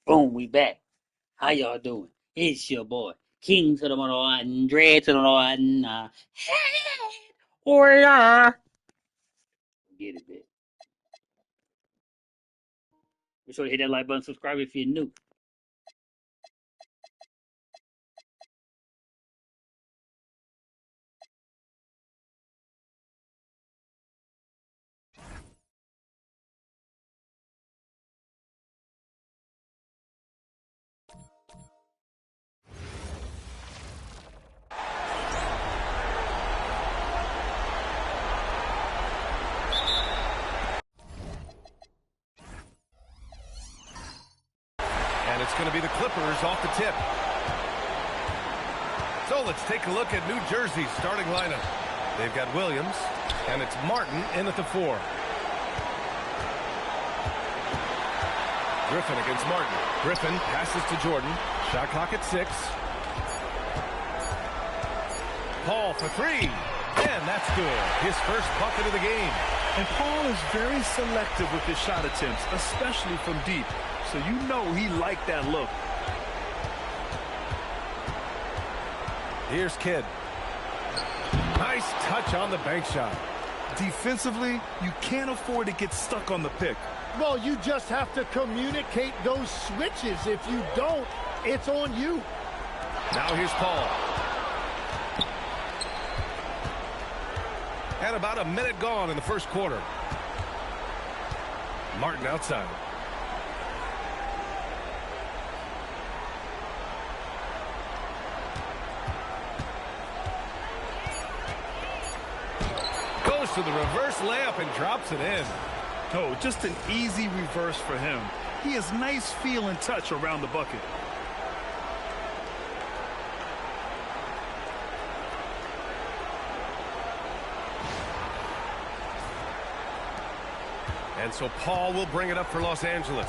Boom, we back. How y'all doing? It's your boy, King to the Mono, Dread to the Mono, or get it, bitch. Be sure to hit that like button, subscribe if you're new. And it's going to be the Clippers off the tip. So let's take a look at New Jersey's starting lineup. They've got Williams, and it's Martin in at the 4. Griffin against Martin. Griffin passes to Jordan. Shot clock at 6. Paul for 3. And that's good. His first bucket of the game. And Paul is very selective with his shot attempts, especially from deep. So you know he liked that look. Here's Kidd. Nice touch on the bank shot. Defensively, you can't afford to get stuck on the pick. Well, you just have to communicate those switches. If you don't, it's on you. Now here's Paul. And about a minute gone in the first quarter. Martin outside. Goes to the reverse layup and drops it in. Oh, just an easy reverse for him. He has nice feel and touch around the bucket. And so Paul will bring it up for Los Angeles.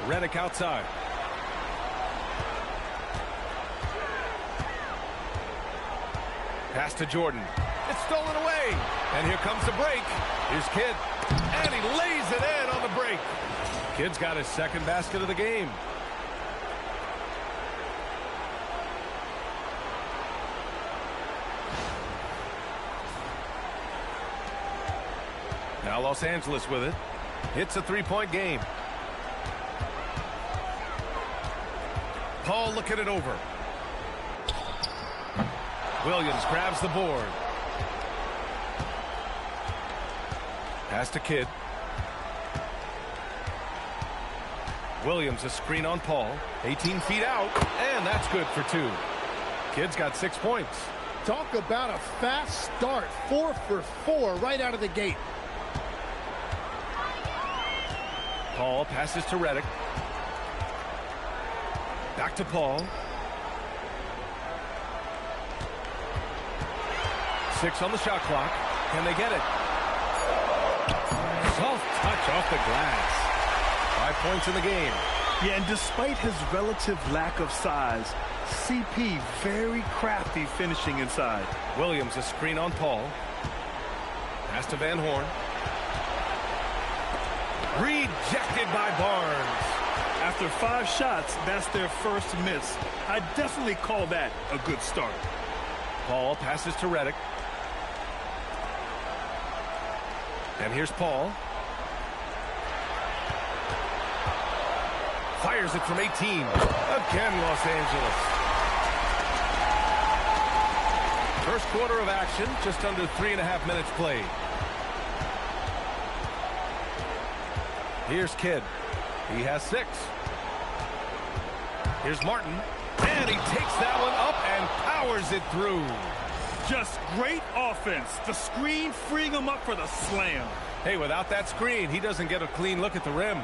Redick outside. Pass to Jordan. It's stolen away. And here comes the break. Here's Kidd. And he lays it in on the break. Kidd's got his second basket of the game. Now Los Angeles with it. It's a three-point game. Paul looking it over. Williams grabs the board. Pass to Kidd. Williams a screen on Paul. 18 feet out. And that's good for 2. Kidd's got 6 points. Talk about a fast start. 4 for 4 right out of the gate. Paul passes to Redick. Back to Paul. 6 on the shot clock. Can they get it? Soft touch off the glass. 5 points in the game. Yeah, and despite his relative lack of size, CP very crafty finishing inside. Williams a screen on Paul. Pass to Van Horn. Rejected by Barnes. After 5 shots, that's their first miss. I definitely call that a good start. Paul passes to Redick. And here's Paul. Fires it from 18. Again, Los Angeles. First quarter of action, just under 3.5 minutes played. Here's Kidd. He has 6. Here's Martin. And he takes that one up and powers it through. Just great offense. The screen freeing him up for the slam. Hey, without that screen, he doesn't get a clean look at the rim.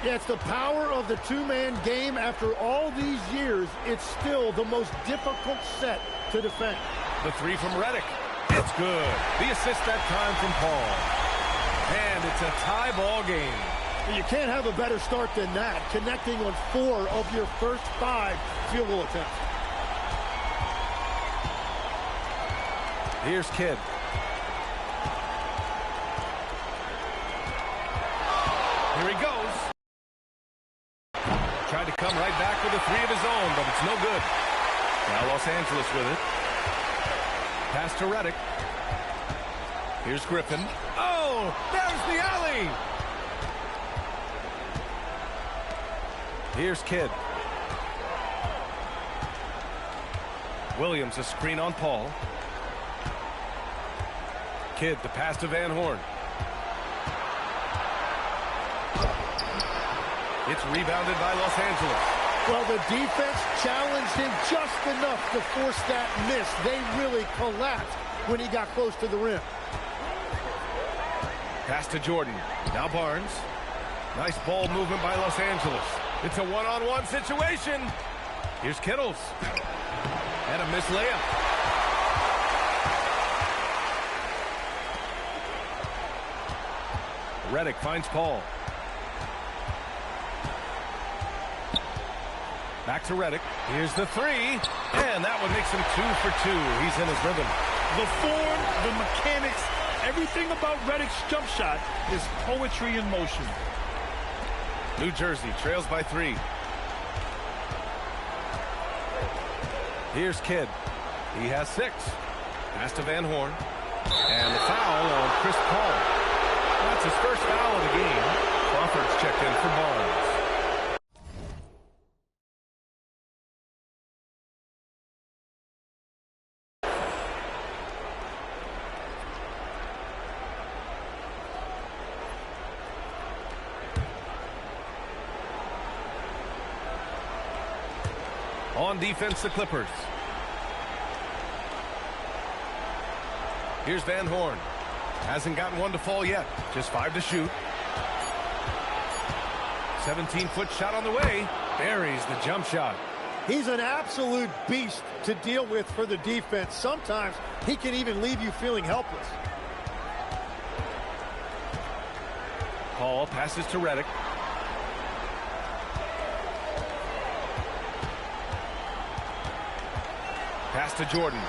Yeah, it's the power of the two-man game. After all these years, it's still the most difficult set to defend. The 3 from Redick. It's good. The assist that time from Paul. And it's a tie ball game. You can't have a better start than that, connecting on 4 of your first 5 field goal attempts. Here's Kidd. Here he goes. Tried to come right back with a three of his own, but it's no good. Now Los Angeles with it. Pass to Redick. Here's Griffin. Oh, there's the alley. Here's Kidd. Williams a screen on Paul. Kidd the pass to Van Horn. It's rebounded by Los Angeles. Well, the defense challenged him just enough to force that miss. They really collapsed when he got close to the rim. Pass to Jordan. Now Barnes. Nice ball movement by Los Angeles. It's a one-on-one situation. Here's Kittles. And a missed layup. Redick finds Paul. Back to Redick. Here's the three. And that one makes him 2 for 2. He's in his rhythm. The form, the mechanics, everything about Redick's jump shot is poetry in motion. New Jersey trails by 3. Here's Kidd. He has 6. Pass to Van Horn. And the foul on Chris Paul. That's his first foul of the game. Crawford's checked in for Barnes. On defense, the Clippers. Here's Van Horn. Hasn't gotten one to fall yet. Just 5 to shoot. 17-foot shot on the way. Buries the jump shot. He's an absolute beast to deal with for the defense. Sometimes he can even leave you feeling helpless. Paul passes to Redick. Pass to Jordan.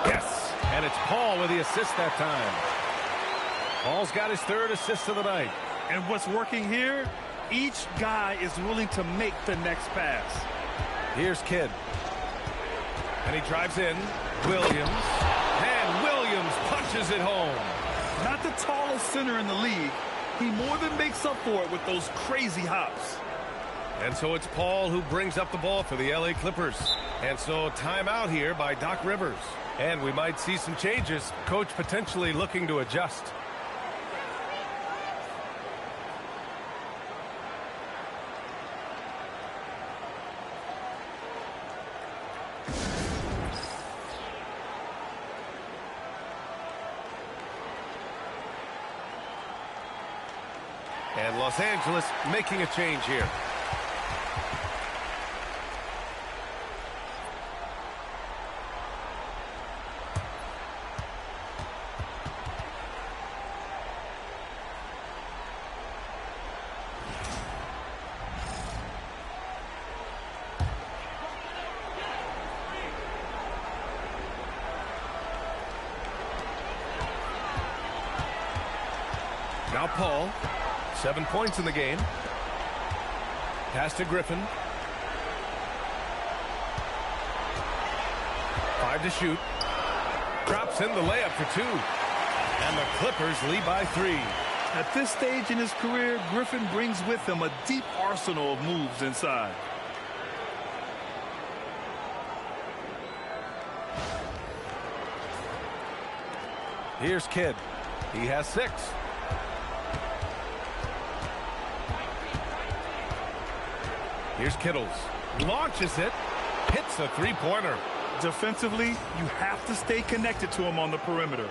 Yes, and it's Paul with the assist that time. Paul's got his 3rd assist of the night. And what's working here, each guy is willing to make the next pass. Here's Kidd. And he drives in. Williams. And Williams punches it home. Not the tallest center in the league. He more than makes up for it with those crazy hops. And so it's Paul who brings up the ball for the LA Clippers. And so timeout here by Doc Rivers. And we might see some changes. Coach potentially looking to adjust. And Los Angeles making a change here. Now Paul. 7 points in the game. Pass to Griffin. 5 to shoot. Drops in the layup for 2. And the Clippers lead by 3. At this stage in his career, Griffin brings with him a deep arsenal of moves inside. Here's Kidd. He has 6. Here's Kittles. Launches it. Hits a three-pointer. Defensively, you have to stay connected to him on the perimeter.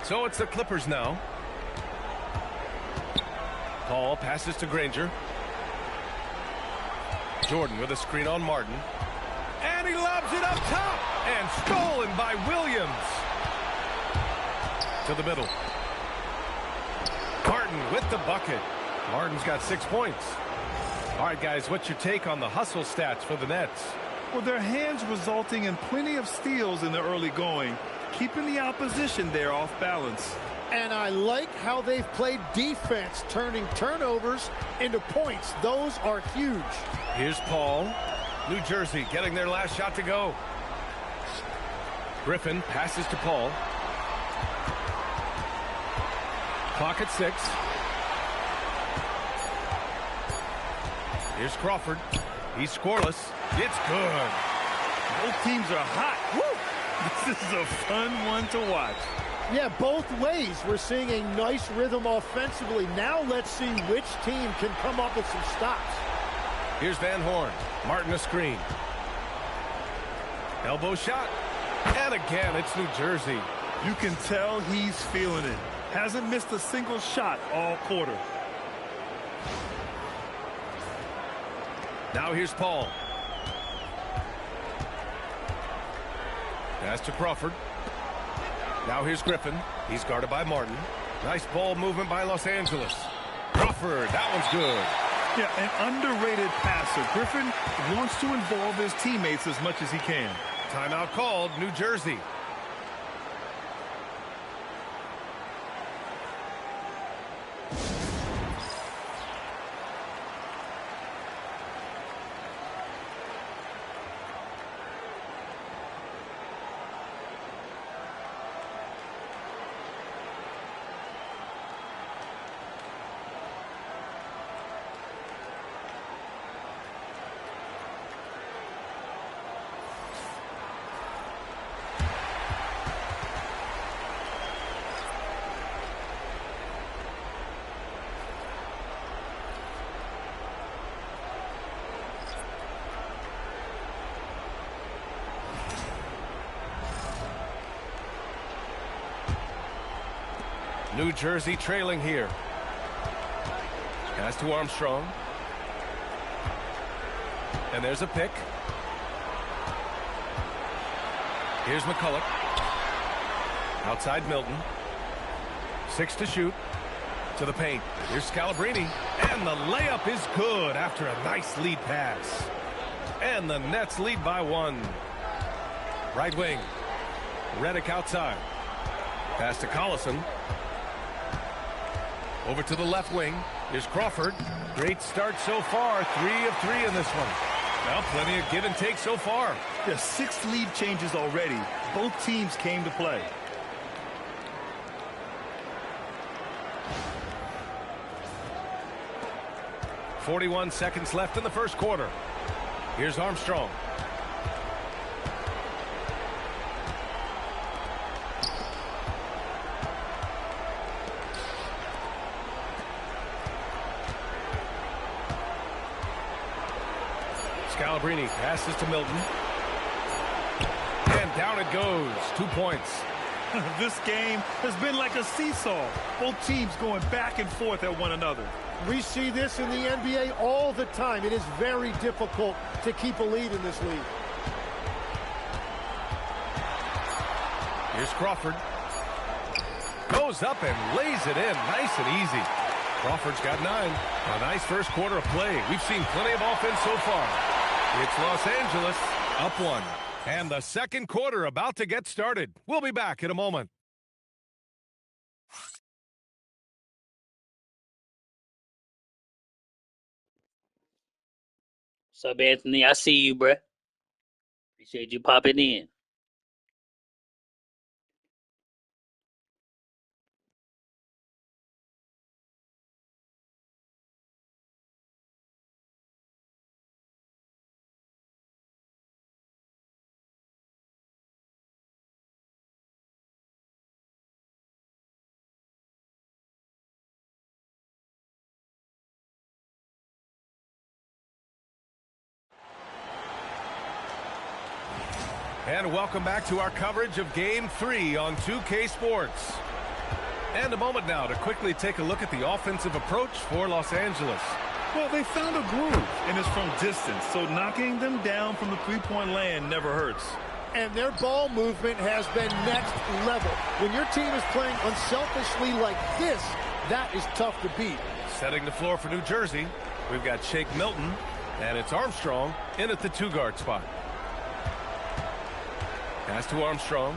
So it's the Clippers now. Paul passes to Granger. Jordan with a screen on Martin. And he lobs it up top. And stolen by Williams. To the middle. Martin Martin with the bucket. Martin's got 6 points. All right, guys, what's your take on the hustle stats for the Nets? Well, their hands resulting in plenty of steals in the early going, keeping the opposition there off balance. And I like how they've played defense, turning turnovers into points. Those are huge. Here's Paul. New Jersey getting their last shot to go. Griffin passes to Paul. Clock at 6. Here's Crawford. He's scoreless. It's good. Both teams are hot. Woo! This is a fun one to watch. Yeah, both ways. We're seeing a nice rhythm offensively. Now let's see which team can come up with some stops. Here's Van Horn. Martin a screen. Elbow shot. And again, it's New Jersey. You can tell he's feeling it. Hasn't missed a single shot all quarter. Now here's Paul. Pass to Crawford. Now here's Griffin. He's guarded by Martin. Nice ball movement by Los Angeles. Crawford, that one's good. Yeah, an underrated passer. Griffin wants to involve his teammates as much as he can. Timeout called, New Jersey. New Jersey trailing here. Pass to Armstrong. And there's a pick. Here's McCulloch. Outside Milton. 6 to shoot. To the paint. Here's Scalabrine. And the layup is good after a nice lead pass. And the Nets lead by 1. Right wing. Redick outside. Pass to Collison. Over to the left wing. Here's Crawford. Great start so far. 3 of 3 in this one. Well, plenty of give and take so far. There's 6 lead changes already. Both teams came to play. .41 seconds left in the first quarter. Here's Armstrong. Scalabrine passes to Milton. And down it goes. 2 points. This game has been like a seesaw. Both teams going back and forth at one another. We see this in the NBA all the time. It is very difficult to keep a lead in this league. Here's Crawford. Goes up and lays it in. Nice and easy. Crawford's got 9. A nice first quarter of play. We've seen plenty of offense so far. It's Los Angeles up 1. And the second quarter about to get started. We'll be back in a moment. What's up, Anthony? I see you, bruh. Appreciate you popping in. And welcome back to our coverage of Game 3 on 2K Sports. And a moment now to quickly take a look at the offensive approach for Los Angeles. Well, they found a groove, and it's from distance, so knocking them down from the three-point land never hurts. And their ball movement has been next level. When your team is playing unselfishly like this, That is tough to beat. Setting the floor for New Jersey, we've got Shake Milton, and it's Armstrong in at the 2-guard spot. Pass to Armstrong.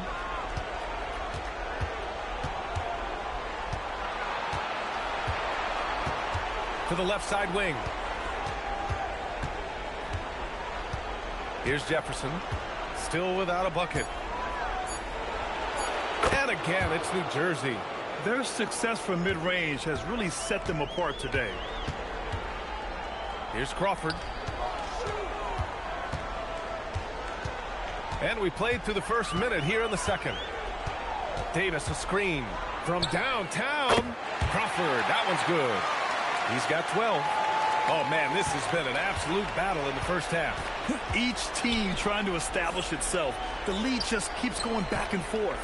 To the left side wing. Here's Jefferson. Still without a bucket. And again, it's New Jersey. Their success from mid-range has really set them apart today. Here's Crawford. And we played through the first minute here in the second. Davis, a screen from downtown. Crawford, that one's good. He's got 12. Oh, man, this has been an absolute battle in the first half. Each team trying to establish itself. The lead just keeps going back and forth.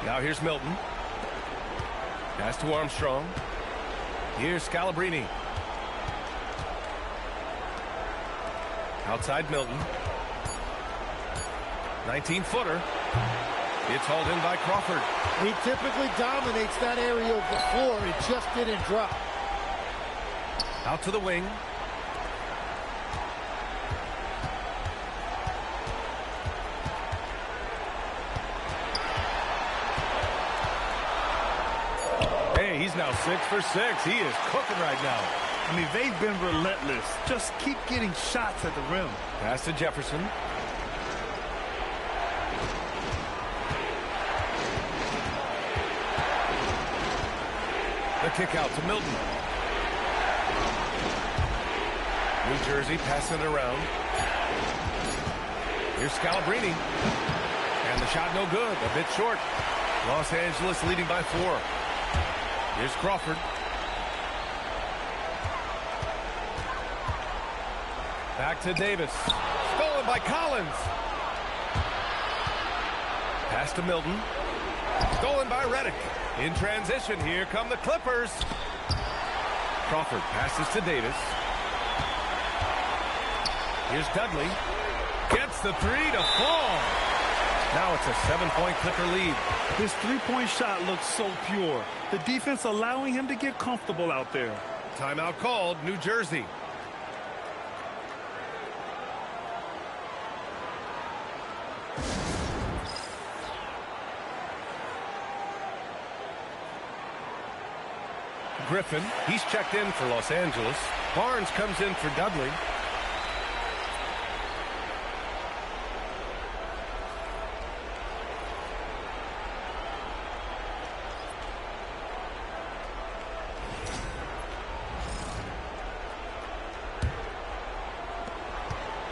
Now here's Milton. Pass to Armstrong. Here's Scalabrine. Outside Milton. 19-footer. It's hauled in by Crawford. He typically dominates that area of the floor. It just didn't drop. Out to the wing. Hey, he's now 6 for 6. He is cooking right now. I mean, they've been relentless. Just keep getting shots at the rim. Pass to Jefferson. The kick out to Milton. New Jersey passing it around. Here's Scalabrine. And the shot no good. A bit short. Los Angeles leading by 4. Here's Crawford. Back to Davis. Stolen by Collins. Pass to Milton. Stolen by Redick. In transition, here come the Clippers. Crawford passes to Davis. Here's Dudley. Gets the 3 to fall. Now it's a 7-point Clipper lead. His three-point shot looks so pure. The defense allowing him to get comfortable out there. Timeout called, New Jersey. Griffin, he's checked in for Los Angeles. Barnes comes in for Dudley.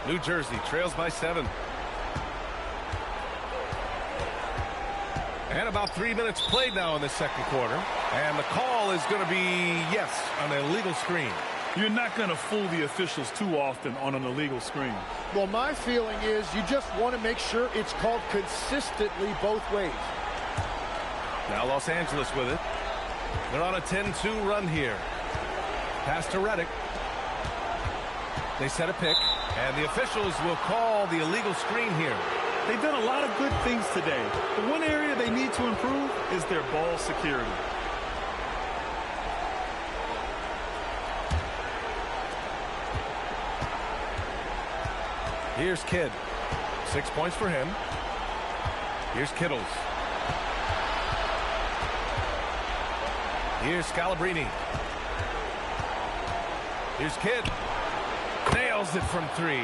New Jersey trails by 7. And about 3 minutes played now in the second quarter. And the call is going to be, yes, an illegal screen. You're not going to fool the officials too often on an illegal screen. Well, my feeling is you just want to make sure it's called consistently both ways. Now Los Angeles with it. They're on a 10-2 run here. Pass to Redick. They set a pick. And the officials will call the illegal screen here. They've done a lot of good things today. The one area they need to improve is their ball security. Here's Kidd. 6 points for him. Here's Kittles. Here's Scalabrine. Here's Kidd. Nails it from 3.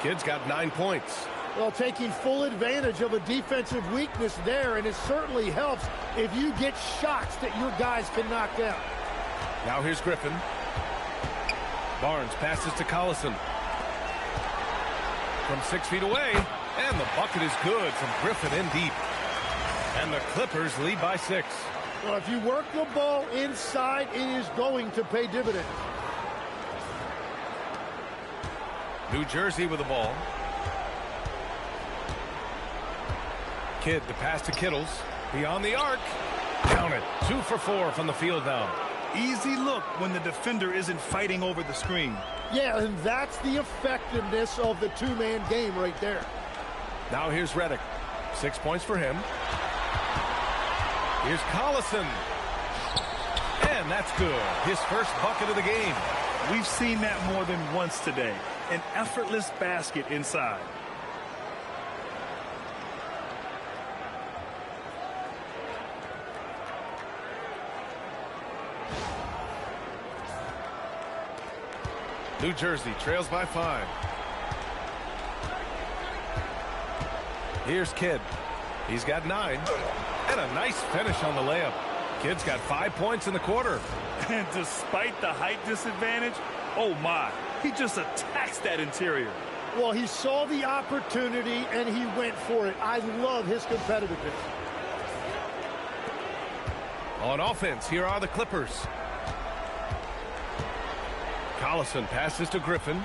Kidd's got 9 points. Well, taking full advantage of a defensive weakness there, and it certainly helps if you get shots that your guys can knock down. Now here's Griffin. Barnes passes to Collison. From 6 feet away, and the bucket is good from Griffin in deep. And the Clippers lead by 6. Well, if you work the ball inside, it is going to pay dividends. New Jersey with the ball. Kidd to pass to Kittles. Beyond the arc. Count it. 2 for 4 from the field now. Easy look when the defender isn't fighting over the screen. Yeah, and that's the effectiveness of the two-man game right there. Now here's Redick. 6 points for him. Here's Collison. And that's good. His first bucket of the game. We've seen that more than once today. An effortless basket inside. New Jersey trails by 5. Here's Kidd. He's got 9. And a nice finish on the layup. Kidd's got 5 points in the quarter. And despite the height disadvantage, oh my, he just attacks that interior. Well, he saw the opportunity and he went for it. I love his competitiveness. On offense, here are the Clippers. Collison passes to Griffin.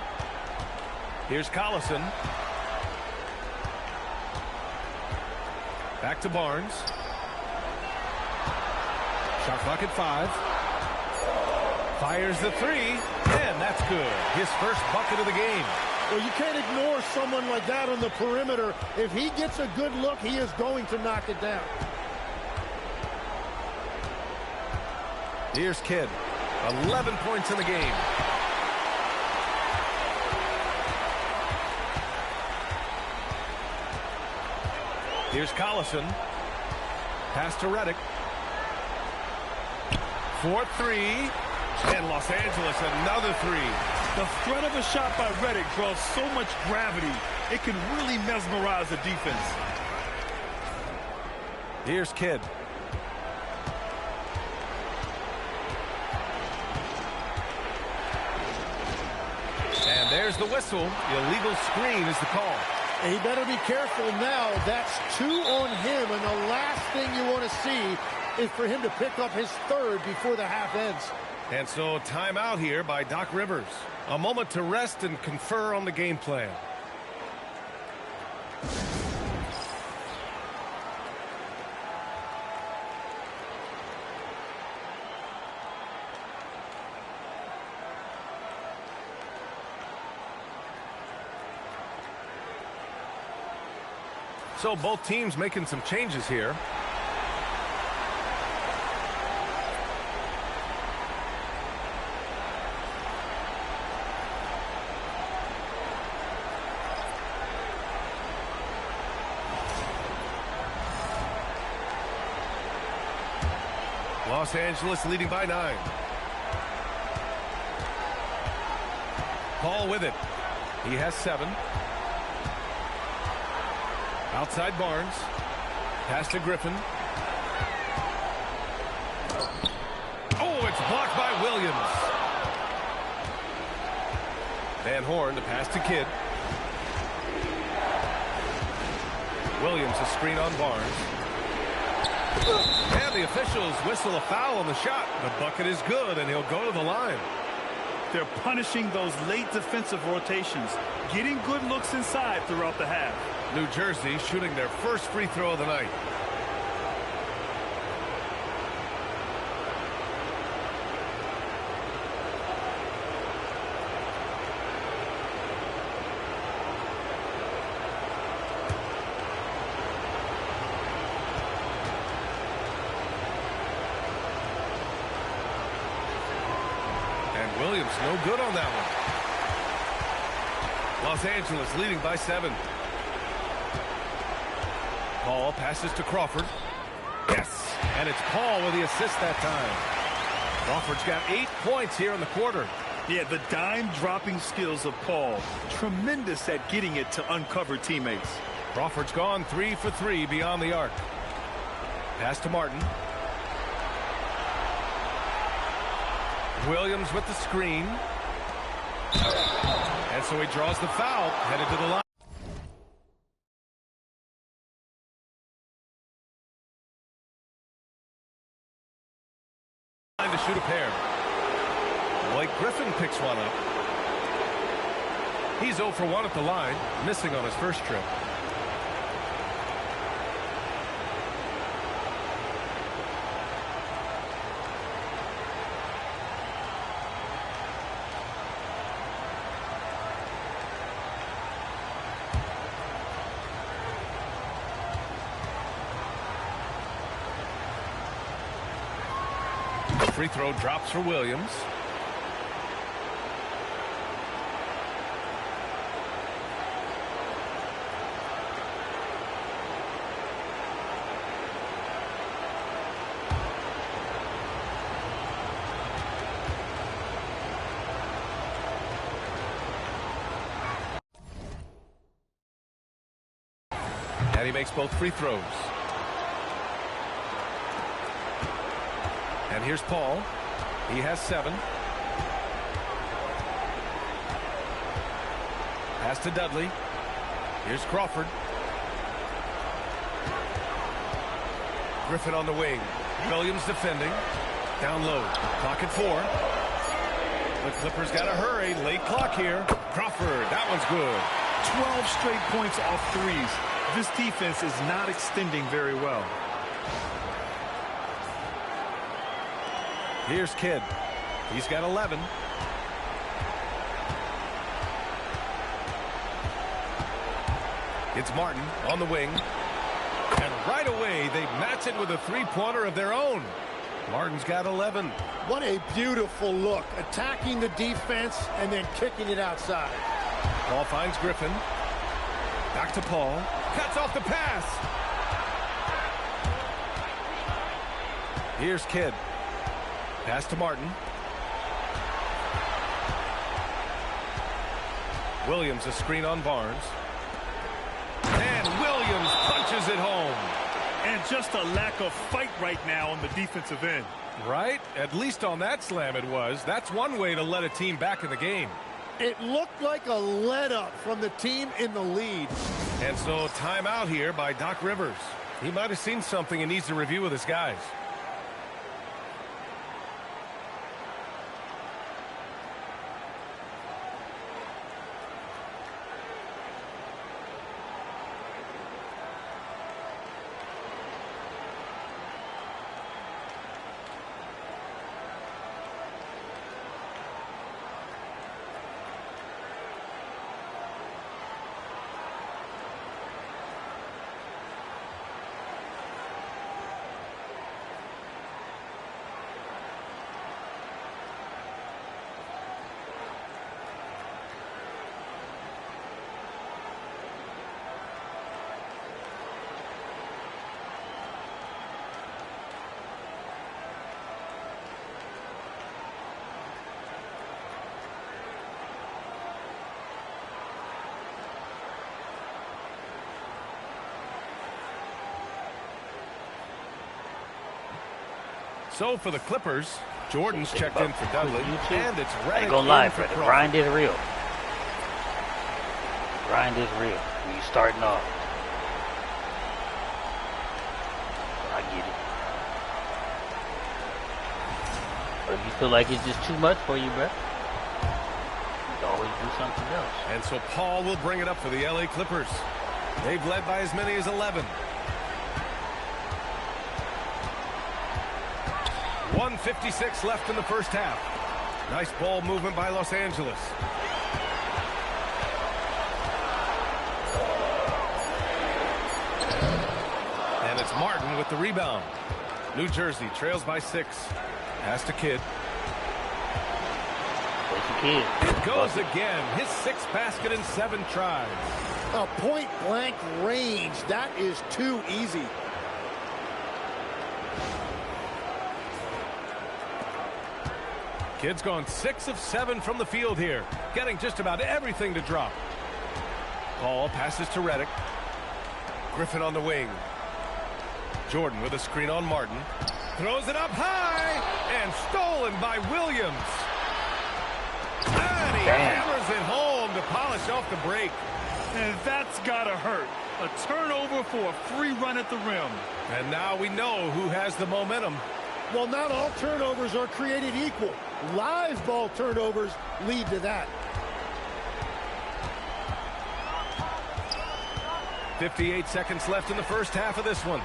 Here's Collison. Back to Barnes. Shot clock at 5. Fires the 3, and that's good. His first bucket of the game. Well, you can't ignore someone like that on the perimeter. If he gets a good look, he is going to knock it down. Here's Kidd. 11 points in the game. Here's Collison. Pass to Redick. 4-3. And Los Angeles another 3. The threat of a shot by Redick draws so much gravity, it can really mesmerize the defense. Here's Kidd. And there's the whistle. Illegal screen is the call. And he better be careful now. That's 2 on him, and the last thing you want to see is for him to pick up his 3rd before the half ends. And so timeout here by Doc Rivers. A moment to rest and confer on the game plan. So both teams making some changes here. Los Angeles leading by 9. Paul with it. He has 7. Outside Barnes. Pass to Griffin. Oh, it's blocked by Williams. Van Horn, the pass to Kidd. Williams, a screen on Barnes. And the officials whistle a foul on the shot. The bucket is good, and he'll go to the line. They're punishing those late defensive rotations, getting good looks inside throughout the half. New Jersey shooting their first free throw of the night. And Williams no good on that one. Los Angeles leading by 7. Paul passes to Crawford. Yes, and it's Paul with the assist that time. Crawford's got 8 points here in the quarter. Yeah, the dime-dropping skills of Paul. Tremendous at getting it to uncover teammates. Crawford's gone 3 for 3 beyond the arc. Pass to Martin. Williams with the screen. And so he draws the foul, headed to the line. To shoot a pair. Blake Griffin picks one up. He's 0 for 1 at the line, missing on his first trip. free throw drops for Williams. And he makes both free throws. And here's Paul. He has 7. Pass to Dudley. Here's Crawford. Griffin on the wing. Williams defending. Down low. Clock at 4. The Clippers got to hurry. Late clock here. Crawford. That one's good. 12 straight points off threes. This defense is not extending very well. Here's Kidd. He's got 11. It's Martin on the wing. And right away, they match it with a three-pointer of their own. Martin's got 11. What a beautiful look. Attacking the defense and then kicking it outside. Paul finds Griffin. Back to Paul. Cuts off the pass. Here's Kidd. Pass to Martin. Williams a screen on Barnes. And Williams punches it home. And just a lack of fight right now on the defensive end. Right? At least on that slam it was. That's one way to let a team back in the game. It looked like a let-up from the team in the lead. And so timeout here by Doc Rivers. He might have seen something and needs to review with his guys. So for the Clippers, Jordan's checked in for Dudley, and it's I Redick ain't gonna lie, in for Fred. The Crawford. grind is real. Grind is real. When you're starting off. I get it. But if you feel like it's just too much for you, bro, you can always do something else. And so Paul will bring it up for the LA Clippers. They've led by as many as 11. 1:56 left in the first half. Nice ball movement by Los Angeles. And it's Martin with the rebound. New Jersey trails by 6. Pass to Kidd. It goes again. His 6th basket in 7 tries. A point-blank range. That is too easy. Kidd's gone 6 of 7 from the field here, getting just about everything to drop. Paul passes to Redick. Griffin on the wing. Jordan with a screen on Martin. Throws it up high and stolen by Williams. And he hammers it home to polish off the break. And that's gotta hurt. A turnover for a free run at the rim. And now we know who has the momentum. Well, not all turnovers are created equal. Live ball turnovers lead to that. 58 seconds left in the first half of this one.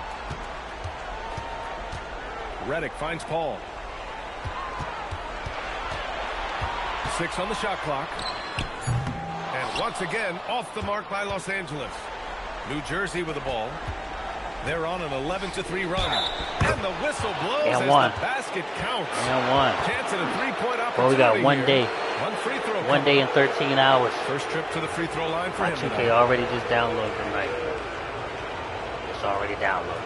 Redick finds Paul. 6 on the shot clock. And once again, off the mark by Los Angeles. New Jersey with the ball. They're on an 11-3 run. And the whistle blows And as one. the basket counts. And one. Chance at a three-point opportunity. Well, we got one here. day. One free throw. 1 day and 13 hours. First trip to the free throw line for My him 2K tonight. already just downloaded tonight. It's already downloaded.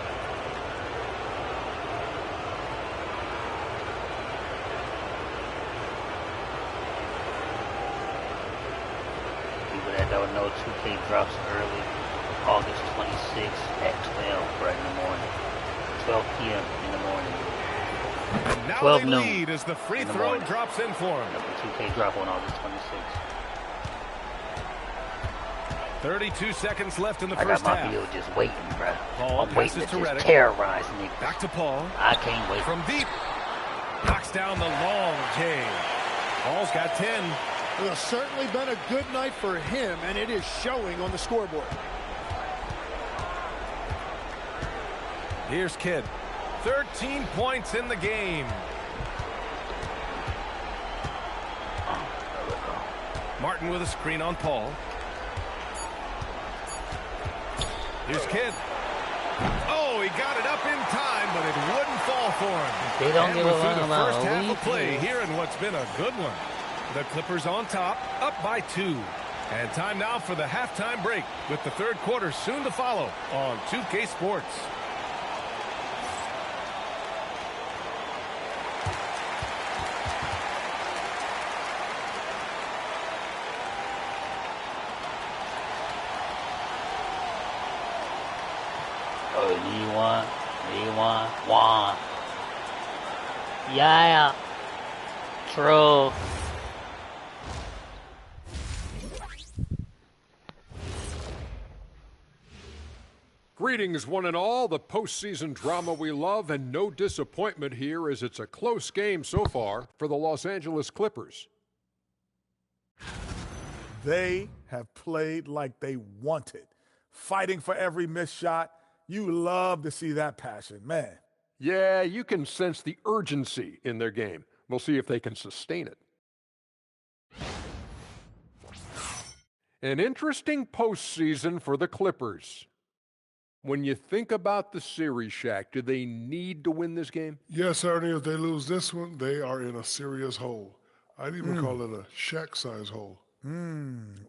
People that don't know, 2K drops early, August 26th at 12 right in the morning. 12 p.m. in the morning. And now 12 they noon lead as the free in the throw morning. drops in for him. That's the 2K drop on August 26th. 32 seconds left in the I got first my half. bill just waiting, bruh. Paul I'm waiting passes to to just Redick. terrorize niggas. Back to Paul. I can't wait. From deep. Knocks down the long J. Paul's got 10. Well, certainly been a good night for him, and it is showing on the scoreboard. Here's Kidd. 13 points in the game. Martin with a screen on Paul. Here's Kidd. Oh, he got it up in time, but it wouldn't fall for him. They don't And give we're a through run the about first a half week. of play here in what's been a good one. The Clippers on top, up by 2. And time now for the halftime break, with the third quarter soon to follow on 2K Sports. Oh, you want. Yeah. True. Greetings, one and all. The postseason drama we love, and no disappointment here as it's a close game so far for the Los Angeles Clippers. They have played like they wanted, fighting for every missed shot. You love to see that passion, man. Yeah, you can sense the urgency in their game. We'll see if they can sustain it. An interesting postseason for the Clippers. When you think about the series, Shaq, do they need to win this game? Yes, Ernie, if they lose this one, they are in a serious hole. I'd even call it a Shaq-size hole.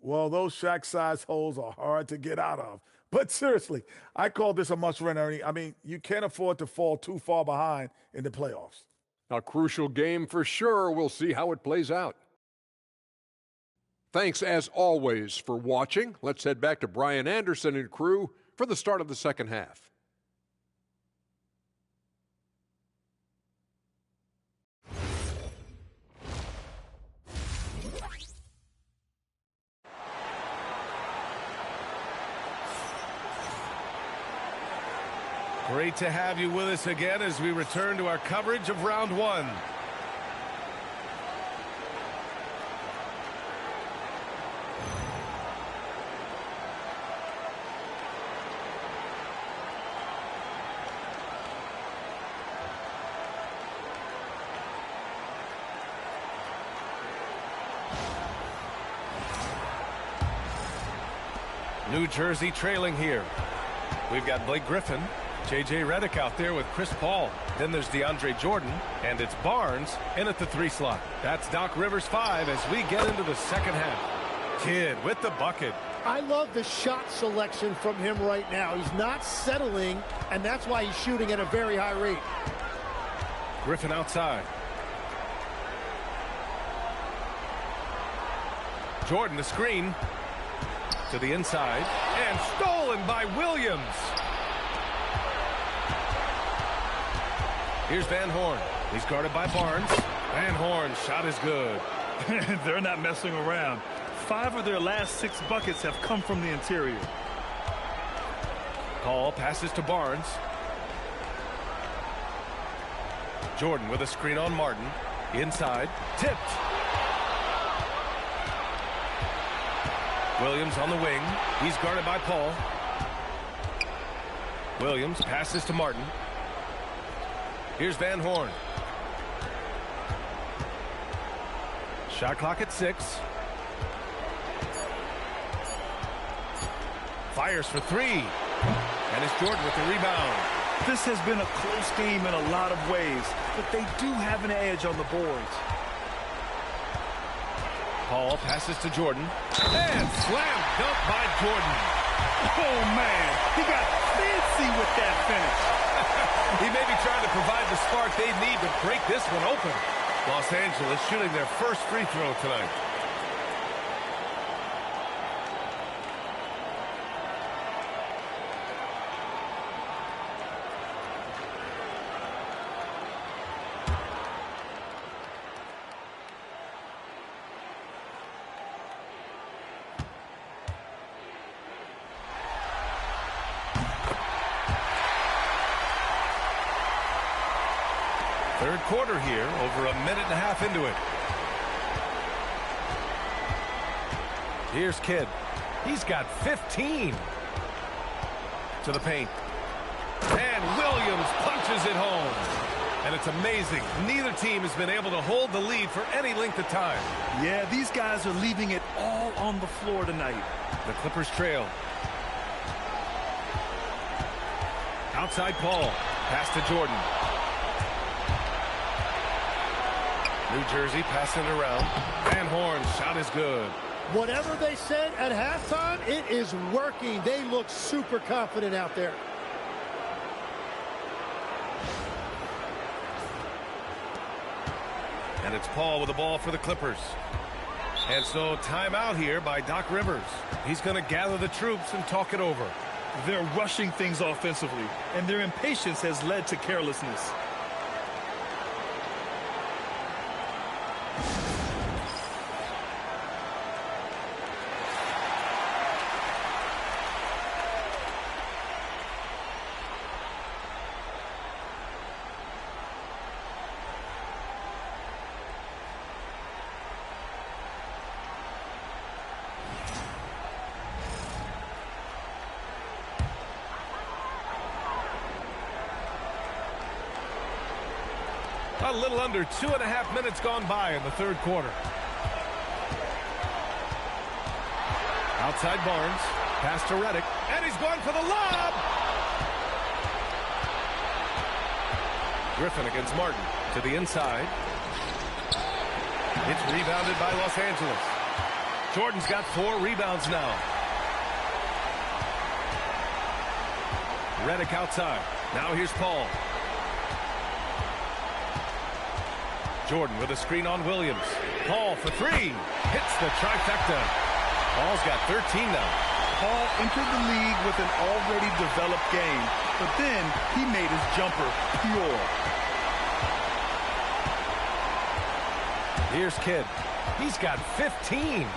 Well, those Shaq-size holes are hard to get out of. But seriously, I call this a must-win, Ernie. I mean, you can't afford to fall too far behind in the playoffs. A crucial game for sure. We'll see how it plays out. Thanks, as always, for watching. Let's head back to Brian Anderson and crew for the start of the second half. Great to have you with us again as we return to our coverage of round one. New Jersey trailing here. We've got Blake Griffin, J.J. Redick out there with Chris Paul. Then there's DeAndre Jordan, and it's Barnes in at the 3 slot. That's Doc Rivers 5 as we get into the second half. Kidd with the bucket. I love the shot selection from him right now. He's not settling, and that's why he's shooting at a very high rate. Griffin outside. Jordan the screen. To the inside. And stolen by Williams. Here's Van Horn. He's guarded by Barnes. Van Horn's shot is good. They're not messing around. 5 of their last 6 buckets have come from the interior. Paul passes to Barnes. Jordan with a screen on Martin. Inside. Tipped. Williams on the wing. He's guarded by Paul. Williams passes to Martin. Here's Van Horn. Shot clock at 6. Fires for 3. And it's Jordan with the rebound. This has been a close game in a lot of ways, but they do have an edge on the boards. Paul passes to Jordan. And slam dunk by Jordan. Oh, man, he got fancy with that finish. He may be trying to provide the spark they need to break this one open. Los Angeles shooting their first free throw tonight. Third quarter here, over a minute and a half into it. Here's Kidd. He's got 15. To the paint. And Williams punches it home. And it's amazing. Neither team has been able to hold the lead for any length of time. Yeah, these guys are leaving it all on the floor tonight. The Clippers trail. Outside Paul. Pass to Jordan. New Jersey passing it around. Van Horn's shot is good. Whatever they said at halftime, it is working. They look super confident out there. And it's Paul with the ball for the Clippers. And so timeout here by Doc Rivers. He's going to gather the troops and talk it over. They're rushing things offensively, and their impatience has led to carelessness. A little under 2.5 minutes gone by in the third quarter. Outside Barnes. Pass to Redick. And he's going for the lob. Griffin against Martin. To the inside. It's rebounded by Los Angeles. Jordan's got 4 rebounds now. Redick outside. Now here's Paul. Jordan with a screen on Williams. Paul for 3. Hits the trifecta. Paul's got 13 now. Paul entered the league with an already developed game, but then he made his jumper pure. Here's Kidd. He's got 15.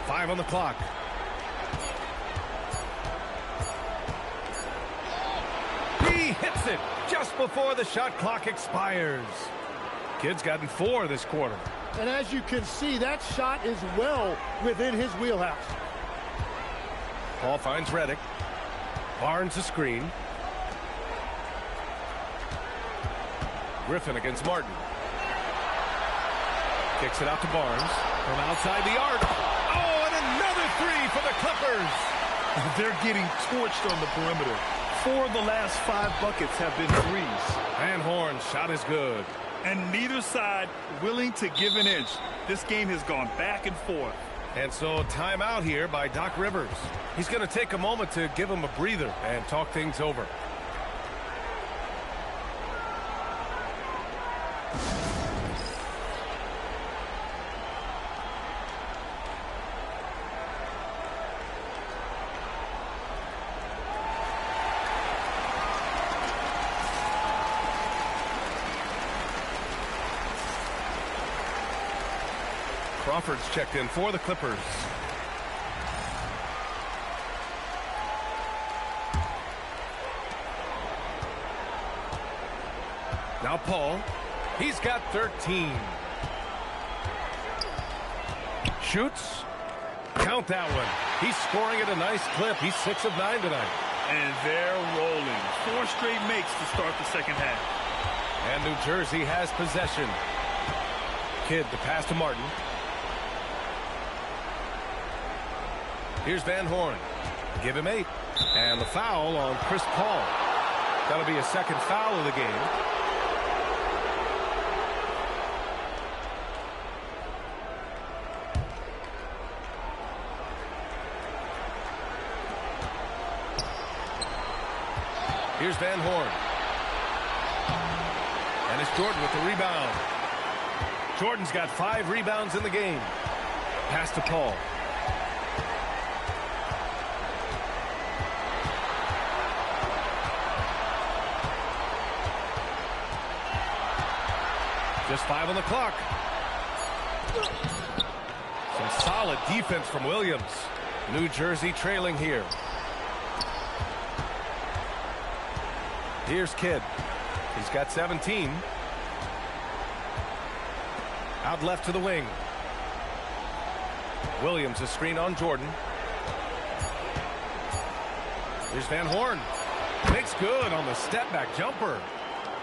Five on the clock. He hits it just before the shot clock expires. Kidd's gotten 4 this quarter. And as you can see, that shot is well within his wheelhouse. Paul finds Redick. Barnes a screen. Griffin against Martin. Kicks it out to Barnes. From outside the arc. Oh, and another 3 for the Clippers. They're getting torched on the perimeter. 4 of the last 5 buckets have been threes. Van Horn's shot is good. And neither side willing to give an inch. This game has gone back and forth. And so timeout here by Doc Rivers. He's going to take a moment to give him a breather and talk things over. Crawford's checked in for the Clippers. Now Paul. He's got 13. Shoots. Count that one. He's scoring at a nice clip. He's 6 of 9 tonight. And they're rolling. 4 straight makes to start the second half. And New Jersey has possession. Kidd to pass to Martin. Here's Van Horn. Give him 8. And the foul on Chris Paul. That'll be a second foul of the game. Here's Van Horn. And it's Jordan with the rebound. Jordan's got 5 rebounds in the game. Pass to Paul. Just 5 on the clock. Some solid defense from Williams. New Jersey trailing here. Here's Kidd. He's got 17. Out left to the wing. Williams, a screen on Jordan. Here's Van Horn. Makes good on the step-back jumper.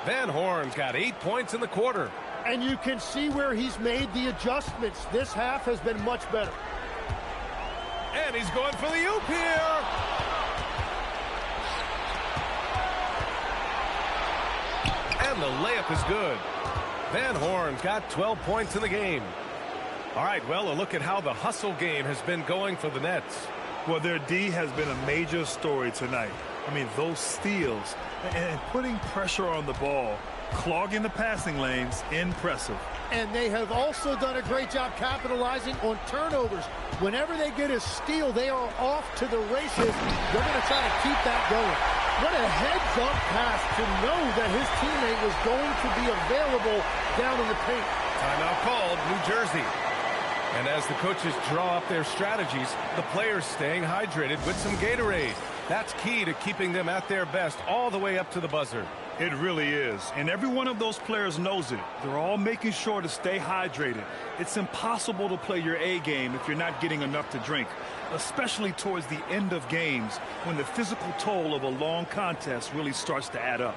Van Horn's got 8 points in the quarter. And you can see where he's made the adjustments. This half has been much better. And he's going for the oop here. And the layup is good. Van Horn's got 12 points in the game. All right, well, a look at how the hustle game has been going for the Nets. Well, their D has been a major story tonight. I mean, those steals and putting pressure on the ball, clogging the passing lanes, impressive. And they have also done a great job capitalizing on turnovers. Whenever they get a steal, they are off to the races. They're going to try to keep that going. What a heads-up pass to know that his teammate was going to be available down in the paint. Timeout called, New Jersey. And as the coaches draw up their strategies, the players staying hydrated with some Gatorade. That's key to keeping them at their best all the way up to the buzzer. It really is. And every one of those players knows it. They're all making sure to stay hydrated. It's impossible to play your A game if you're not getting enough to drink, especially towards the end of games when the physical toll of a long contest really starts to add up.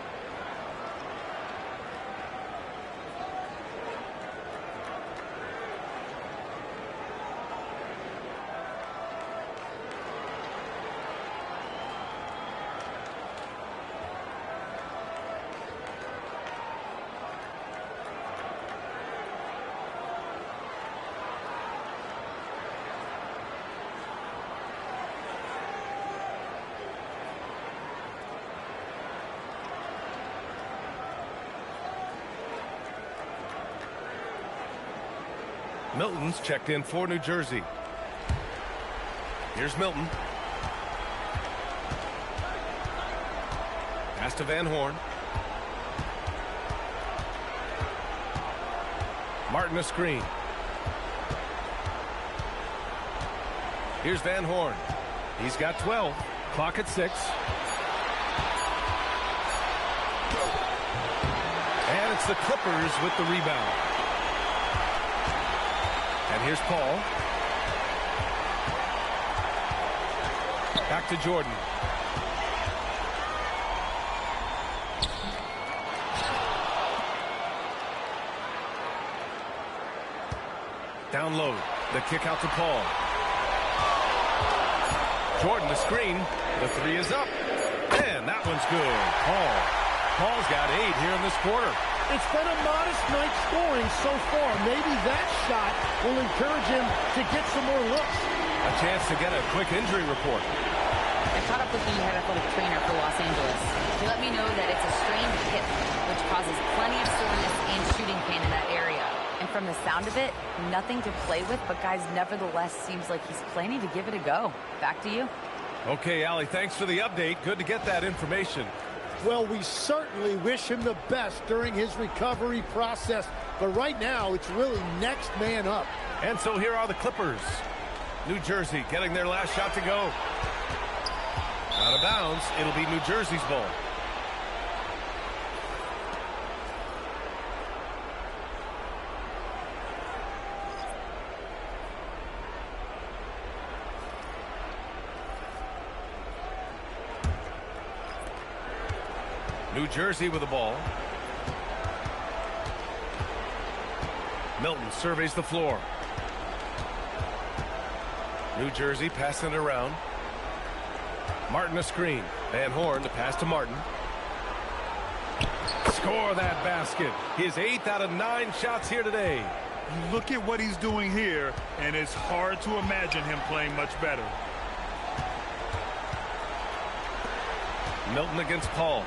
Milton's checked in for New Jersey. Here's Milton. Pass to Van Horn. Martin a screen. Here's Van Horn. He's got 12. Clock at 6. And it's the Clippers with the rebound. And here's Paul. Back to Jordan. Down low. The kick out to Paul. Jordan the screen. The 3 is up. And that one's good. Paul's got 8 here in this quarter. It's been a modest night scoring so far. Maybe that shot will encourage him to get some more looks. A chance to get a quick injury report. I caught up with the head athletic trainer for Los Angeles. He let me know that it's a strained hip, which causes plenty of soreness and shooting pain in that area. And from the sound of it, nothing to play with, but guys, nevertheless, seems like he's planning to give it a go. Back to you. Okay, Allie, thanks for the update. Good to get that information. Well, we certainly wish him the best during his recovery process. But right now, it's really next man up. And so here are the Clippers. New Jersey getting their last shot to go. Out of bounds. It'll be New Jersey's ball. New Jersey with the ball. Milton surveys the floor. New Jersey passing it around. Martin a screen. Van Horn to pass to Martin. Score that basket. His 8th out of 9 shots here today. You look at what he's doing here, and it's hard to imagine him playing much better. Milton against Paul.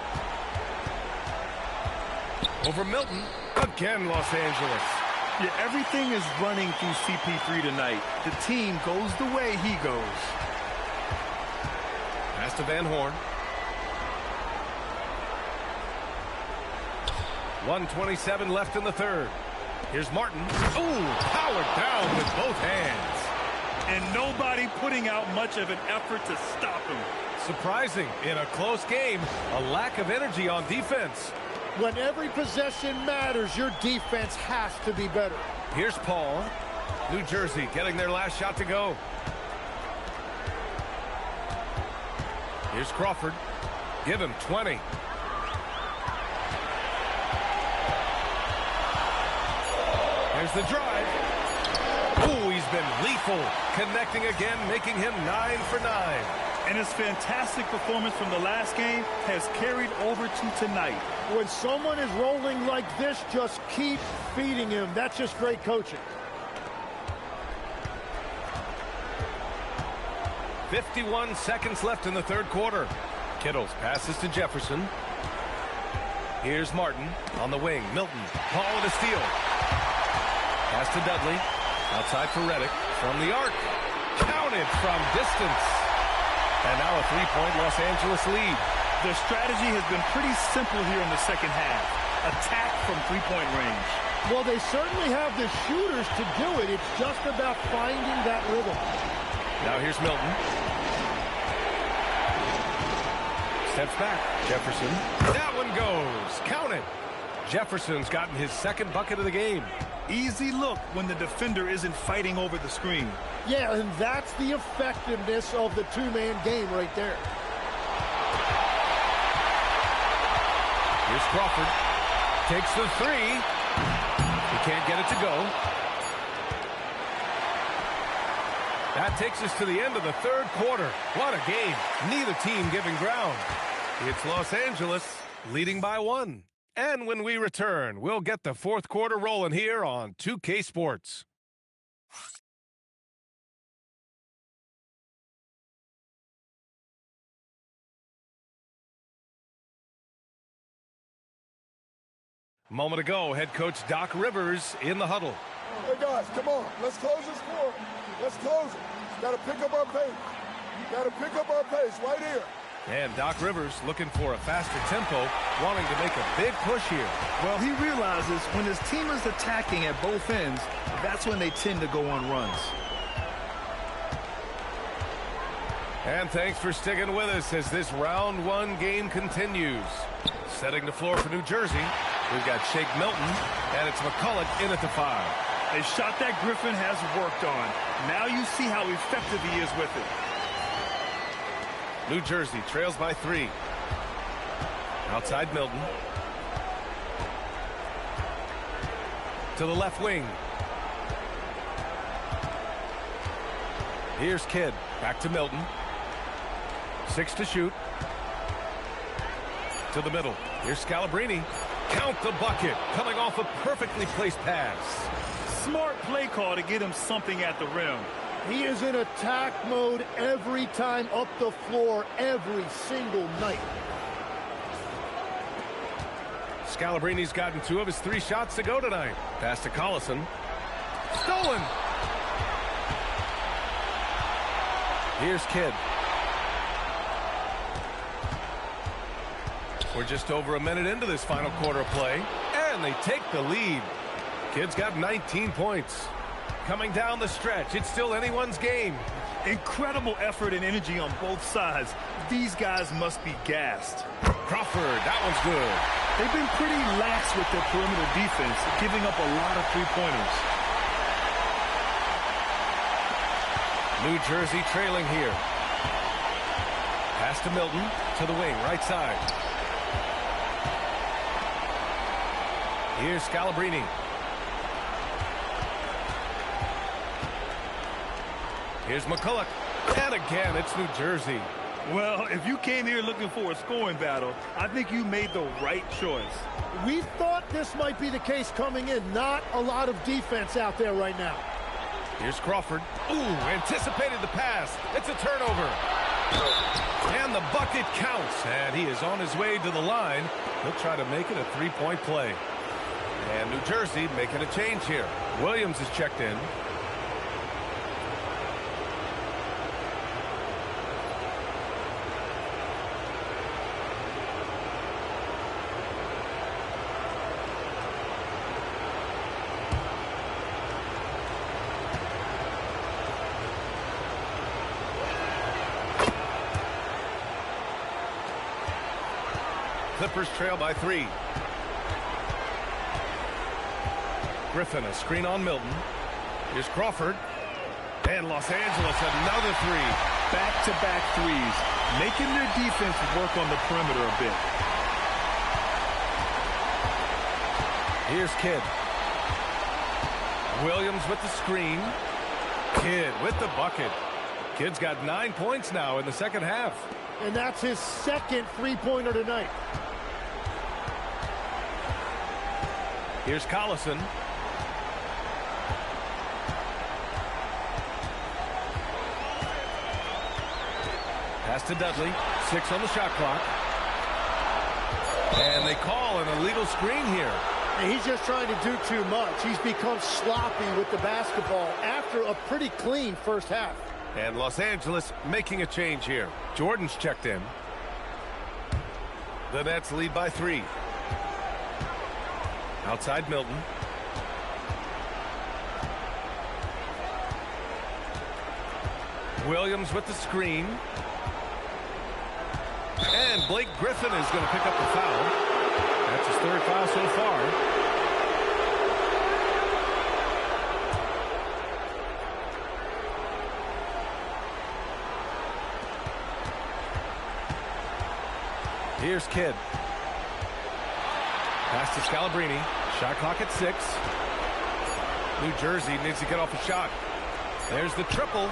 Over Milton. Again, Los Angeles. Yeah, everything is running through CP3 tonight. The team goes the way he goes. Pass to Van Horn. 1:27 left in the third. Here's Martin. Ooh, powered down with both hands. And nobody putting out much of an effort to stop him. Surprising in a close game, a lack of energy on defense. When every possession matters, your defense has to be better. Here's Paul. New Jersey getting their last shot to go. Here's Crawford. Give him 20. There's the drive. Ooh, he's been lethal. Connecting again, making him 9 for 9. And his fantastic performance from the last game has carried over to tonight. When someone is rolling like this, just keep feeding him. That's just great coaching. 51 seconds left in the third quarter. Kittles passes to Jefferson. Here's Martin on the wing. Milton. Paul with a steal. Pass to Dudley. Outside for Redick. From the arc. Counted from distance. And now a three-point Los Angeles lead. The strategy has been pretty simple here in the second half. Attack from three-point range. Well, they certainly have the shooters to do it. It's just about finding that rhythm. Now here's Milton. Steps back. Jefferson. That one goes. Count it. Jefferson's gotten his second bucket of the game. Easy look when the defender isn't fighting over the screen. Yeah, and that's the effectiveness of the two-man game right there. Here's Crawford. Takes the three. He can't get it to go. That takes us to the end of the third quarter. What a game. Neither team giving ground. It's Los Angeles leading by 1. And when we return, we'll get the fourth quarter rolling here on 2K Sports. A moment ago, head coach Doc Rivers in the huddle. Hey guys, come on. Let's close this score. Let's close it. Got to pick up our pace. Got to pick up our pace right here. And Doc Rivers looking for a faster tempo, wanting to make a big push here. Well, he realizes when his team is attacking at both ends, that's when they tend to go on runs. And thanks for sticking with us as this round 1 game continues. Setting the floor for New Jersey, we've got Shake Milton, and it's McCulloch in at the 5. A shot that Griffin has worked on. Now you see how effective he is with it. New Jersey trails by 3. Outside Milton. To the left wing. Here's Kidd. Back to Milton. 6 to shoot. To the middle. Here's Scalabrini. Count the bucket. Coming off a perfectly placed pass. Smart play call to get him something at the rim. He is in attack mode every time up the floor, every single night. Scalabrini's gotten 2 of his 3 shots to go tonight. Pass to Collison. Stolen. Here's Kidd. We're just over a minute into this final quarter of play, and they take the lead. Kidd's got 19 points. Coming down the stretch, it's still anyone's game. Incredible effort and energy on both sides. These guys must be gassed. Crawford, that one's good. They've been pretty lax with their perimeter defense, giving up a lot of three-pointers. New Jersey trailing here. Pass to Milton, to the wing, right side. Here's Scalabrini. Here's McCulloch. And again, it's New Jersey. Well, if you came here looking for a scoring battle, I think you made the right choice. We thought this might be the case coming in. Not a lot of defense out there right now. Here's Crawford. Ooh, anticipated the pass. It's a turnover. And the bucket counts. And he is on his way to the line. He'll try to make it a three-point play. And New Jersey making a change here. Williams is checked in. Clippers trail by 3. Griffin, a screen on Milton. Here's Crawford. And Los Angeles, another 3. Back-to-back threes, making their defense work on the perimeter a bit. Here's Kidd. Williams with the screen. Kidd with the bucket. Kidd's got 9 points now in the second half. And that's his second three-pointer tonight. Here's Collison. Pass to Dudley. 6 on the shot clock. And they call an illegal screen here. And he's just trying to do too much. He's become sloppy with the basketball after a pretty clean first half. And Los Angeles making a change here. Jordan's checked in. The Nets lead by 3. Outside Milton. Williams with the screen. And Blake Griffin is going to pick up the foul. That's his 3rd foul so far. Here's Kidd. Pass to Scalabrini. Shot clock at 6. New Jersey needs to get off a shot. There's the triple.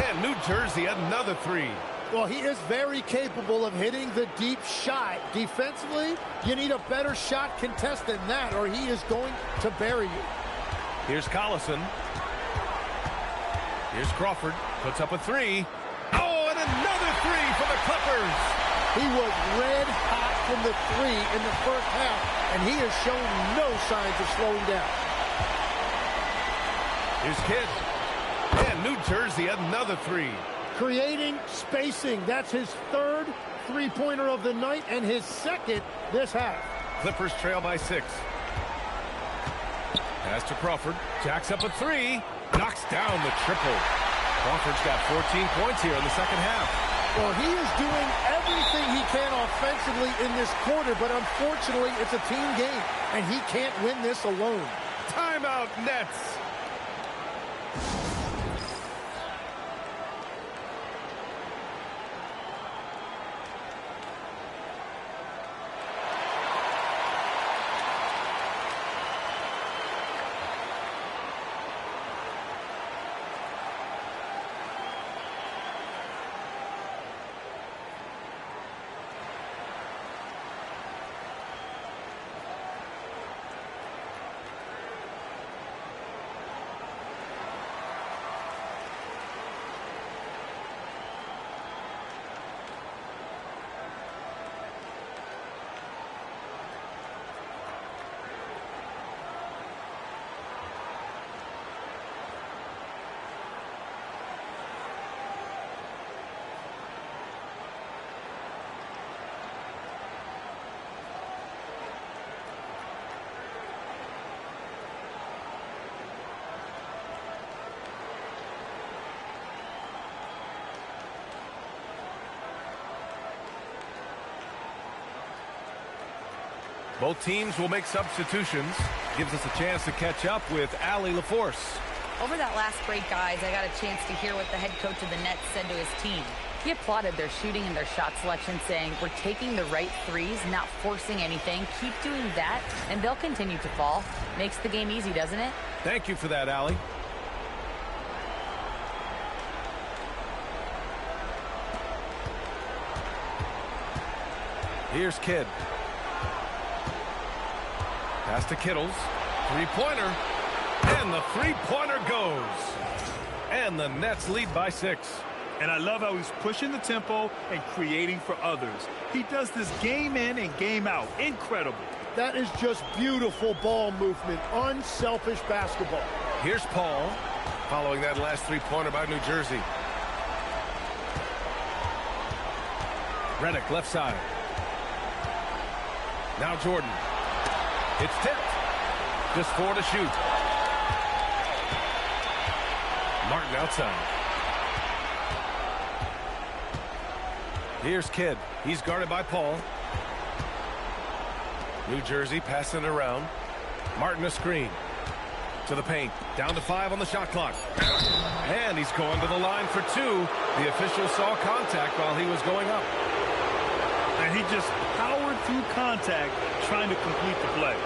And New Jersey another 3. Well, he is very capable of hitting the deep shot. Defensively, you need a better shot contest than that, or he is going to bury you. Here's Collison. Here's Crawford. Puts up a 3. Oh, and another 3 for the Clippers. He was red hot from the 3 in the first half, and he has shown no signs of slowing down. Here's Kidd. And New Jersey, another 3. Creating spacing. That's his 3rd three-pointer of the night and his 2nd this half. Clippers trail by 6. Pass to Crawford. Jacks up a 3. Knocks down the triple. Crawford's got 14 points here in the second half. Well, he is doing everything he can offensively in this quarter, but unfortunately, it's a team game, and he can't win this alone. Timeout, Nets. Both teams will make substitutions. Gives us a chance to catch up with Allie LaForce. Over that last break, guys, I got a chance to hear what the head coach of the Nets said to his team. He applauded their shooting and their shot selection, saying, "We're taking the right threes, not forcing anything. Keep doing that, and they'll continue to fall." Makes the game easy, doesn't it? Thank you for that, Allie. Here's Kidd. Pass to Kittles. Three-pointer. And the three-pointer goes. And the Nets lead by 6. And I love how he's pushing the tempo and creating for others. He does this game in and game out. Incredible. That is just beautiful ball movement. Unselfish basketball. Here's Paul, following that last three-pointer by New Jersey. Redick, left side. Now Jordan. It's tipped. Just 4 to shoot. Martin outside. Here's Kidd. He's guarded by Paul. New Jersey passing it around. Martin a screen. To the paint. Down to 5 on the shot clock. And he's going to the line for 2. The official saw contact while he was going up. And he just powered through contact trying to complete the play.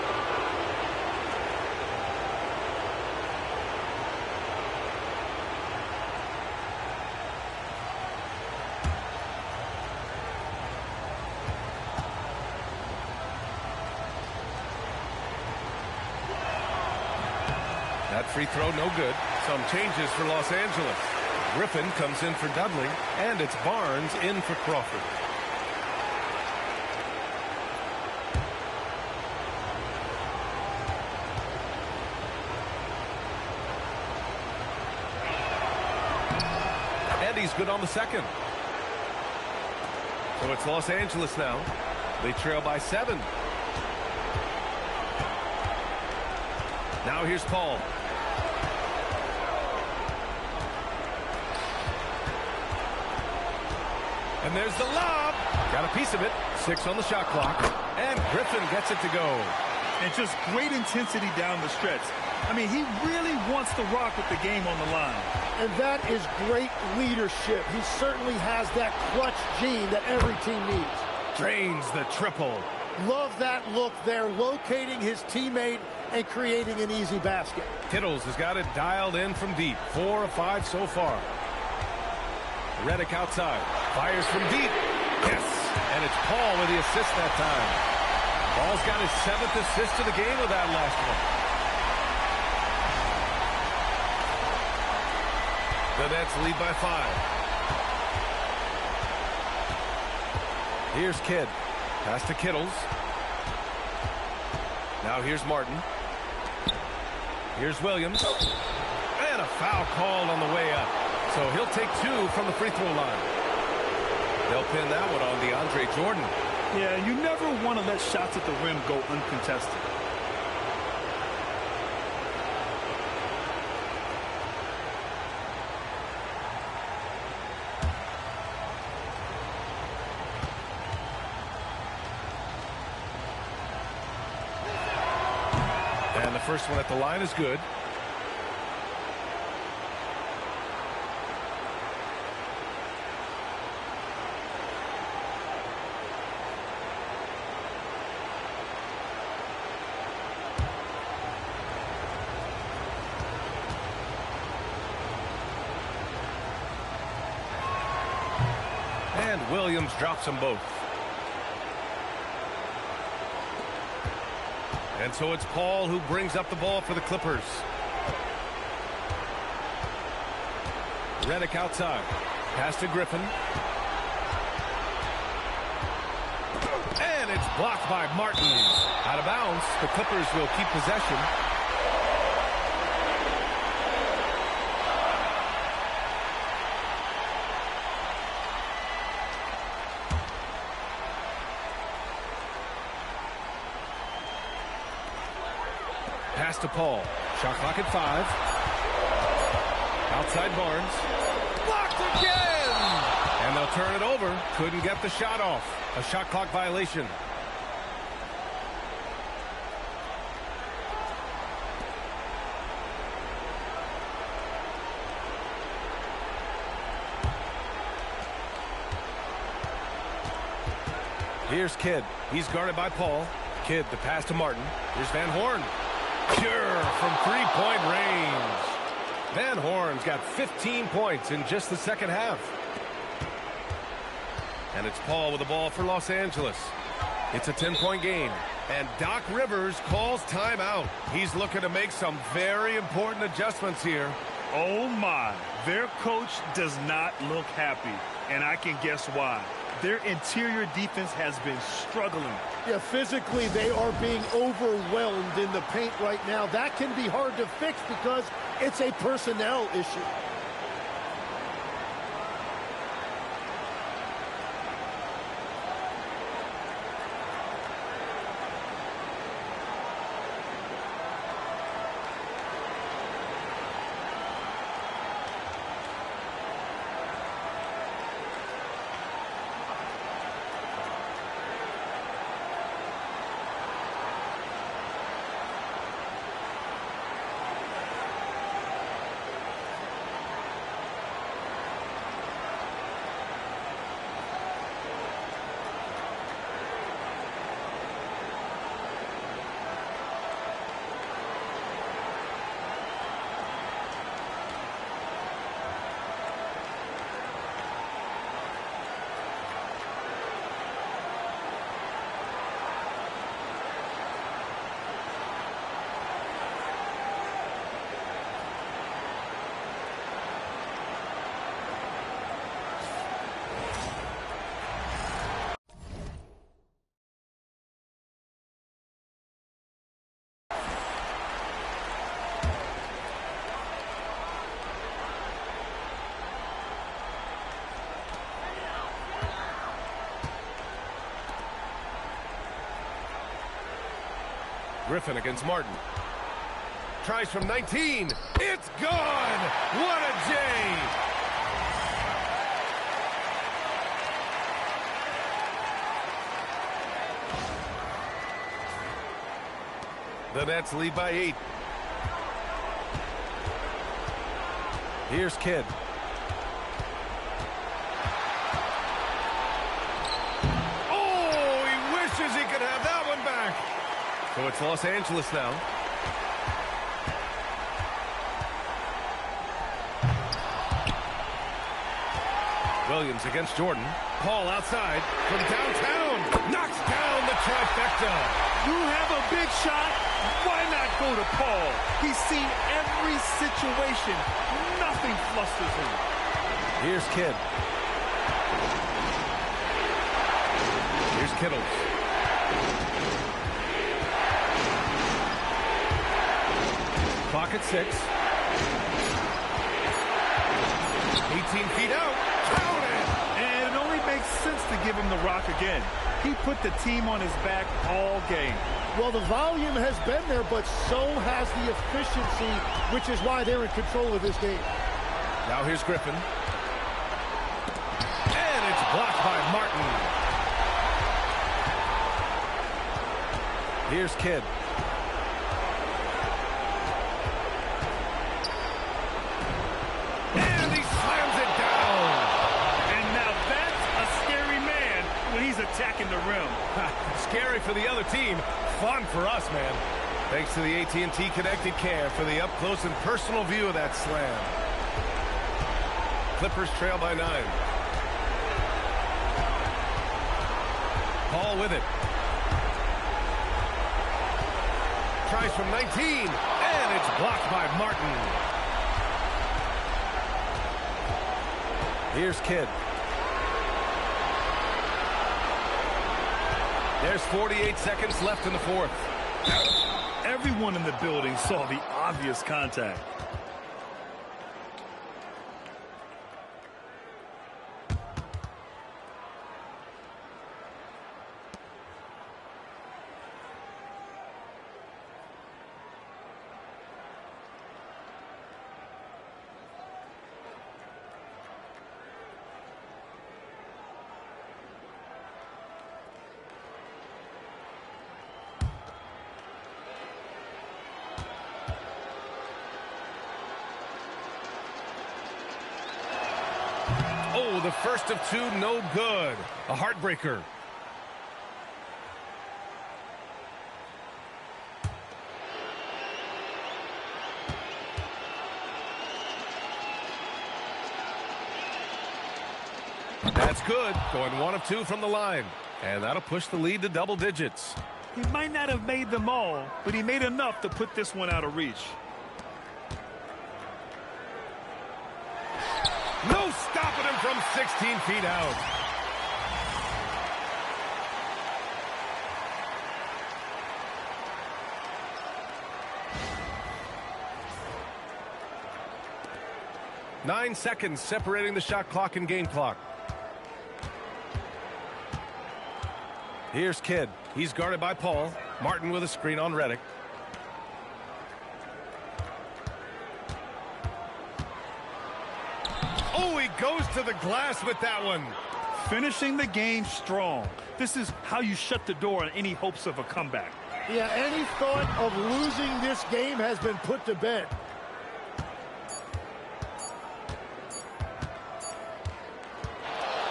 That free throw no good. Some changes for Los Angeles. Griffin comes in for Dudley, and it's Barnes in for Crawford. And he's good on the second. So it's Los Angeles now. They trail by 7. Now here's Paul. And there's the lob. Got a piece of it. 6 on the shot clock. And Griffin gets it to go. And just great intensity down the stretch. I mean, he really wants to rock with the game on the line. And that is great leadership. He certainly has that clutch gene that every team needs. Drains the triple. Love that look there, locating his teammate and creating an easy basket. Kittles has got it dialed in from deep. 4 of 5 so far. Redick outside. Fires from deep. Yes. And it's Paul with the assist that time. Paul's got his 7th assist of the game with that last one. The Nets lead by 5. Here's Kidd. Pass to Kittles. Now here's Martin. Here's Williams. And a foul called on the way up. So he'll take 2 from the free throw line. They'll pin that one on DeAndre Jordan. Yeah, you never want to let shots at the rim go uncontested. And the first one at the line is good. And Williams drops them both. And so it's Paul who brings up the ball for the Clippers. Redick outside. Pass to Griffin. And it's blocked by Martin. Out of bounds. The Clippers will keep possession. Pass to Paul. Shot clock at 5. Outside Barnes. Blocked again! And they'll turn it over. Couldn't get the shot off. A shot clock violation. Here's Kidd. He's guarded by Paul. Kidd, the pass to Martin. Here's Van Horn. Pure from three-point range. Van Horn's got 15 points in just the second half. And it's Paul with the ball for Los Angeles. It's a 10-point game. And Doc Rivers calls timeout. He's looking to make some very important adjustments here. Oh, my. Their coach does not look happy, and I can guess why. Their interior defense has been struggling. Yeah, physically, they are being overwhelmed in the paint right now. That can be hard to fix because it's a personnel issue. Griffin against Martin. Tries from 19. It's gone! What a J! The Nets lead by 8. Here's Kidd. Oh, he wishes he could have that one back. So it's Los Angeles now. Williams against Jordan. Paul outside from downtown. Knocks down the trifecta. You have a big shot. Why not go to Paul? He's seen every situation. Nothing flusters him. Here's Kidd. Here's Kittles. Clock at 6. 18 feet out. Count it! And it only makes sense to give him the rock again. He put the team on his back all game. Well, the volume has been there, but so has the efficiency, which is why they're in control of this game. Now here's Griffin. And it's blocked by Martin. Here's Kidd. And he slams it down. And now that's a scary man when he's attacking the rim. Scary for the other team. Fun for us, man. Thanks to the AT&T Connected Care for the up-close and personal view of that slam. Clippers trail by 9. Paul with it. Tries from 19, and it's blocked by Martin. Here's Kidd. There's 48 seconds left in the fourth. Everyone in the building saw the obvious contact. Oh, the first of two, no good. A heartbreaker. That's good. Going 1 of 2 from the line. And that'll push the lead to double digits. He might not have made them all, but he made enough to put this one out of reach. No stopping him from 16 feet out. Nine seconds separating the shot clock and game clock. Here's Kidd. He's guarded by Paul. Martin with a screen on Redick. Oh, he goes to the glass with that one. Finishing the game strong. This is how you shut the door on any hopes of a comeback. Yeah, any thought of losing this game has been put to bed.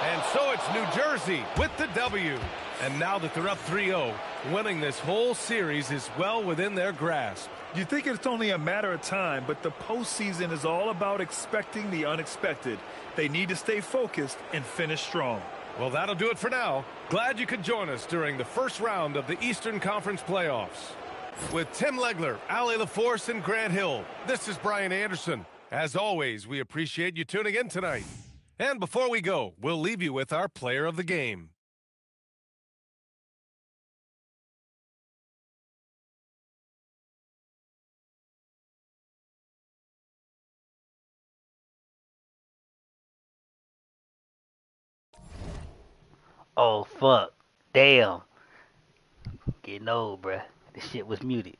And so it's New Jersey with the W. And now that they're up 3-0, winning this whole series is well within their grasp. You think it's only a matter of time, but the postseason is all about expecting the unexpected. They need to stay focused and finish strong. Well, that'll do it for now. Glad you could join us during the first round of the Eastern Conference playoffs. With Tim Legler, Allie LaForce, and Grant Hill, this is Brian Anderson. As always, we appreciate you tuning in tonight. And before we go, we'll leave you with our player of the game. Oh, fuck. Damn. Getting old, bruh. This shit was muted.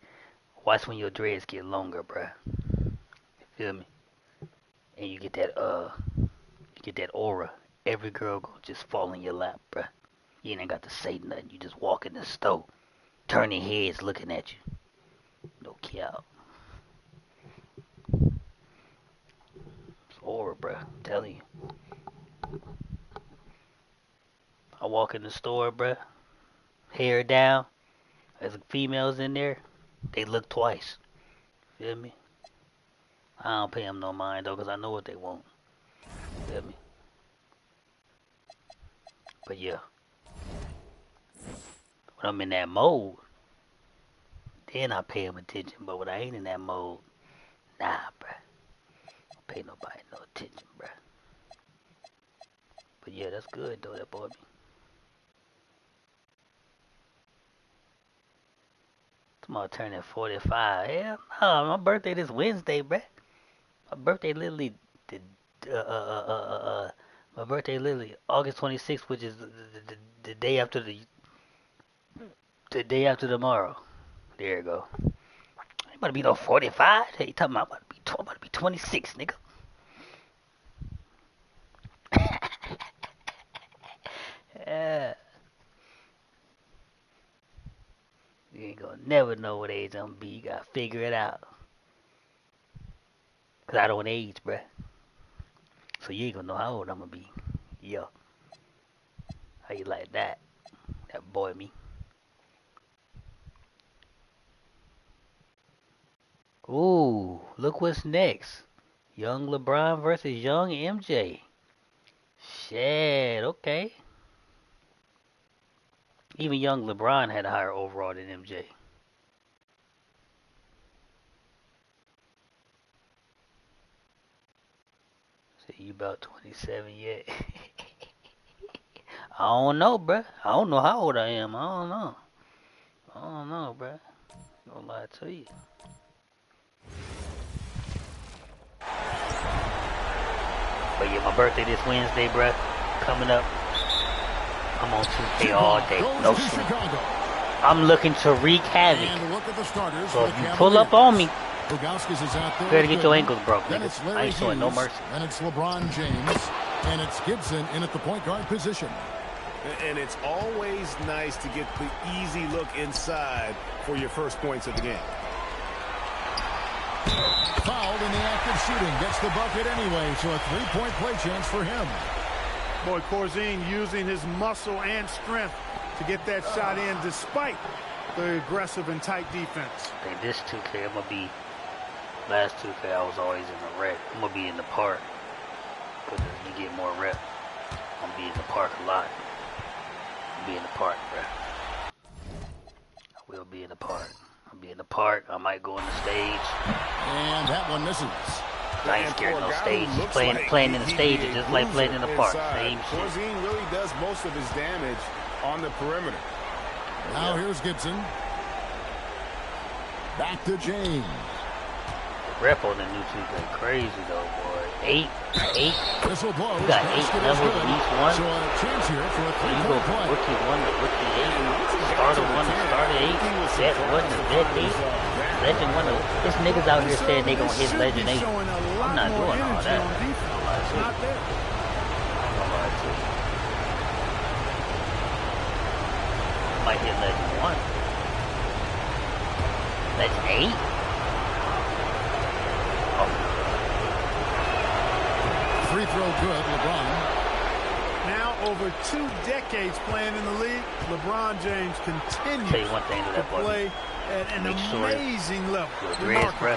Watch when your dreads get longer, bruh. You feel me? And you get that aura. Every girl gonna just fall in your lap, bruh. You ain't got to say nothing. You just walk in the store. Turning heads looking at you. No cap. It's aura, bruh. I'm telling you. I walk in the store, bruh. Hair down. There's females in there. They look twice. Feel me? I don't pay them no mind, though, because I know what they want. Feel me? But, yeah. When I'm in that mode, then I pay them attention. But when I ain't in that mode, nah, bruh. Don't pay nobody no attention, bruh. But, yeah, that's good, though, that boy me. Tomorrow turning 45. Hell no, my birthday this Wednesday, bruh. My birthday literally, my birthday literally August 26th, which is the day after the day after tomorrow. There you go. You about to be no 45? Hey, you talking about I'm about to be 26, nigga. Yeah. You ain't gonna never know what age I'm gonna be. You gotta figure it out. Cause I don't age, bruh. So you ain't gonna know how old I'm gonna be. Yo. How you like that? That boy me. Ooh, look what's next. Young LeBron versus young MJ. Shit, okay. Even young LeBron had a higher overall than MJ. So you about 27 yet? I don't know, bruh. I don't know how old I am. I don't know, bruh. Gonna lie to you. But yeah, my birthday this Wednesday, bruh. Coming up. I'm on 2K all day. No sleep. I'm looking to wreak havoc. So if you pull up on me, you better get your ankles broke, niggas. I ain't showing no mercy. And it's LeBron James. And it's Gibson in at the point guard position. And it's always nice to get the easy look inside for your first points of the game. Fouled in the act of shooting. Gets the bucket anyway, so a three-point play chance for him. Boy, Corzine using his muscle and strength to get that shot in despite the aggressive and tight defense. Hey, this 2K, I'm going to be... Last 2K, I was always in the rec. I'm going to be in the park. Because you get more rep. I'm going to be in the park a lot. Be in the park, bro. I will be in the park. I'll be in the park. I might go on the stage. And that one misses. I ain't scared of no stage. Playing in the stage is just like playing in the park. Same shit. Corzine really does most of his damage on the perimeter. Now here's Gibson. Back to James. The rep on the new 2K crazy though, boy. 8. Whistle blows. You got 8 levels in each one. So a chance here for a So you go from rookie 1 to rookie 8. Starter 1 to starter 8. Vet 1 to vet 8. Legend 1 to... There's niggas out here saying they gonna hit legend 8. I'm not doing all that. Not there. I might hit legend 1. Legend 8? Free throw good, LeBron. Now over 2 decades playing in the league, LeBron James continues to play at an amazing level. Dreads, bro.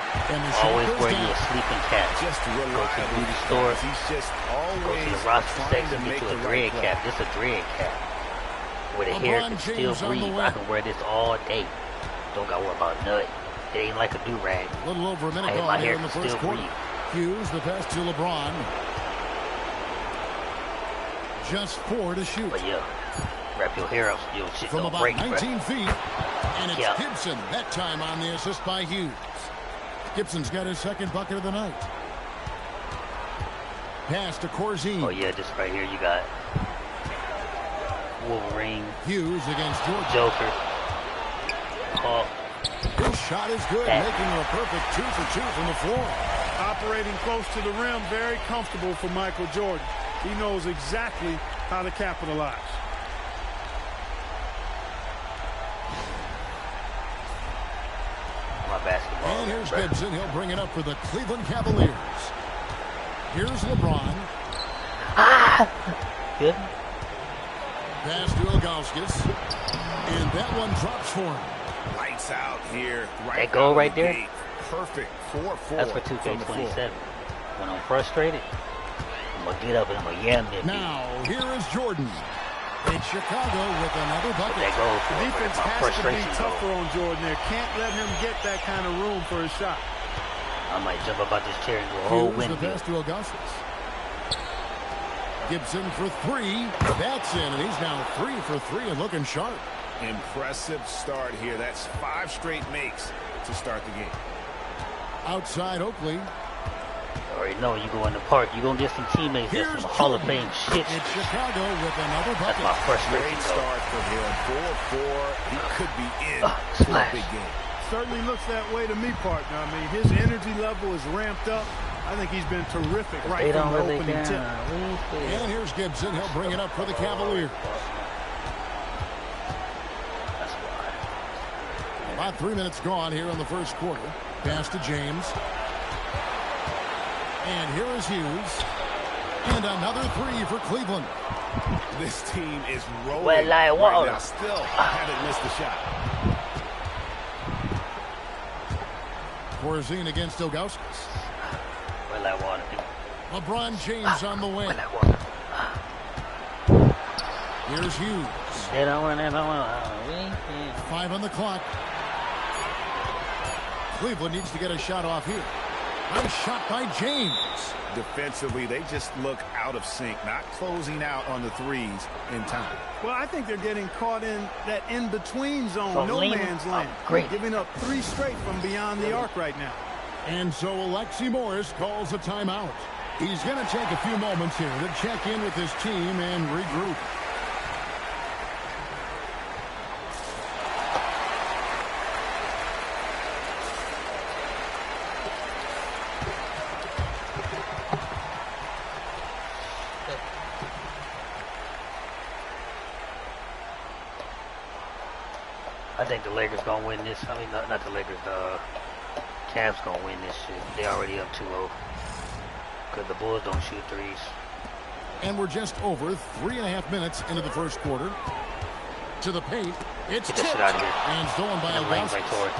Always wear you a sleeping cap. Just go to the beauty store. He's just Go always to the roster trying section, to get make you a the dread right cap. This a dread cap. Where the hair can still breathe. I can wear this all day. Don't gotta worry about nothing. It ain't like a do-rag. A little over a minute My gone here hair in the can first still quarter. breathe. Hughes, the pass to LeBron. Just 4 to shoot. But yeah, wrap your hair up so your shit From don't about break, 19 bro. feet. And it's Gibson. That time on the assist by Hughes. Gibson's got his second bucket of the night. Pass to Corzine. Oh yeah, just right here you got Wolverine. Hughes against Georgia. Joker. His shot is good, making a perfect 2 for 2 from the floor. Operating close to the rim, very comfortable for Michael Jordan. He knows exactly how to capitalize. My basketball. And here's Gibson. He'll bring it up for the Cleveland Cavaliers. Here's LeBron. Good. Pass to Ilgauskas. And that one drops for him. Lights out here. That goal right there? Gate. Perfect. 4-4. That's for 2K27. When I'm frustrated, I'm going to get up and I'm going to yam them. Now, here is Jordan. It's Chicago with another bucket. That goal The defense has to be tougher on Jordan there. Can't let him get that kind of room for his shot. I might jump up out this chair and do a whole Here's the windmill. pass to Ilgauskas. Gibson for 3. That's in, and he's now 3 for 3 and looking sharp. Impressive start here. That's 5 straight makes to start the game. Outside Oakley. You already know you go in the park, you're going to get some teammates that's some Hall of Fame shit. It's Chicago with another bucket. That's my frustration. Great start for him. 4-4. He could be in to a big game. Certainly looks that way to me, partner. I mean, his energy level is ramped up. I think he's been terrific right from the opening tip. And here's Gibson. He'll bring it up for the Cavaliers. About 3 minutes gone here in the first quarter. Pass to James. And here is Hughes. And another 3 for Cleveland. This team is rolling Well, I right now. Still haven't missed a shot. Corzine against Ilgauskas. Well, I want to. LeBron James on the wing. Here's Hughes. 5 on the clock. Cleveland needs to get a shot off here. Nice shot by James. Defensively, they just look out of sync, not closing out on the threes in time. Well, I think they're getting caught in that in-between zone, So no lean, man's land. great. Giving up 3 straight from beyond the arc right now. And so Alexi Morris calls a timeout. He's going to take a few moments here to check in with his team and regroup. I think the Lakers going to win this. I mean, not the Lakers. The Cavs going to win this shit. They already up 2-0. Because the Bulls don't shoot threes. And we're just over 3.5 minutes into the first quarter. To the paint. It's Get this shit out of here. And stolen by Lane's Ilgauskas. right toward.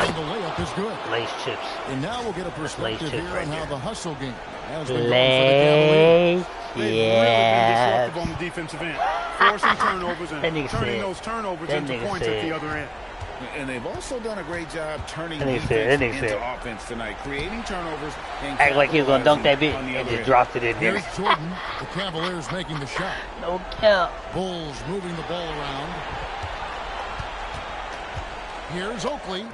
And the layup is good. Lace chips. And now we'll get a perspective chips here right on how there. the hustle game has been going for the Cavaliers. Yeah. defensive end, forcing turnovers and turning those turnovers into points at the other end. And they've also done a great job turning That nigga defense said. into offense tonight, creating turnovers and Act like he was gonna dunk that bitch on the and other just end. dropped it in there. Here's Jordan. The Cavaliers making the shot. No count. Bulls moving the ball around. Here's Oakley.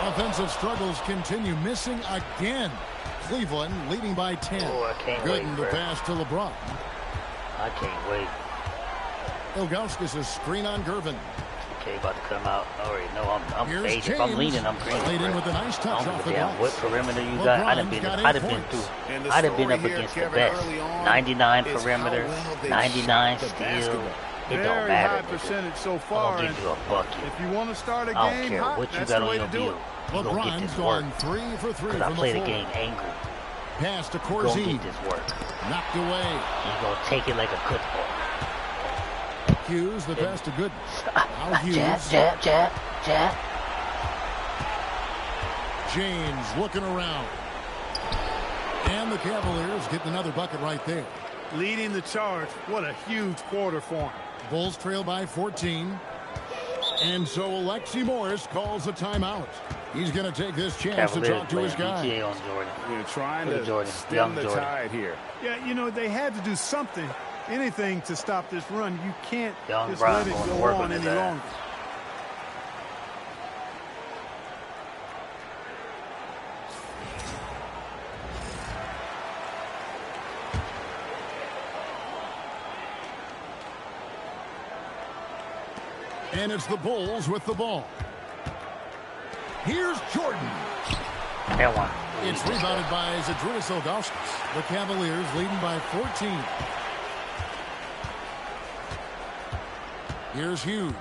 Offensive struggles continue, missing again. Cleveland leading by 10. Oh, I can't Gooden wait, the bro. pass to LeBron. I can't wait. Ilgauskas' screen on Gervin. Okay, about to come out. I already know I'm Here's faded. If I'm James. leaning, I'm green. Laid in with a nice touch I don't off give the a damn glass. what perimeter you got. I'd have LeBron's been, got 8 I'd have been points. through. And the I'd have been story up here, against the Kevin, best. early on 99 is how perimeter, well they 99 shoot the steal. basketball. It don't Very matter. high nigga. percentage so I'm far. gonna give you a bucket. If you want to start a I don't game care hot, what you that's got the on way your to do bill. it. You gonna get LeBron's this work. gone 3 for 3 Because I from play the the floor. game angry. Pass to You gonna Corzine. get this work. Knocked away. You gonna take it like a good boy. Hughes, the pass to Gooden. Now Hughes. Jab, jab, jab, jab. James looking around. And the Cavaliers getting another bucket right there. Leading the charge. What a huge quarter for him. Bulls trail by 14. And so Alexi Morris calls a timeout. He's going to take this chance to Cavaliers talk to his playing guy. BTA on Jordan. You're trying Look to at Jordan. stem Young the Jordan. tide here. Yeah, you know, they had to do something, anything to stop this run. You can't Young just Brown let it going to go work on on his any ass. longer. And it's the Bulls with the ball. Here's Jordan. That one. It's rebounded by Zydrunas Ilgauskas. The Cavaliers leading by 14. Here's Hughes.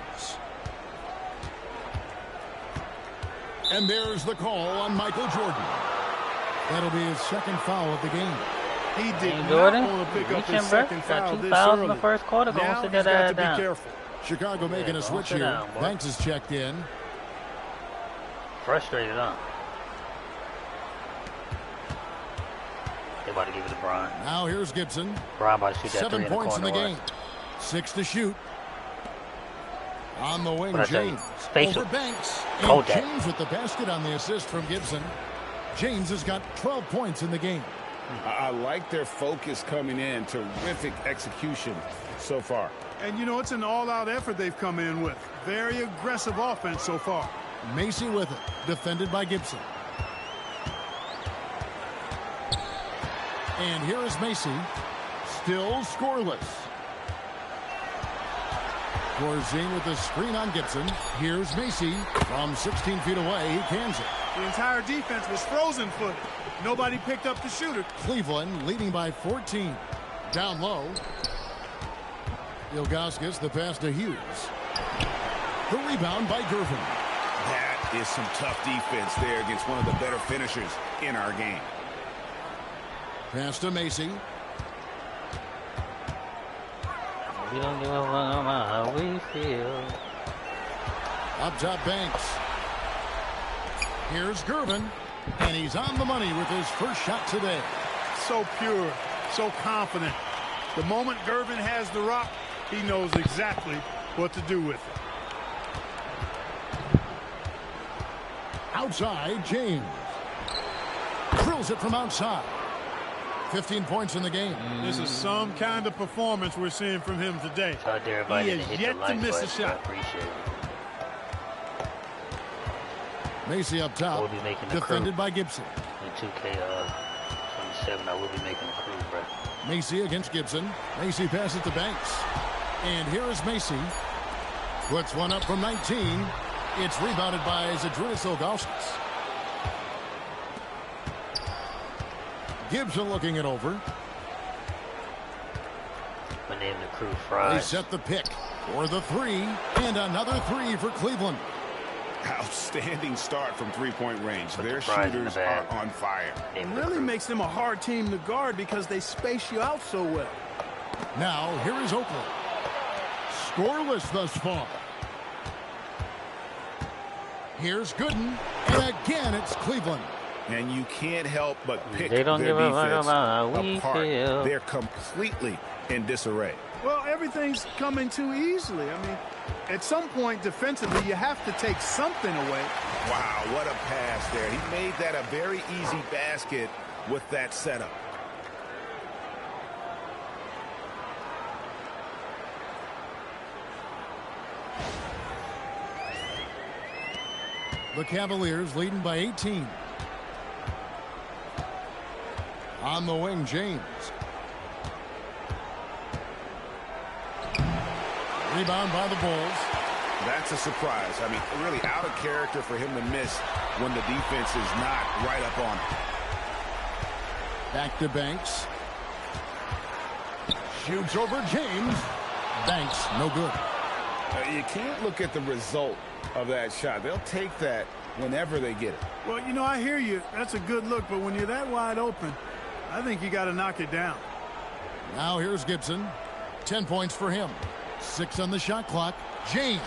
And there's the call on Michael Jordan. That'll be his second foul of the game. He did Hey, not Jordan, want to pick up reach his him, bro. second Got foul 2 this fouls early. in the first quarter. Go Now sit he's that got ass to be down. careful. Chicago making a go switch sit here. down, boy. Banks is checked in. Frustrated, huh? They about to give it to Brian. Now here's Gibson. Brian about to shoot that 7 three in the points in corner. the game. 6 to shoot. On the wing, What'd I tell you? James. Facial. Over Banks. Hold And that. James with the basket on the assist from Gibson. James has got 12 points in the game. I like their focus coming in. Terrific execution so far. And, you know, it's an all-out effort they've come in with. Very aggressive offense so far. Macy with it. Defended by Gibson. And here is Macy. Still scoreless. Corzine with the screen on Gibson. Here's Macy. From 16 feet away, he cans it. The entire defense was frozen-footed. Nobody picked up the shooter. Cleveland leading by 14. Down low. Ilgauskas, the pass to Hughes. The rebound by Gervin. That is some tough defense there against one of the better finishers in our game. Pass to Macy. We don't give a fuck about how we feel. Up top, Banks. Here's Gervin. And he's on the money with his first shot today. So pure, so confident. The moment Gervin has the rock, he knows exactly what to do with it. Outside, James. Drills it from outside. 15 points in the game. This is some kind of performance we're seeing from him today. Shout out to everybody He that has hit yet the to like miss a button. I shot. appreciate it. Macy up top. We'll be making the Defended crew. by Gibson. In 2K27, I will be making the crew, bro. Macy against Gibson. Macy passes to Banks. And here is Macy. Puts one up from 19. It's rebounded by Zydrunas Ilgauskas. Gibson looking it over. My name the crew They Fries. set the pick for the 3. And another 3 for Cleveland. Outstanding start from three-point range. Put Their the fries in the shooters bag. are on fire. It really makes them a hard team to guard because they space you out so well. Now, here is Oakley. Scoreless thus far. Here's Gooden. And again, it's Cleveland. And you can't help but pick They don't their give a fuck defense about how we apart. feel. They're completely in disarray. Well, everything's coming too easily. I mean, at some point defensively, you have to take something away. Wow, what a pass there. He made that a very easy basket with that setup. The Cavaliers leading by 18. On the wing, James. Rebound by the Bulls. That's a surprise. I mean, really out of character for him to miss when the defense is not right up on him. Back to Banks. Shoots over James. Banks, no good. You can't look at the result of that shot. They'll take that whenever they get it. Well, you know, I hear you. That's a good look, but when you're that wide open, I think you got to knock it down. Now here's Gibson. 10 points for him. 6 on the shot clock. James.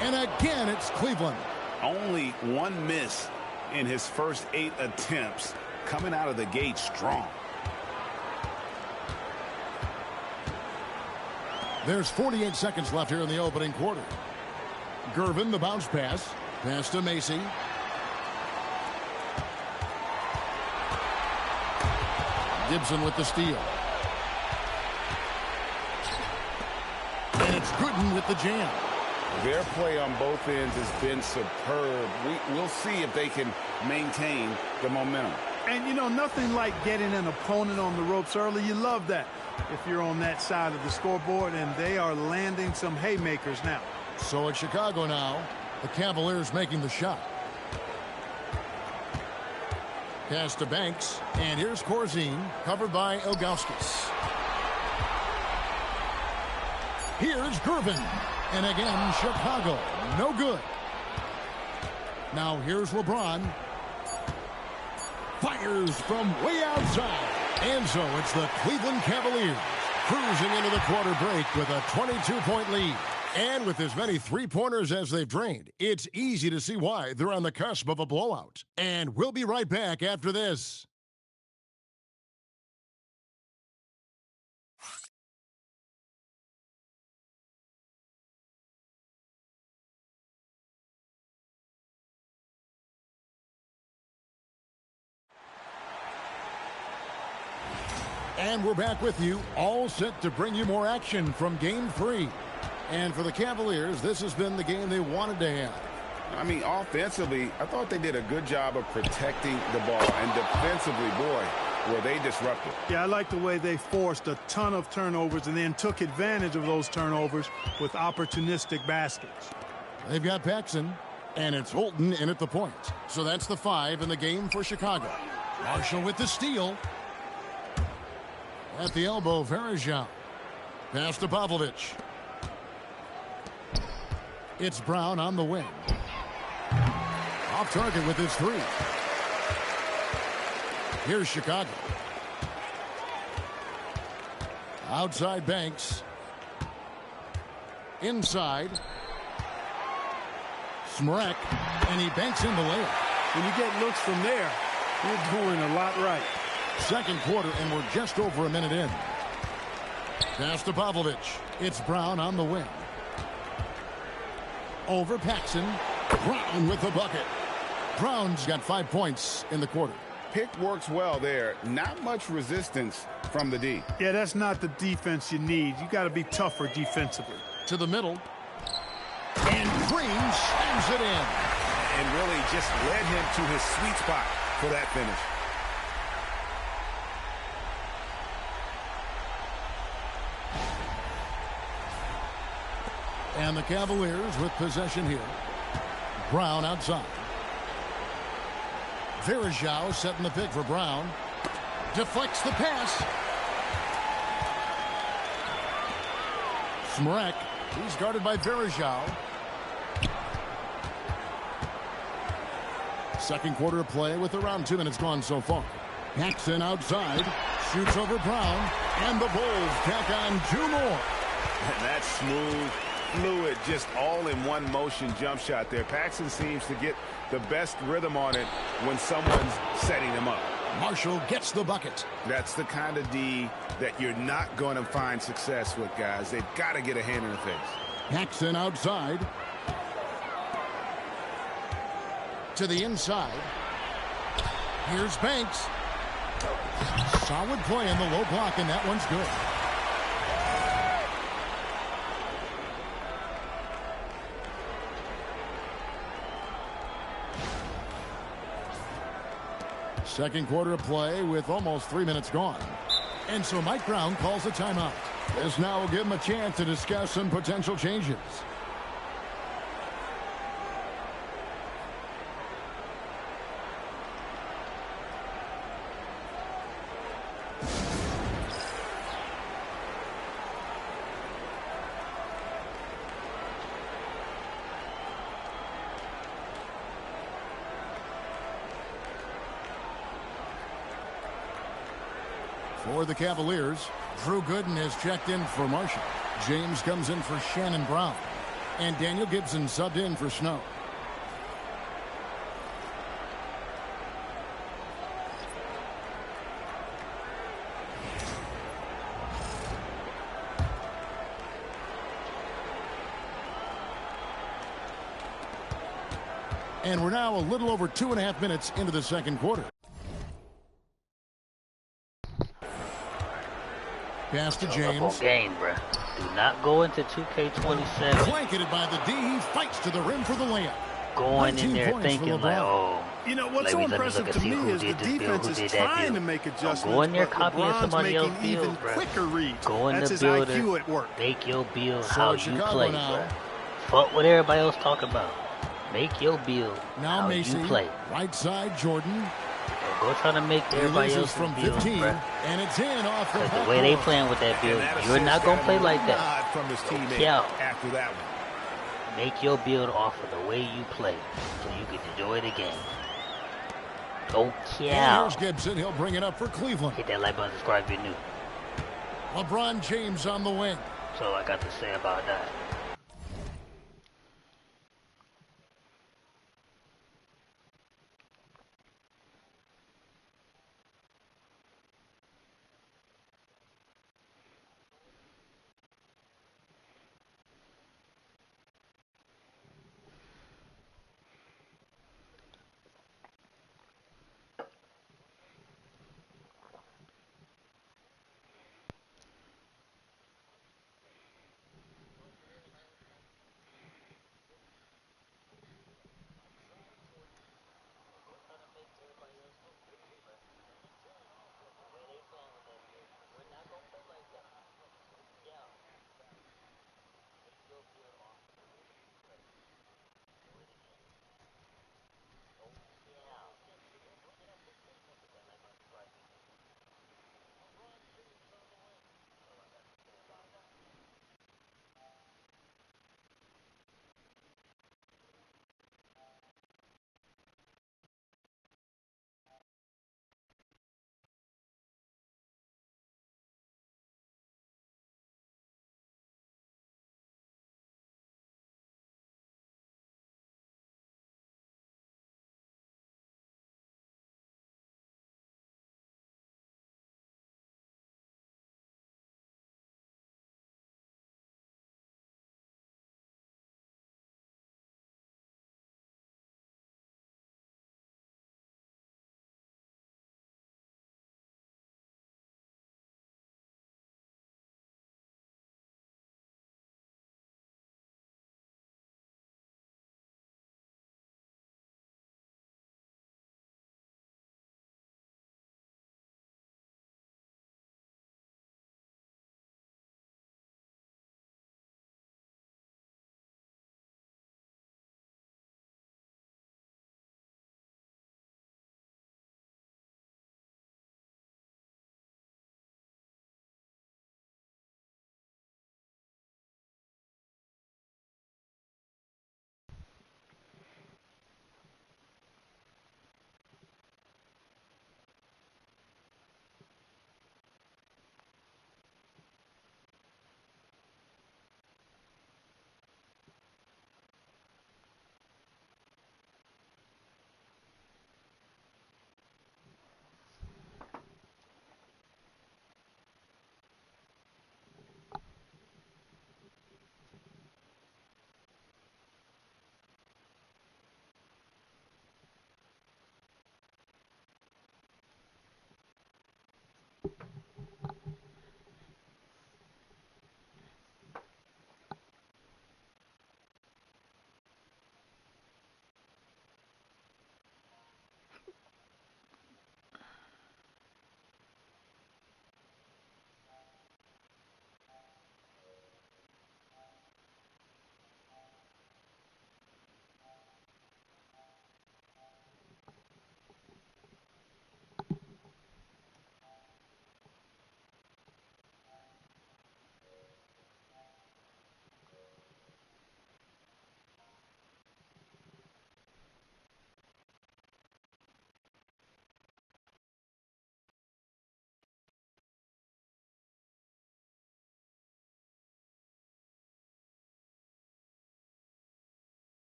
And again, it's Cleveland. Only one miss in his first 8 attempts. Coming out of the gate strong. There's 48 seconds left here in the opening quarter. Gervin, the bounce pass. Pass to Macy. Gibson with the steal. And it's Gooden with the jam. Their play on both ends has been superb. We'll see if they can maintain the momentum. And, you know, nothing like getting an opponent on the ropes early. You love that if you're on that side of the scoreboard, and they are landing some haymakers now. So it's Chicago now. The Cavaliers making the shot. Pass to Banks. And here's Corzine, covered by Ilgauskas. Here's Gervin. And again, Chicago. No good. Now here's LeBron. Fires from way outside. And so it's the Cleveland Cavaliers cruising into the quarter break with a 22-point lead. And with as many three-pointers as they've drained, it's easy to see why they're on the cusp of a blowout. And we'll be right back after this. And we're back with you, all set to bring you more action from Game 3. And for the Cavaliers, this has been the game they wanted to have. I mean, offensively, I thought they did a good job of protecting the ball. And defensively, boy, were they disruptive. Yeah, I like the way they forced a ton of turnovers and then took advantage of those turnovers with opportunistic baskets. They've got Paxson, and it's Holton in at the point. So that's the 5 in the game for Chicago. Marshall with the steal. At the elbow, Varejao. Pass to Pavlovic. It's Brown on the wing. Off target with his 3. Here's Chicago. Outside Banks. Inside. Smrek. And he banks in the layup. When you get looks from there, you're doing a lot right. Second quarter, and we're just over a minute in. Pass to Pavlovic. It's Brown on the wing. Over Paxson. Brown with the bucket. Brown's got 5 points in the quarter. Pick works well there. Not much resistance from the D. Yeah, that's not the defense you need. You got to be tougher defensively. To the middle. And Green slams it in. And really just led him to his sweet spot for that finish. And the Cavaliers with possession here. Brown outside. Varejao setting the pick for Brown. Deflects the pass. Smrek. He's guarded by Varejao. Second quarter of play with around 2 minutes gone so far. Paxson outside. Shoots over Brown. And the Bulls tack on 2 more. And that's smooth fluid, just all-in-one motion jump shot there. Paxson seems to get the best rhythm on it when someone's setting him up. Marshall gets the bucket. That's the kind of D that you're not going to find success with, guys. They've got to get a hand in the face. Paxson outside. To the inside. Here's Banks. Solid play in the low block, and that one's good. Second quarter of play with almost 3 minutes gone. And so Mike Brown calls a timeout. This now will give him a chance to discuss some potential changes. For the Cavaliers, Drew Gooden has checked in for Marshall. James comes in for Shannon Brown. And Daniel Gibson subbed in for Snow. And we're now a little over 2.5 minutes into the second quarter. Pass to James. Game, bro. Do not go into 2K27. Blanketed by the D. He fights to the rim for the layup. Going in there thinking like, oh. You know, what's so impressive to me is the defense is trying to make adjustments, go in there, but copying LeBron's somebody else's making even build, bro. quicker reads. Go in That's the his builder, IQ at work. make your build So how you Chicago play, now. bro. Fuck what everybody else talk about. Make your build Now how Macy, you play. right side Jordan. Go try to make everybody else from build, 15, bro. and it's in off the Because the way they playing with that build, you're not going to play like that. From his teammate Yeah. after that one. Make your build off of the way you play so you can enjoy the game. Okay. And here's Gibson. He'll bring it up for Cleveland. Hit that like button, subscribe if you're new. LeBron James on the wing. That's all I got to say about that.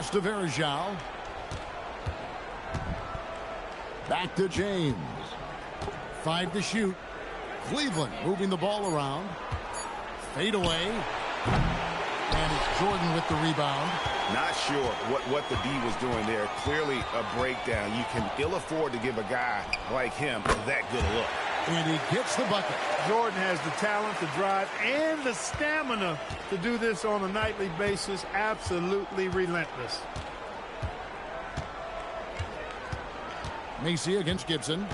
Pass to Verjao. Back to James. 5 to shoot. Cleveland moving the ball around. Fade away. And it's Jordan with the rebound. Not sure what the D was doing there. Clearly a breakdown. You can ill afford to give a guy like him that good a look. And he gets the bucket. Jordan has the talent, the drive, and the stamina to do this on a nightly basis. Absolutely relentless. Macy against Gibson.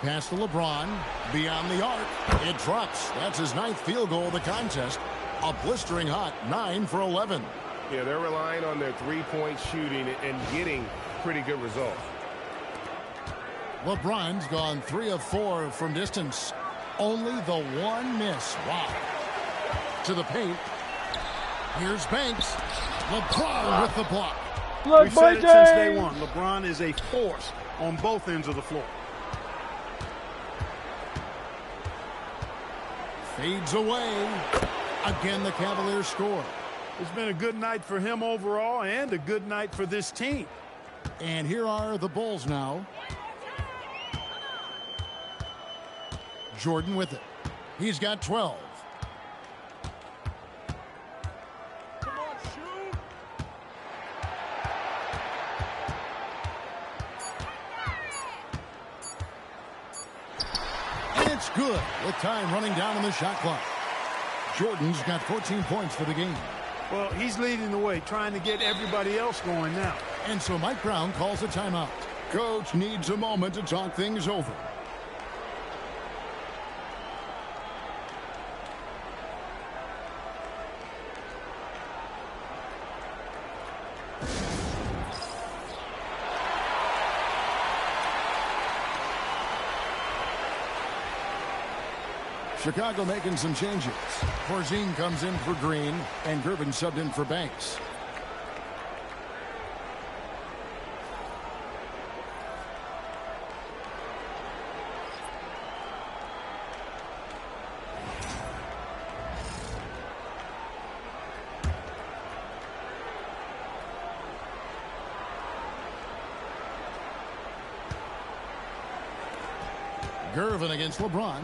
Pass to LeBron. Beyond the arc. It drops. That's his 9th field goal of the contest. A blistering hot 9 for 11. Yeah, they're relying on their three-point shooting and getting pretty good results. LeBron's gone 3 of 4 from distance. Only the one miss. Wow. To the paint. Here's Banks. LeBron with the block. We've said it since day one. LeBron is a force on both ends of the floor. Fades away. Again, the Cavaliers score. It's been a good night for him overall and a good night for this team. And here are the Bulls now. Jordan with it. He's got 12. Come on, shoot. And it's good with time running down on the shot clock. Jordan's got 14 points for the game. Well, he's leading the way, trying to get everybody else going now. And so Mike Brown calls a timeout. Coach needs a moment to talk things over. Chicago making some changes. Porzingis comes in for Green, and Gervin subbed in for Banks. Gervin against LeBron.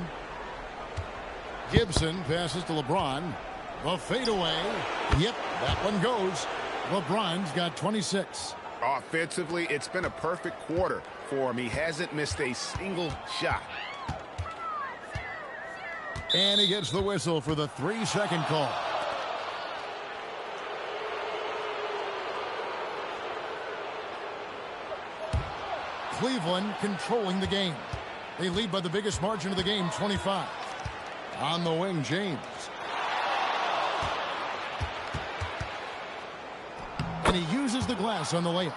Gibson passes to LeBron. The fadeaway. Yep, that one goes. LeBron's got 26. Offensively, it's been a perfect quarter for him. He hasn't missed a single shot. And he gets the whistle for the 3-second call. Cleveland controlling the game. They lead by the biggest margin of the game, 25. On the wing, James. And he uses the glass on the layup.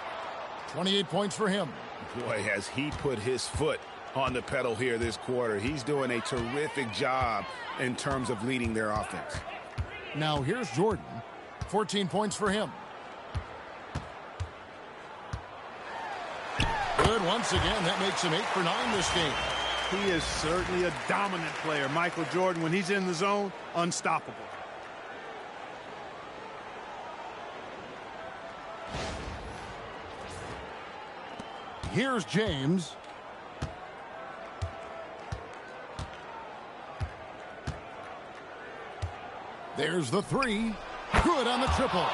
28 points for him. Boy, has he put his foot on the pedal here this quarter. He's doing a terrific job in terms of leading their offense. Now here's Jordan. 14 points for him. Good once again. That makes him 8 for 9 this game. He is certainly a dominant player. Michael Jordan, when he's in the zone, unstoppable. Here's James. There's the three. Good on the triple.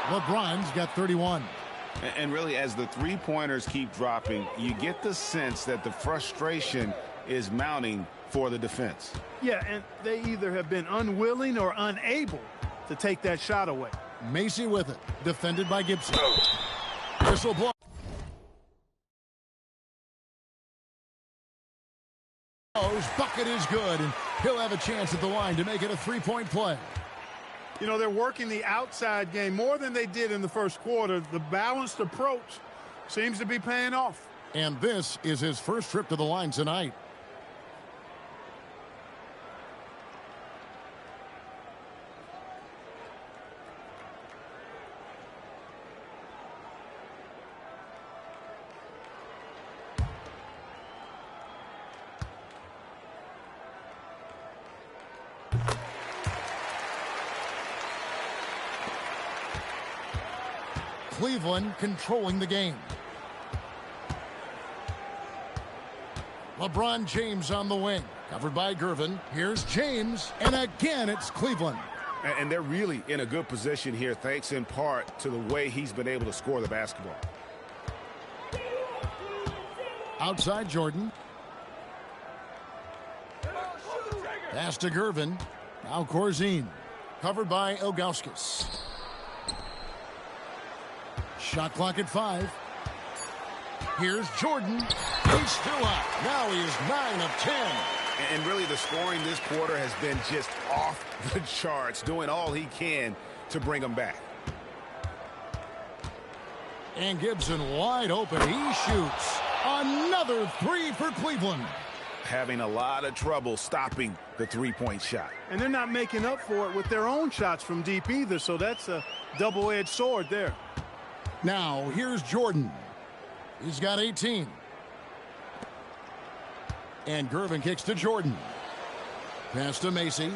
LeBron's got 31. And really, as the three-pointers keep dropping, you get the sense that the frustration is mounting for the defense. Yeah, and they either have been unwilling or unable to take that shot away. Macy with it. Defended by Gibson. Whistle blow. Bucket is good, and he'll have a chance at the line to make it a three-point play. You know, they're working the outside game more than they did in the first quarter. The balanced approach seems to be paying off. And this is his first trip to the line tonight. Cleveland controlling the game. LeBron James on the wing. Covered by Gervin. Here's James. And again, it's Cleveland. And they're really in a good position here, thanks in part to the way he's been able to score the basketball. Outside Jordan. Pass to Gervin. Now Corzine. Covered by Ilgauskas. Shot clock at 5. Here's Jordan. He's still up. Now he is 9 of 10. And really the scoring this quarter has been just off the charts, doing all he can to bring them back. And Gibson wide open. He shoots. Another three for Cleveland. Having a lot of trouble stopping the three-point shot. And they're not making up for it with their own shots from deep either, so that's a double-edged sword there. Now, here's Jordan. He's got 18. And Gervin kicks to Jordan. Pass to Macy.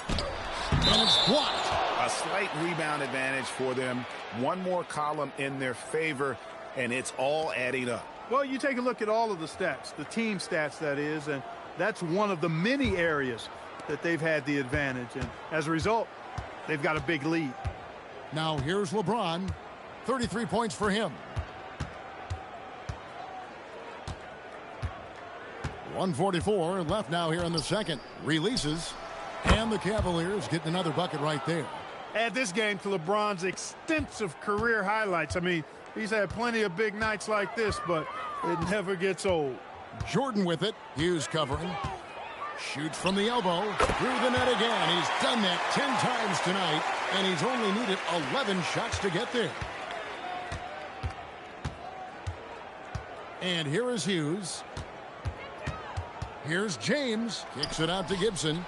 And it's blocked. A slight rebound advantage for them. One more column in their favor, and it's all adding up. Well, you take a look at all of the stats, the team stats, that is, and that's one of the many areas that they've had the advantage. And as a result, they've got a big lead. Now here's LeBron. 33 points for him. 1:44 left now here in the second. Releases. And the Cavaliers get another bucket right there. Add this game to LeBron's extensive career highlights. I mean, he's had plenty of big nights like this, but it never gets old. Jordan with it. Hughes covering. Shoots from the elbow. Through the net again. He's done that 10 times tonight, and he's only needed 11 shots to get there. And here is Hughes. Here's James. Kicks it out to Gibson.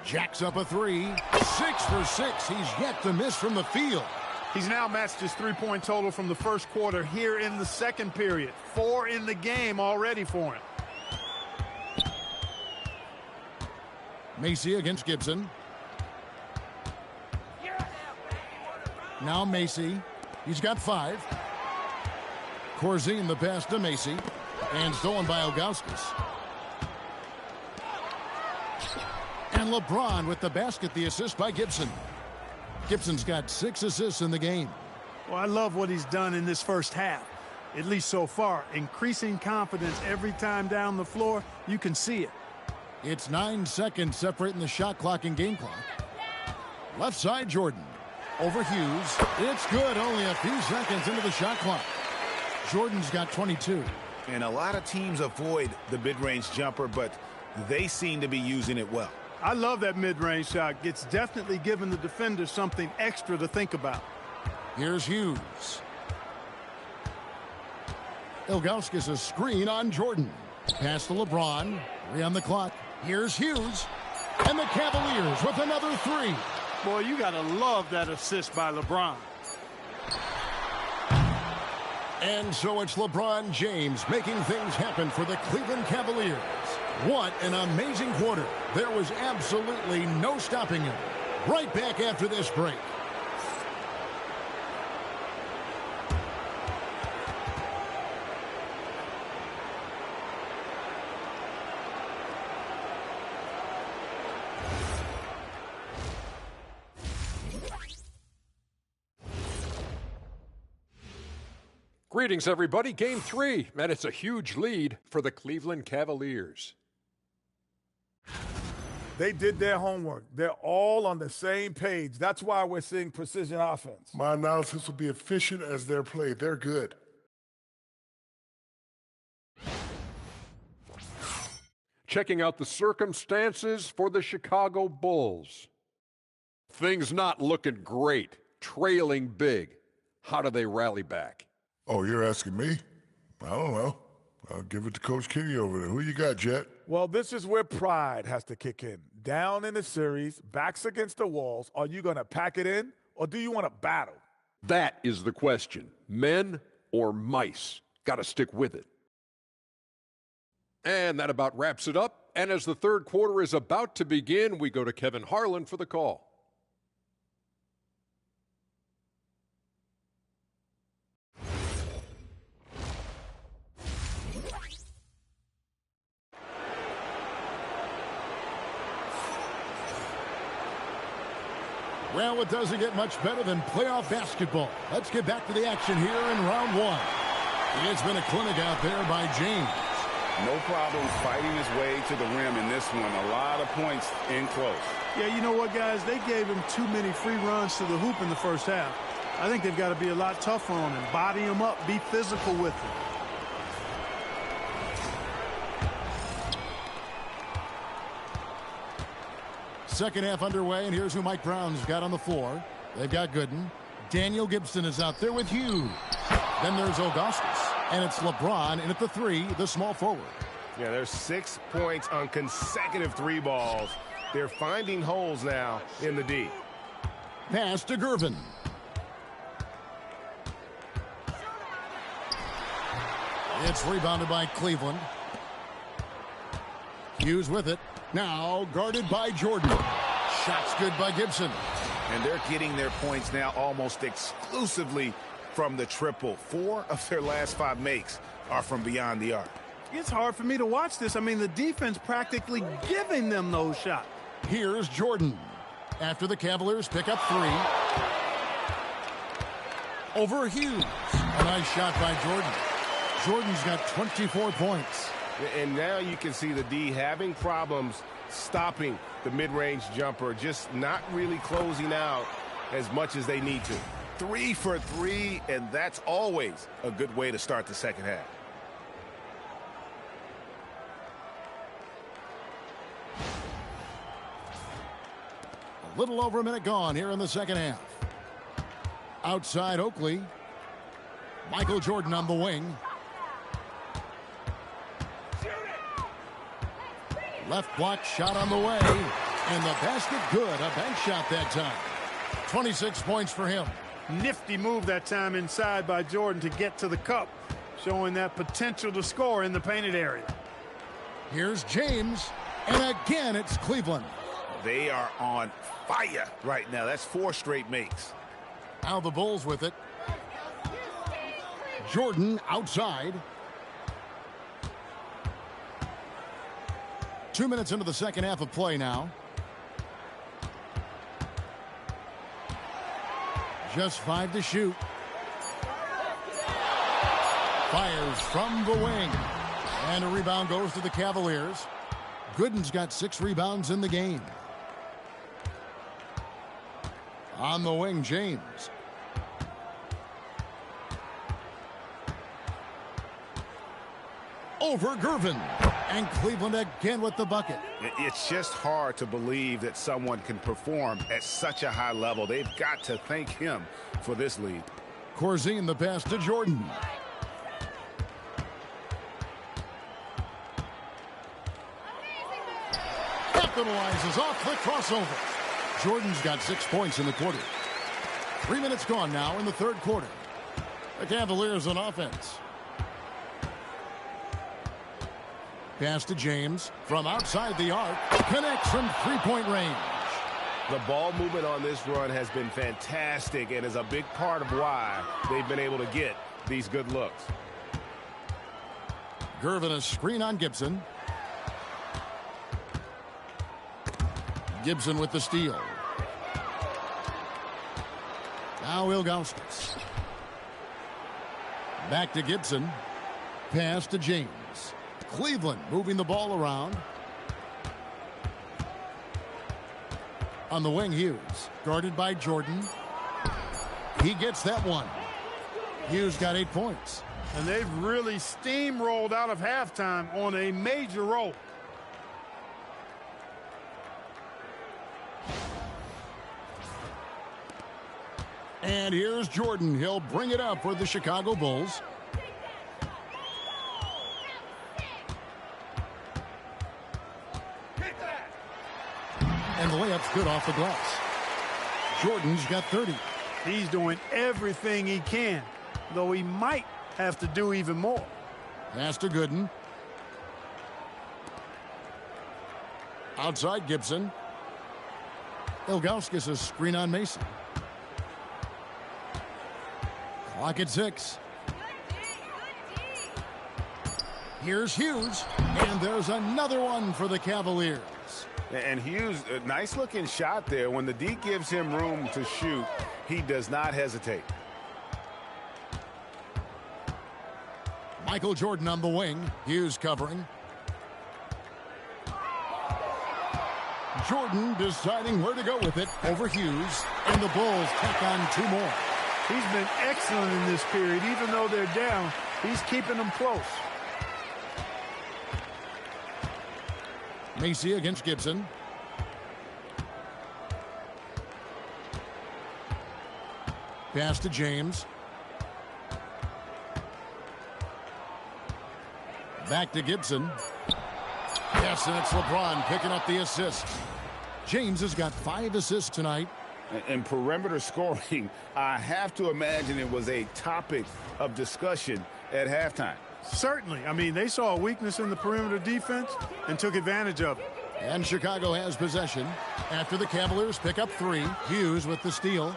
Jacks up a three. 6 for 6. He's yet to miss from the field. He's now matched his three-point total from the first quarter here in the second period. 4 in the game already for him. Macy against Gibson. Now Macy. He's got 5. Corzine the pass to Macy. And stolen by Ilgauskas. And LeBron with the basket, the assist by Gibson. Gibson's got 6 assists in the game. Well, I love what he's done in this first half, at least so far. Increasing confidence every time down the floor. You can see it. It's 9 seconds separating the shot clock and game clock. Left side, Jordan. Over Hughes. It's good. Only a few seconds into the shot clock. Jordan's got 22. And a lot of teams avoid the mid-range jumper, but they seem to be using it well. I love that mid-range shot. It's definitely given the defender something extra to think about. Here's Hughes. Ilgauskas a screen on Jordan. Pass to LeBron. 3 on the clock. Here's Hughes. And the Cavaliers with another 3. Boy, you got to love that assist by LeBron. And so it's LeBron James making things happen for the Cleveland Cavaliers. What an amazing quarter. There was absolutely no stopping him. Right back after this break. Greetings, everybody. Game 3, and it's a huge lead for the Cleveland Cavaliers. They did their homework. They're all on the same page. That's why we're seeing precision offense. My analysis will be efficient as their play. They're good. Checking out the circumstances for the Chicago Bulls. Things not looking great, trailing big. How do they rally back? Oh, you're asking me? I don't know. I'll give it to Coach Kenny over there. Who you got, Jet? Well, this is where pride has to kick in. Down in the series, backs against the walls, are you going to pack it in or do you want to battle? That is the question. Men or mice? Got to stick with it. And that about wraps it up. And as the third quarter is about to begin, we go to Kevin Harlan for the call. Well, it doesn't get much better than playoff basketball. Let's get back to the action here in round 1. It's been a clinic out there by James. No problem fighting his way to the rim in this one. A lot of points in close. Yeah, you know what, guys? They gave him too many free runs to the hoop in the first half. I think they've got to be a lot tougher on him. Body him up. Be physical with him. Second half underway, and here's who Mike Brown's got on the floor. They've got Gooden. Daniel Gibson is out there with Hughes. Then there's Ilgauskas, and it's LeBron in at the 3, the small forward. Yeah, there's 6 points on consecutive 3 balls. They're finding holes now in the D. Pass to Gervin. It's rebounded by Cleveland. Hughes with it. Now guarded by Jordan. Shots good by Gibson. And they're getting their points now almost exclusively from the triple. 4 of their last 5 makes are from beyond the arc. It's hard for me to watch this. I mean, the defense practically giving them those shots. Here's Jordan. After the Cavaliers pick up 3. Over Hughes. A nice shot by Jordan. Jordan's got 24 points. And now you can see the D having problems stopping the mid-range jumper, just not really closing out as much as they need to. 3 for 3, and that's always a good way to start the second half. A little over a minute gone here in the second half. Outside Oakley. Michael Jordan on the wing. Left block shot on the way. And the basket good. A bank shot that time. 26 points for him. Nifty move that time inside by Jordan to get to the cup, showing that potential to score in the painted area. Here's James. And again, it's Cleveland. They are on fire right now. That's 4 straight makes. Now the Bulls with it. Jordan outside. 2 minutes into the second half of play now. Just 5 to shoot. Fires from the wing. And a rebound goes to the Cavaliers. Gooden's got 6 rebounds in the game. On the wing, James. Over Gervin. And Cleveland again with the bucket. It's just hard to believe that someone can perform at such a high level. They've got to thank him for this lead. Corzine the pass to Jordan. Capitalizes off the crossover. Jordan's got 6 points in the quarter. 3 minutes gone now in the third quarter. The Cavaliers on offense. Pass to James from outside the arc. Connects from three-point range. The ball movement on this run has been fantastic and is a big part of why they've been able to get these good looks. Gervin a screen on Gibson. Gibson with the steal. Now Ilgauskas. Back to Gibson. Pass to James. Cleveland moving the ball around. On the wing, Hughes. Guarded by Jordan. He gets that one. Hughes got 8 points. And they've really steamrolled out of halftime on a major roll. And here's Jordan. He'll bring it up for the Chicago Bulls. And the layup's good off the glass. Jordan's got 30. He's doing everything he can, though he might have to do even more. Pass to Gooden. Outside Gibson. Ilgauskas a screen on Mason. Clock at 6. Here's Hughes. And there's another one for the Cavaliers. And Hughes, a nice looking shot there. When the D gives him room to shoot, he does not hesitate. Michael Jordan on the wing. Hughes covering. Jordan deciding where to go with it over Hughes. And the Bulls tack on 2 more. He's been excellent in this period. Even though they're down, he's keeping them close. Macy against Gibson. Pass to James. Back to Gibson. Yes, and it's LeBron picking up the assist. James has got 5 assists tonight. And perimeter scoring, I have to imagine it was a topic of discussion at halftime. Certainly. I mean, they saw a weakness in the perimeter defense and took advantage of it. And Chicago has possession after the Cavaliers pick up 3. Hughes with the steal.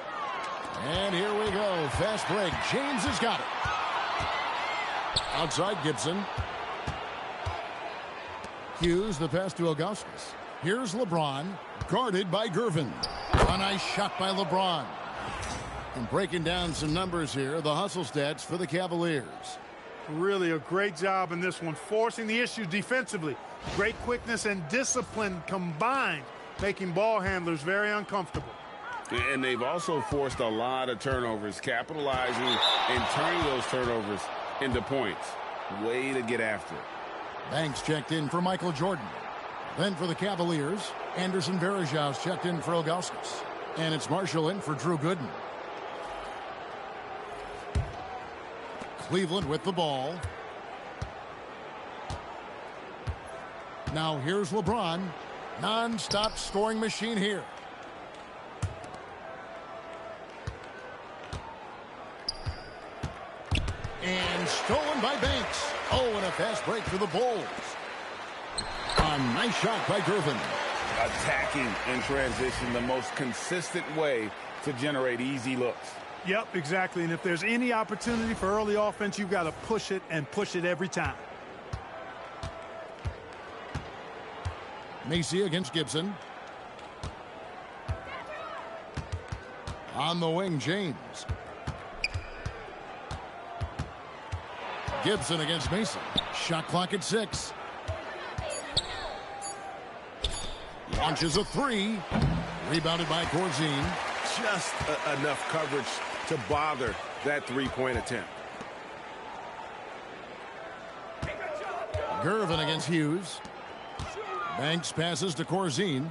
And here we go. Fast break. James has got it. Outside Gibson. Hughes, the pass to Ilgauskas. Here's LeBron, guarded by Gervin. A nice shot by LeBron. And breaking down some numbers here, the hustle stats for the Cavaliers. Really a great job in this one, forcing the issue defensively. Great quickness and discipline combined, making ball handlers very uncomfortable. And they've also forced a lot of turnovers, capitalizing and turning those turnovers into points. Way to get after it. Banks checked in for Michael Jordan. Then for the Cavaliers, Anderson Varejão's checked in for Ilgauskas. And it's Marshall in for Drew Gooden. Cleveland with the ball. Now here's LeBron. Non-stop scoring machine here. And stolen by Banks. Oh, and a fast break for the Bulls. A nice shot by Gervin. Attacking in transition, the most consistent way to generate easy looks. Yep, exactly. And if there's any opportunity for early offense, you've got to push it and push it every time. Macy against Gibson. On the wing, James. Gibson against Mason. Shot clock at 6. Launches a 3. Rebounded by Corzine. Just enough coverage to bother that three-point attempt. Gervin against Hughes. Banks passes to Corzine.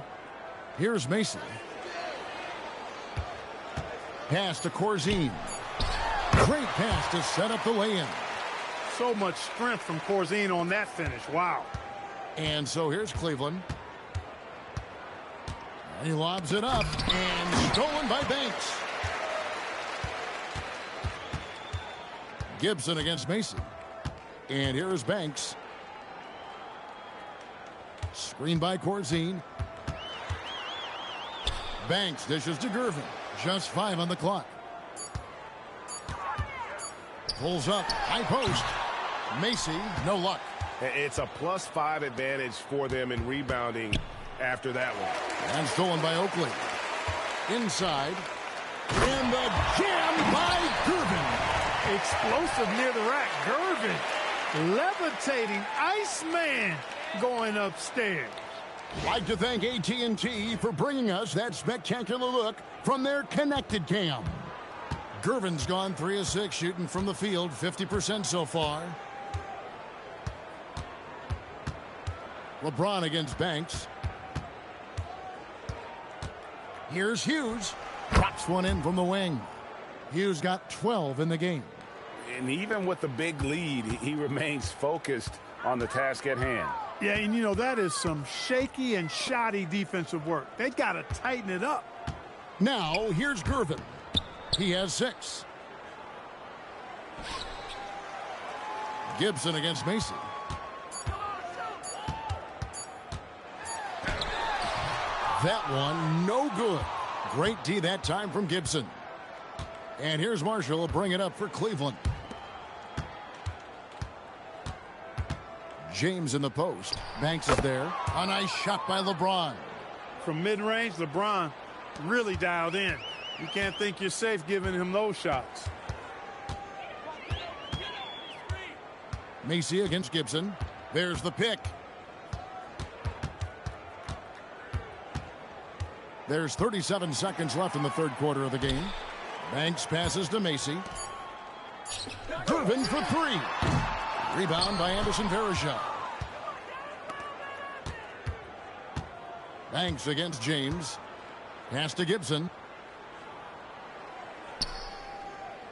Here's Mason. Pass to Corzine. Great pass to set up the lay-in. So much strength from Corzine on that finish. Wow. And so here's Cleveland. He lobs it up and stolen by Banks. Gibson against Mason. And here is Banks. Screen by Corzine. Banks dishes to Gervin. Just 5 on the clock. Pulls up. High post. Macy, no luck. It's a +5 advantage for them in rebounding after that one. And stolen by Oakley. Inside. And the jam by Gervin. Explosive near the rack. Gervin levitating. Iceman going upstairs. Like to thank AT&T for bringing us that spectacular look from their connected cam. Gervin's gone 3 of 6 shooting from the field, 50% so far. LeBron against Banks. Here's Hughes. Drops one in from the wing. Hughes got 12 in the game. And even with the big lead, he remains focused on the task at hand. Yeah, and you know, that is some shaky and shoddy defensive work. They got to tighten it up. Now, here's Gervin. He has 6. Gibson against Macy. That one, no good. Great D that time from Gibson. And here's Marshall will bring it up for Cleveland. James in the post. Banks is there. A nice shot by LeBron. From mid-range, LeBron really dialed in. You can't think you're safe giving him those shots. Macy against Gibson. There's the pick. There's 37 seconds left in the third quarter of the game. Banks passes to Macy. Gervin for 3. Rebound by Anderson Varejao. Banks against James. Pass to Gibson.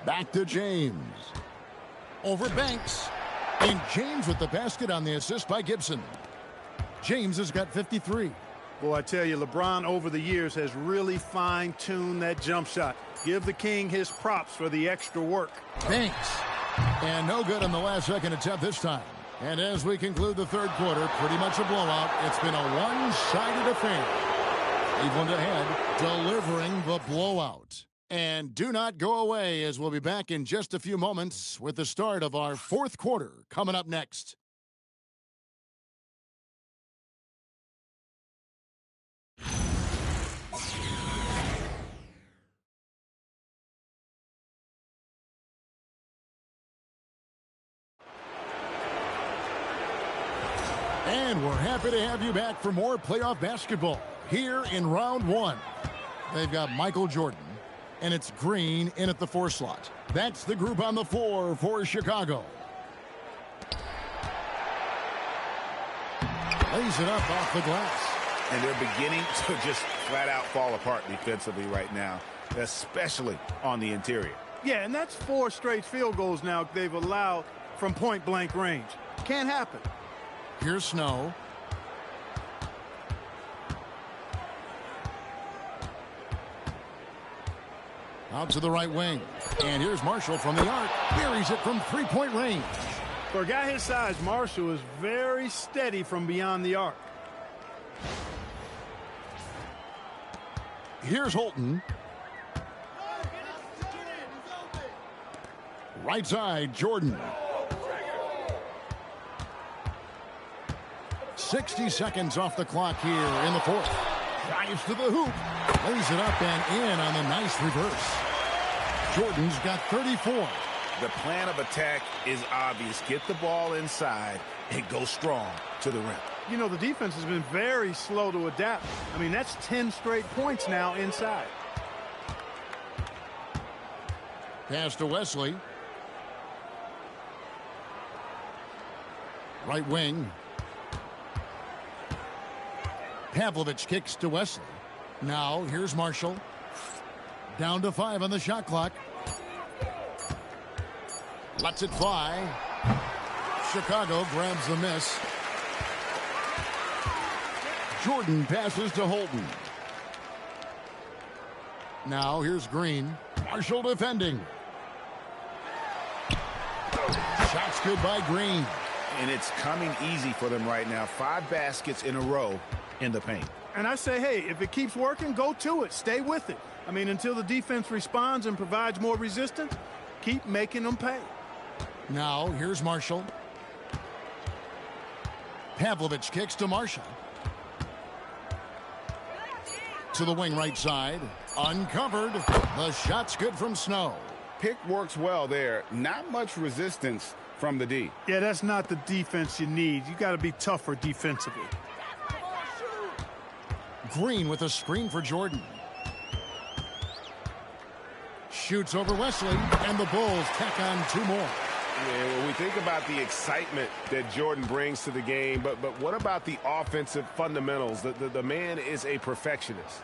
Back to James. Over Banks. And James with the basket on the assist by Gibson. James has got 53. Boy, I tell you, LeBron over the years has really fine-tuned that jump shot. Give the king his props for the extra work. Banks. And no good on the last second attempt this time. And as we conclude the third quarter, pretty much a blowout. It's been a one-sided affair. Cleveland ahead, delivering the blowout. And do not go away, as we'll be back in just a few moments with the start of our fourth quarter coming up next. And we're happy to have you back for more playoff basketball here in round 1. They've got Michael Jordan, and it's Green in at the 4 slot. That's the group on the floor for Chicago. Lays it up off the glass. And they're beginning to just flat out fall apart defensively right now, especially on the interior. Yeah, and that's 4 straight field goals now they've allowed from point-blank range. Can't happen. Here's Snow. Out to the right wing. And here's Marshall from the arc. Buries it from three-point range. For a guy his size, Marshall is very steady from beyond the arc. Here's Holton. Right side, Jordan. 60 seconds off the clock here in the fourth. Drives to the hoop. Lays it up and in on the nice reverse. Jordan's got 34. The plan of attack is obvious. Get the ball inside and go strong to the rim. You know, the defense has been very slow to adapt. I mean, that's 10 straight points now inside. Pass to Wesley. Right wing. Pavlovich kicks to Wesley. Now here's Marshall. Down to 5 on the shot clock. Lets it fly. Chicago grabs the miss. Jordan passes to Holton. Now here's Green. Marshall defending. Shots good by Green. And it's coming easy for them right now. 5 baskets in a row in the paint. And I say, hey, if it keeps working, go to it. Stay with it. I mean, until the defense responds and provides more resistance, keep making them pay. Now here's Marshall. Pavlovich kicks to Marshall. To the wing right side. Uncovered. The shot's good from Snow. Pick works well there. Not much resistance from the D. Yeah, that's not the defense you need. You got to be tougher defensively. Green with a screen for Jordan. Shoots over Wesley, and the Bulls tack on 2 more. Yeah, when we think about the excitement that Jordan brings to the game, but what about the offensive fundamentals? The man is a perfectionist.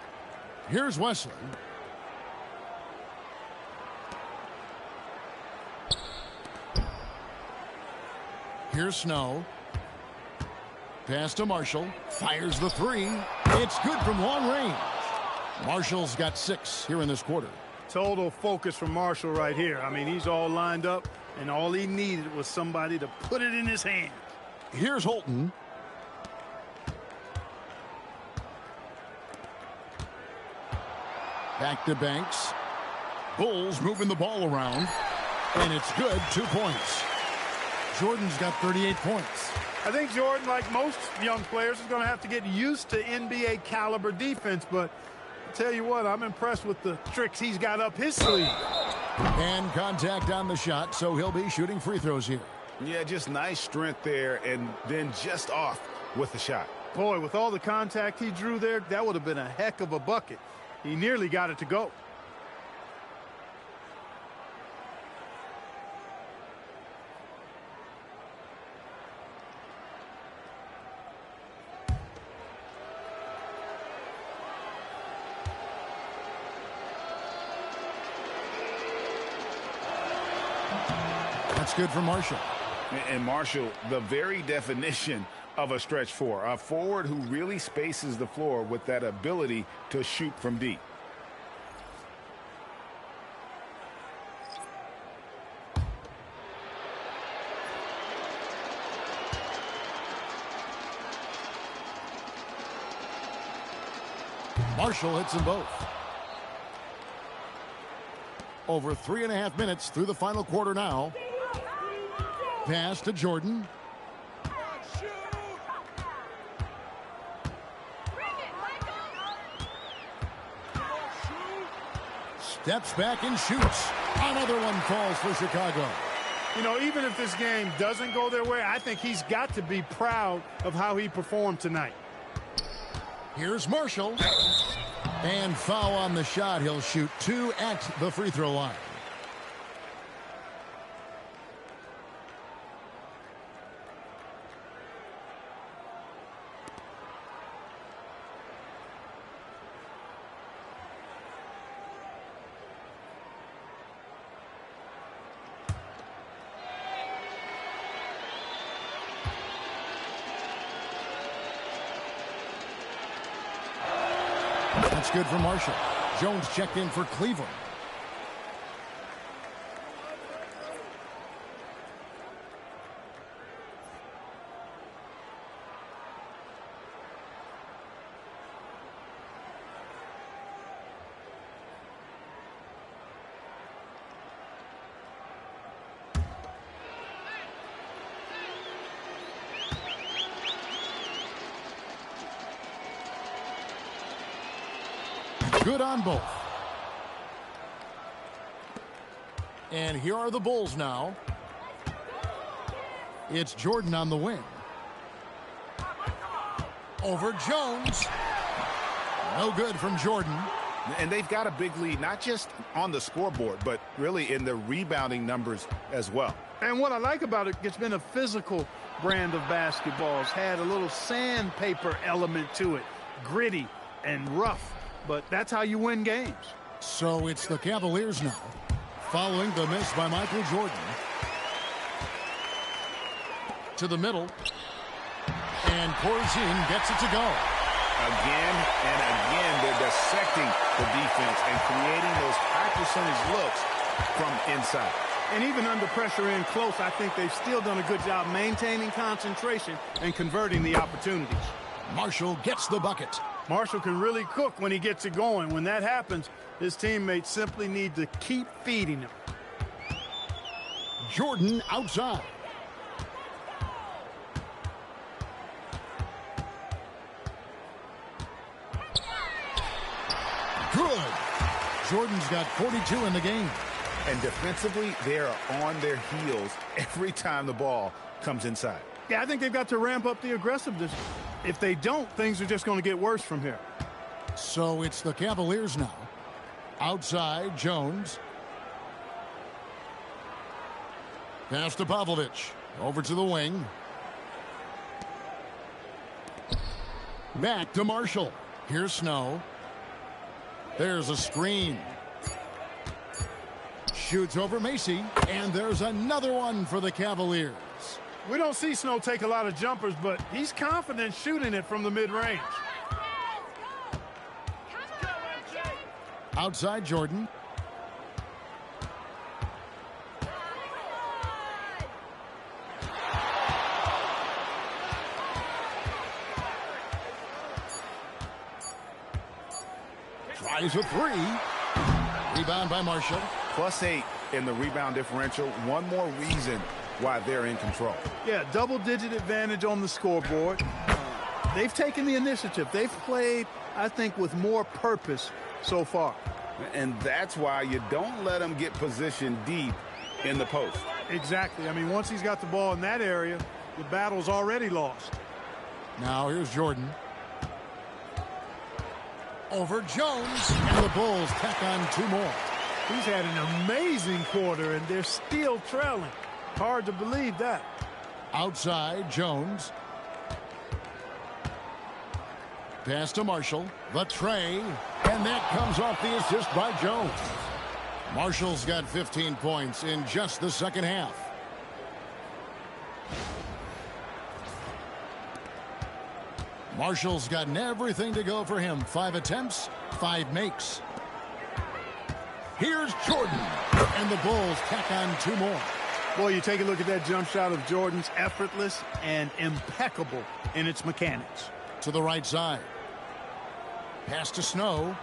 Here's Wesley. Here's Snow. Pass to Marshall. Fires the 3. It's good from long range. Marshall's got 6 here in this quarter. Total focus from Marshall right here. I mean, he's all lined up, and all he needed was somebody to put it in his hand. Here's Holton. Back to Banks. Bulls moving the ball around. And it's good. 2 points. Jordan's got 38 points. I think Jordan, like most young players, is going to have to get used to NBA caliber defense, but I'll tell you what, I'm impressed with the tricks he's got up his sleeve. And contact on the shot, so he'll be shooting free throws here. Yeah, just nice strength there, and then just off with the shot. Boy, with all the contact he drew there, that would have been a heck of a bucket. He nearly got it to go. That's good for Marshall. And Marshall, the very definition of a stretch 4. A forward who really spaces the floor with that ability to shoot from deep. Marshall hits them both. Over 3.5 minutes through the final quarter now. Pass to Jordan. Steps back and shoots. Another one falls for Chicago. You know, even if this game doesn't go their way, I think he's got to be proud of how he performed tonight. Here's Marshall. And foul on the shot. He'll shoot 2 at the free throw line. That's good for Marshall. Jones checked in for Cleveland. Good on both. And here are the Bulls now. It's Jordan on the wing. Over Jones. No good from Jordan. And they've got a big lead, not just on the scoreboard, but really in the rebounding numbers as well. And what I like about it, it's been a physical brand of basketball. It's had a little sandpaper element to it. Gritty and rough. But that's how you win games. So it's the Cavaliers now, following the miss by Michael Jordan. To the middle. And Porzingis gets it to go. Again and again, they're dissecting the defense and creating those high percentage looks from inside. And even under pressure in close, I think they've still done a good job maintaining concentration and converting the opportunities. Marshall gets the bucket. Marshall can really cook when he gets it going. When that happens, his teammates simply need to keep feeding him. Jordan outside. Good. Jordan's got 42 in the game. And defensively, they are on their heels every time the ball comes inside. Yeah, I think they've got to ramp up the aggressiveness. If they don't, things are just going to get worse from here. So it's the Cavaliers now. Outside, Jones. Pass to Pavlovich. Over to the wing. Back to Marshall. Here's Snow. There's a screen. Shoots over Macy. And there's another one for the Cavaliers. We don't see Snow take a lot of jumpers, but he's confident shooting it from the mid-range. Outside Jordan. Tries a three. Rebound by Marshall. +8 in the rebound differential. One more reason why they're in control. Yeah, double-digit advantage on the scoreboard. They've taken the initiative. They've played, I think, with more purpose so far. And that's why you don't let them get positioned deep in the post. Exactly. I mean, once he's got the ball in that area, the battle's already lost. Now here's Jordan. Over Jones. And the Bulls tack on two more. He's had an amazing quarter, and they're still trailing. Hard to believe that. Outside, Jones. Pass to Marshall. The tray. And that comes off the assist by Jones. Marshall's got 15 points in just the second half. Marshall's gotten everything to go for him. 5 attempts, 5 makes. Here's Jordan. And the Bulls tack on two more. Boy, you take a look at that jump shot of Jordan's, effortless and impeccable in its mechanics. To the right side. Pass to Snow.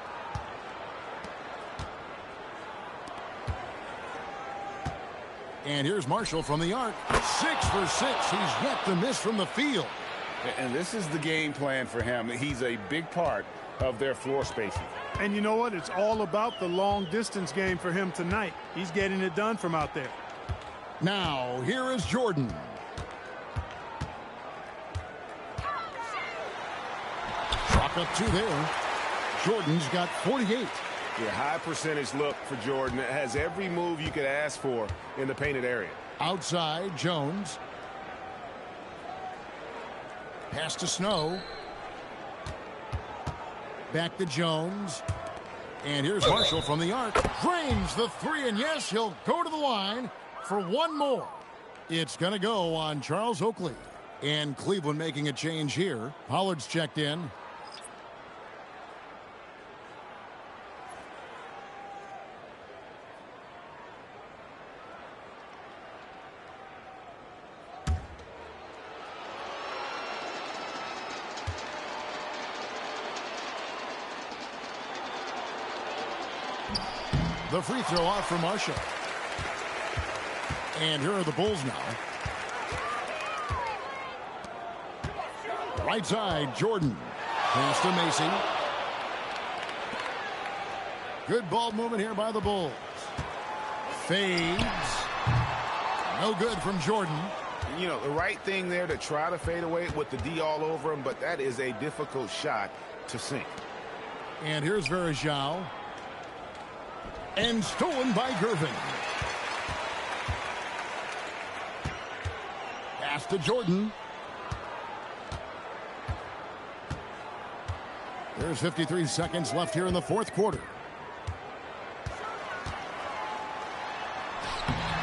And here's Marshall from the arc. 6 for 6. He's yet to miss from the field. And this is the game plan for him. He's a big part of their floor spacing. And you know what? It's all about the long distance game for him tonight. He's getting it done from out there. Now, here is Jordan. Chalk up 2 there. Jordan's got 48. Yeah, high percentage look for Jordan. It has every move you could ask for in the painted area. Outside, Jones. Pass to Snow. Back to Jones. And here's Marshall from the arc. Drains the 3, and yes, he'll go to the line for one more. It's going to go on Charles Oakley. And Cleveland making a change here. Pollard's checked in. The free throw off for Marshall. And here are the Bulls now. Right side, Jordan. Pass to Macy. Good ball movement here by the Bulls. Fades. No good from Jordan. You know, the right thing there to try to fade away with the D all over him, but that is a difficult shot to sink. And here's Varejao. And stolen by Gervin. Pass to Jordan. There's 53 seconds left here in the fourth quarter.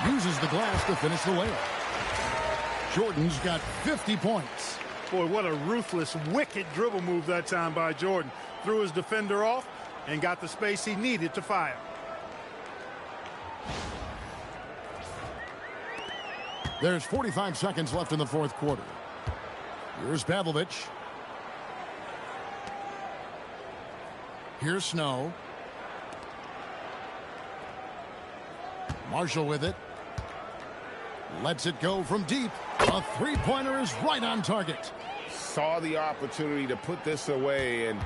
Uses the glass to finish the layup. Jordan's got 50 points. Boy, what a ruthless, wicked dribble move that time by Jordan. Threw his defender off and got the space he needed to fire. There's 45 seconds left in the fourth quarter. Here's Pavlovich. Here's Snow. Marshall with it. Lets it go from deep. A three-pointer is right on target. Saw the opportunity to put this away and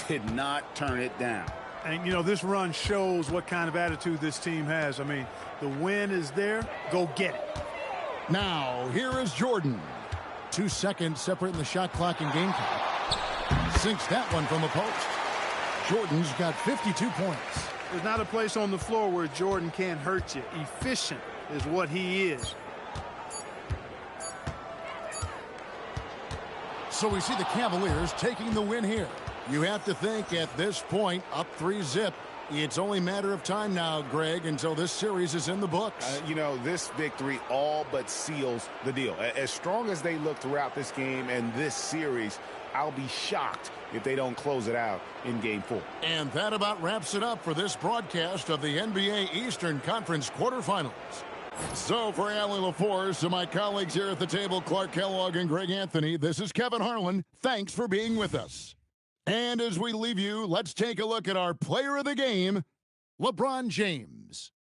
did not turn it down. And, you know, this run shows what kind of attitude this team has. I mean, the win is there. Go get it. Now, here is Jordan. 2 seconds separating the shot clock and game clock. Sinks that one from the post. Jordan's got 52 points. There's not a place on the floor where Jordan can't hurt you. Efficient is what he is. So we see the Cavaliers taking the win here. You have to think at this point, up 3-zip. It's only a matter of time now, Greg, until this series is in the books. You know, this victory all but seals the deal. As strong as they look throughout this game and this series, I'll be shocked if they don't close it out in Game 4. And that about wraps it up for this broadcast of the NBA Eastern Conference quarterfinals. So for Allie LaForce and my colleagues here at the table, Clark Kellogg and Greg Anthony, this is Kevin Harlan. Thanks for being with us. And as we leave you, let's take a look at our player of the game, LeBron James.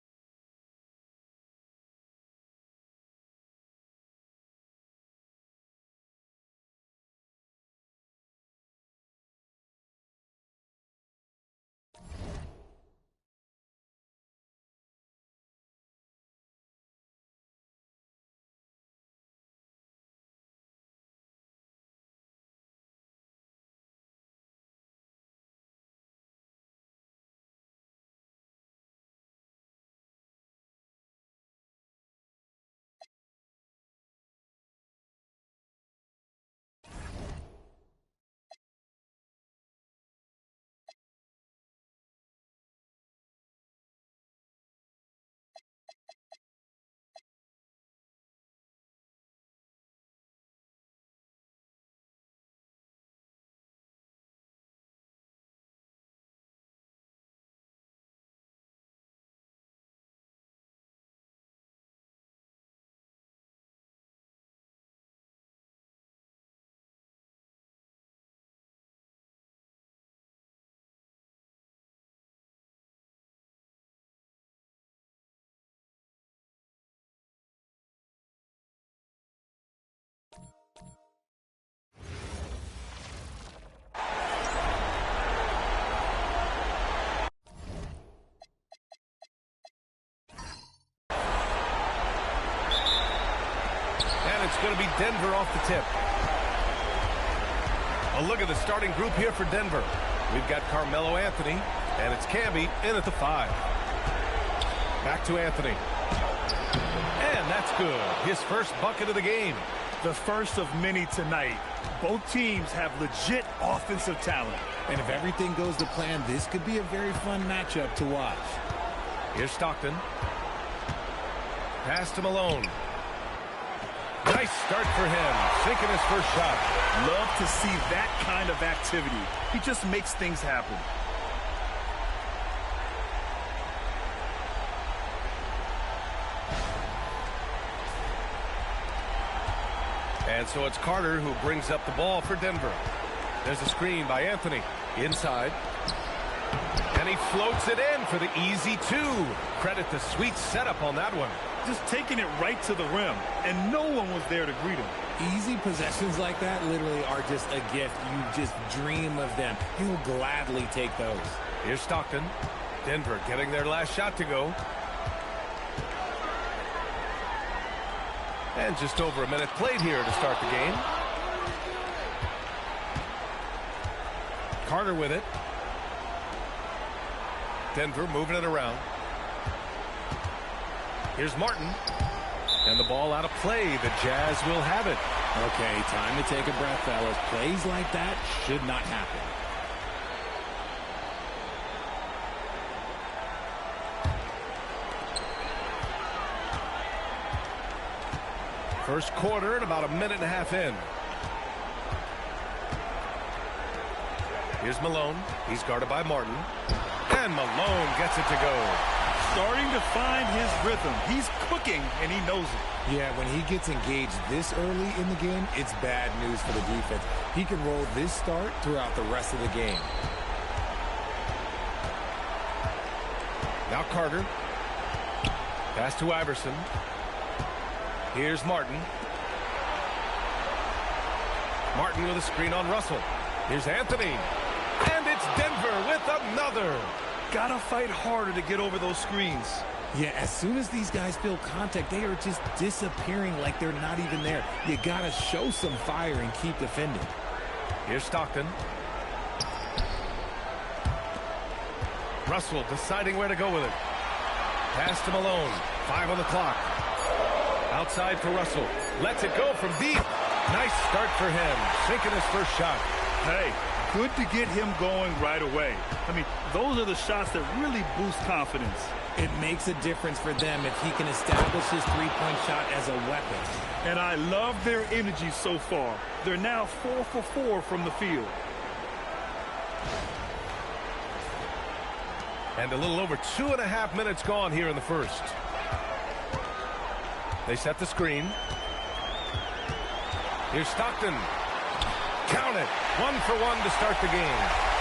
It's going to be Denver off the tip. A look at the starting group here for Denver. We've got Carmelo Anthony, and it's Camby in at the 5. Back to Anthony. And that's good. His first bucket of the game. The first of many tonight. Both teams have legit offensive talent. And if everything goes to plan, this could be a very fun matchup to watch. Here's Stockton. Pass to Malone. Nice start for him, sinking his first shot. Love to see that kind of activity. He just makes things happen. And so it's Carter who brings up the ball for Denver. There's a screen by Anthony. Inside. And he floats it in for the easy 2. Credit the sweet setup on that one. Just taking it right to the rim, and no one was there to greet him. Easy possessions like that literally are just a gift. You just dream of them. He'll gladly take those. Here's Stockton. Denver getting their last shot to go. And just over a minute played here to start the game. Carter with it. Denver moving it around. Here's Martin. And the ball out of play. The Jazz will have it. Okay, time to take a breath, fellas. Plays like that should not happen. First quarter and about a minute and a half in. Here's Malone. He's guarded by Martin. And Malone gets it to go. Starting to find his rhythm. He's cooking, and he knows it. Yeah, when he gets engaged this early in the game, it's bad news for the defense. He can roll this start throughout the rest of the game. Now Carter. Pass to Iverson. Here's Martin. Martin with a screen on Russell. Here's Anthony. And it's Denver with another. Gotta fight harder to get over those screens. Yeah, as soon as these guys feel contact, they are just disappearing like they're not even there. You gotta show some fire and keep defending. Here's Stockton. Russell deciding where to go with it. Pass to Malone. 5 on the clock. Outside for Russell. Lets it go from deep. Nice start for him. Sinking his first shot. Hey, good to get him going right away. I mean, those are the shots that really boost confidence. It makes a difference for them if he can establish his three-point shot as a weapon. And I love their energy so far. They're now 4 for 4 from the field. And a little over 2.5 minutes gone here in the first. They set the screen. Here's Stockton. Count it. 1 for 1 to start the game.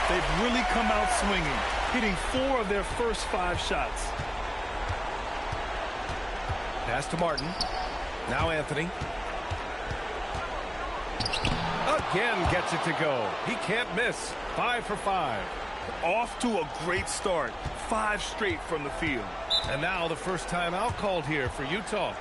They've really come out swinging, hitting 4 of their first 5 shots. Pass to Martin. Now Anthony. Again gets it to go. He can't miss. 5 for 5. Off to a great start. 5 straight from the field. And now the first timeout called here for Utah.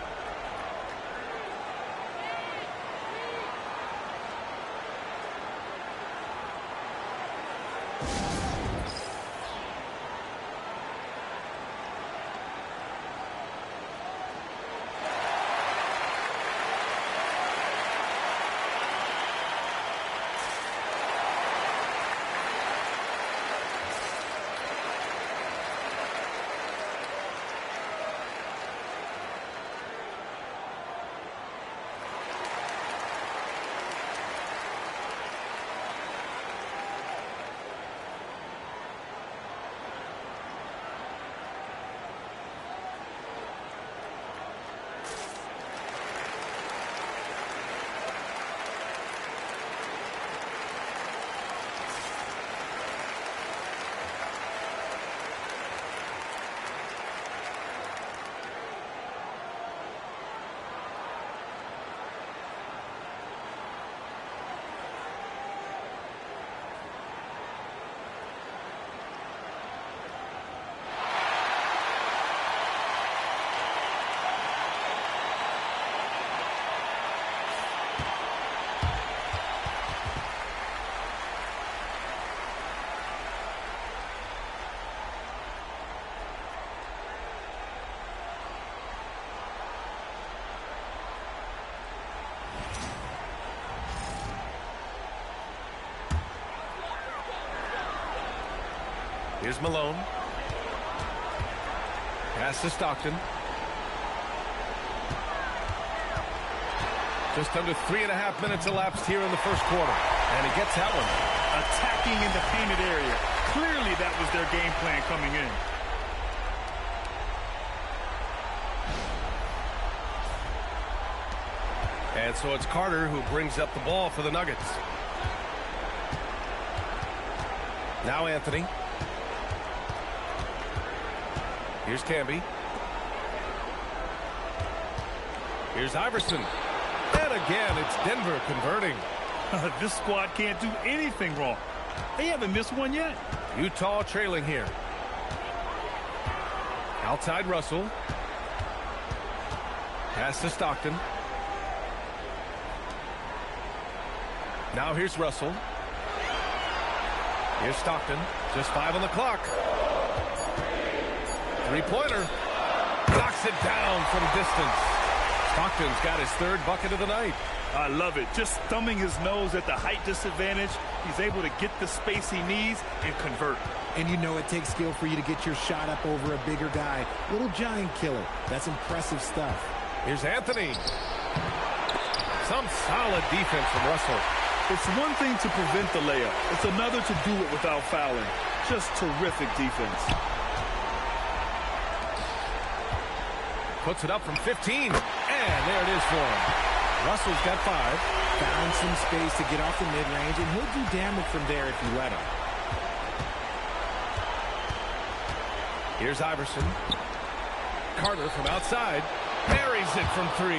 Here's Malone. Pass to Stockton. Just under 3.5 minutes elapsed here in the first quarter. And he gets that one. Attacking in the painted area. Clearly that was their game plan coming in. And so it's Carter who brings up the ball for the Nuggets. Now Anthony. Here's Camby. Here's Iverson. And again, it's Denver converting. This squad can't do anything wrong. They haven't missed one yet. Utah trailing here. Outside Russell. Pass to Stockton. Now here's Russell. Here's Stockton. Just 5 on the clock. Three-pointer. Knocks it down from distance. Stockton's got his 3rd bucket of the night. I love it. Just thumbing his nose at the height disadvantage. He's able to get the space he needs and convert. And you know it takes skill for you to get your shot up over a bigger guy. Little giant killer. That's impressive stuff. Here's Anthony. Some solid defense from Russell. It's one thing to prevent the layup. It's another to do it without fouling. Just terrific defense. Puts it up from 15. And there it is for him. Russell's got 5. Found some space to get off the mid-range, and he'll do damage from there if you let him. Here's Iverson. Carter from outside. Buries it from 3.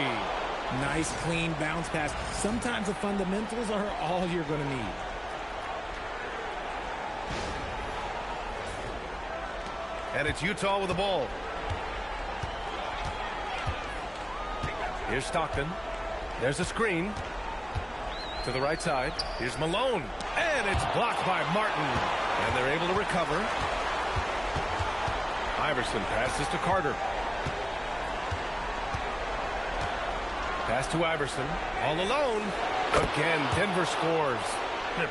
Nice, clean bounce pass. Sometimes the fundamentals are all you're going to need. And it's Utah with the ball. Here's Stockton. There's a screen. To the right side. Here's Malone. And it's blocked by Martin. And they're able to recover. Iverson passes to Carter. Pass to Iverson. All alone. Again, Denver scores.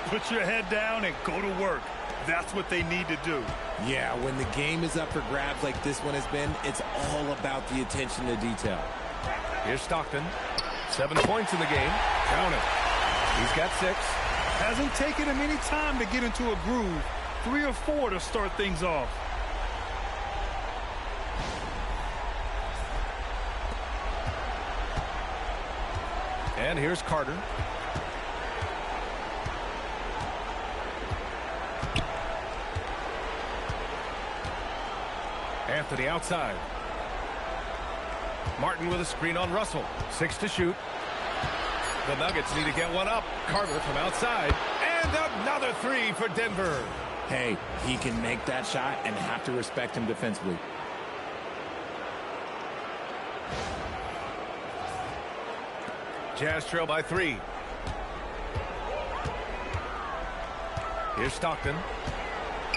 Put your head down and go to work. That's what they need to do. Yeah, when the game is up for grabs like this one has been, it's all about the attention to detail. Here's Stockton. 7 points in the game. Count it. He's got 6. Hasn't taken him any time to get into a groove. 3 or 4 to start things off. And here's Carter. Anthony outside. Martin with a screen on Russell. 6 to shoot. The Nuggets need to get one up. Carter from outside. And another 3 for Denver. Hey, he can make that shot and have to respect him defensively. Jazz trail by 3. Here's Stockton.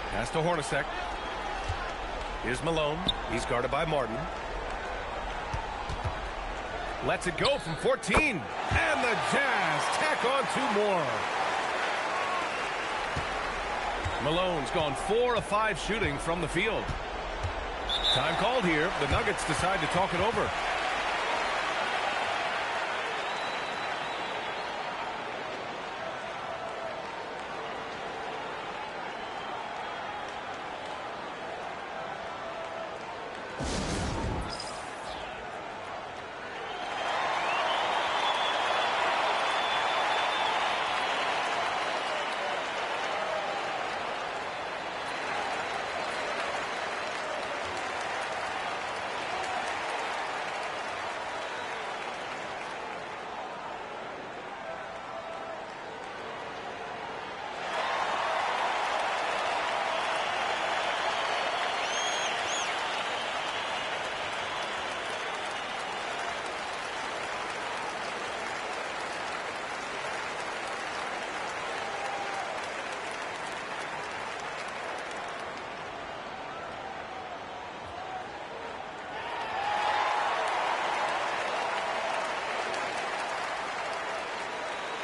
Pass to Hornacek. Here's Malone. He's guarded by Martin. Lets it go from 14. And the Jazz tack on 2 more. Malone's gone 4 of 5 shooting from the field. Time called here. The Nuggets decide to talk it over.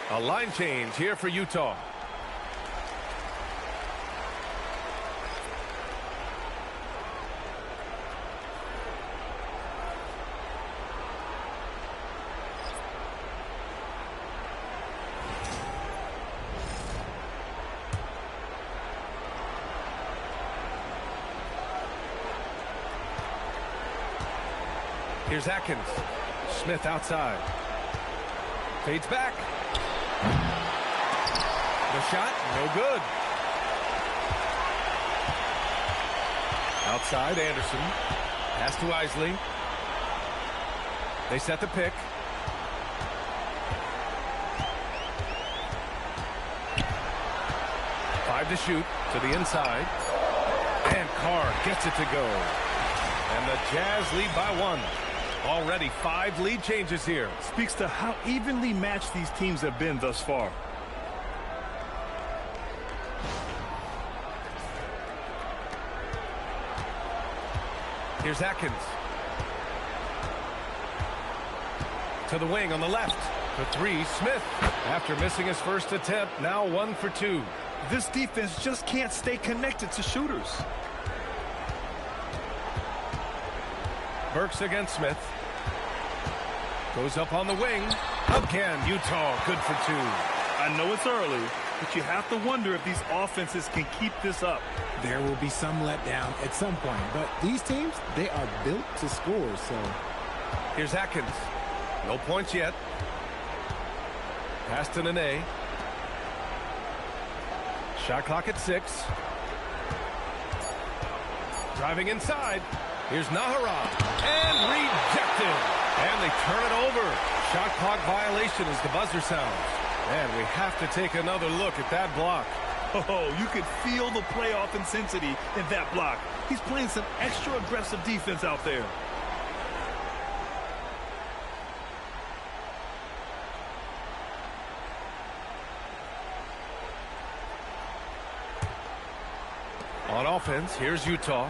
A line change here for Utah. Here's Atkins. Smith outside. Fades back. The shot, no good. Outside, Anderson. Pass to Isley. They set the pick. Five to shoot to the inside. And Carr gets it to go. And the Jazz lead by 1. Already 5 lead changes here. Speaks to how evenly matched these teams have been thus far. Here's Atkins. To the wing on the left. For 3, Smith. After missing his first attempt, now 1 for 2. This defense just can't stay connected to shooters. Burks against Smith. Goes up on the wing. Again, Utah good for 2. I know it's early, but you have to wonder if these offenses can keep this up. There will be some letdown at some point, but these teams, they are built to score, so. Here's Atkins. No points yet. Pass to Nene. Shot clock at 6. Driving inside. Here's Nahara. And rejected. And they turn it over. Shot clock violation as the buzzer sounds. And we have to take another look at that block. Oh, you could feel the playoff intensity in that block. He's playing some extra aggressive defense out there. On offense, here's Utah.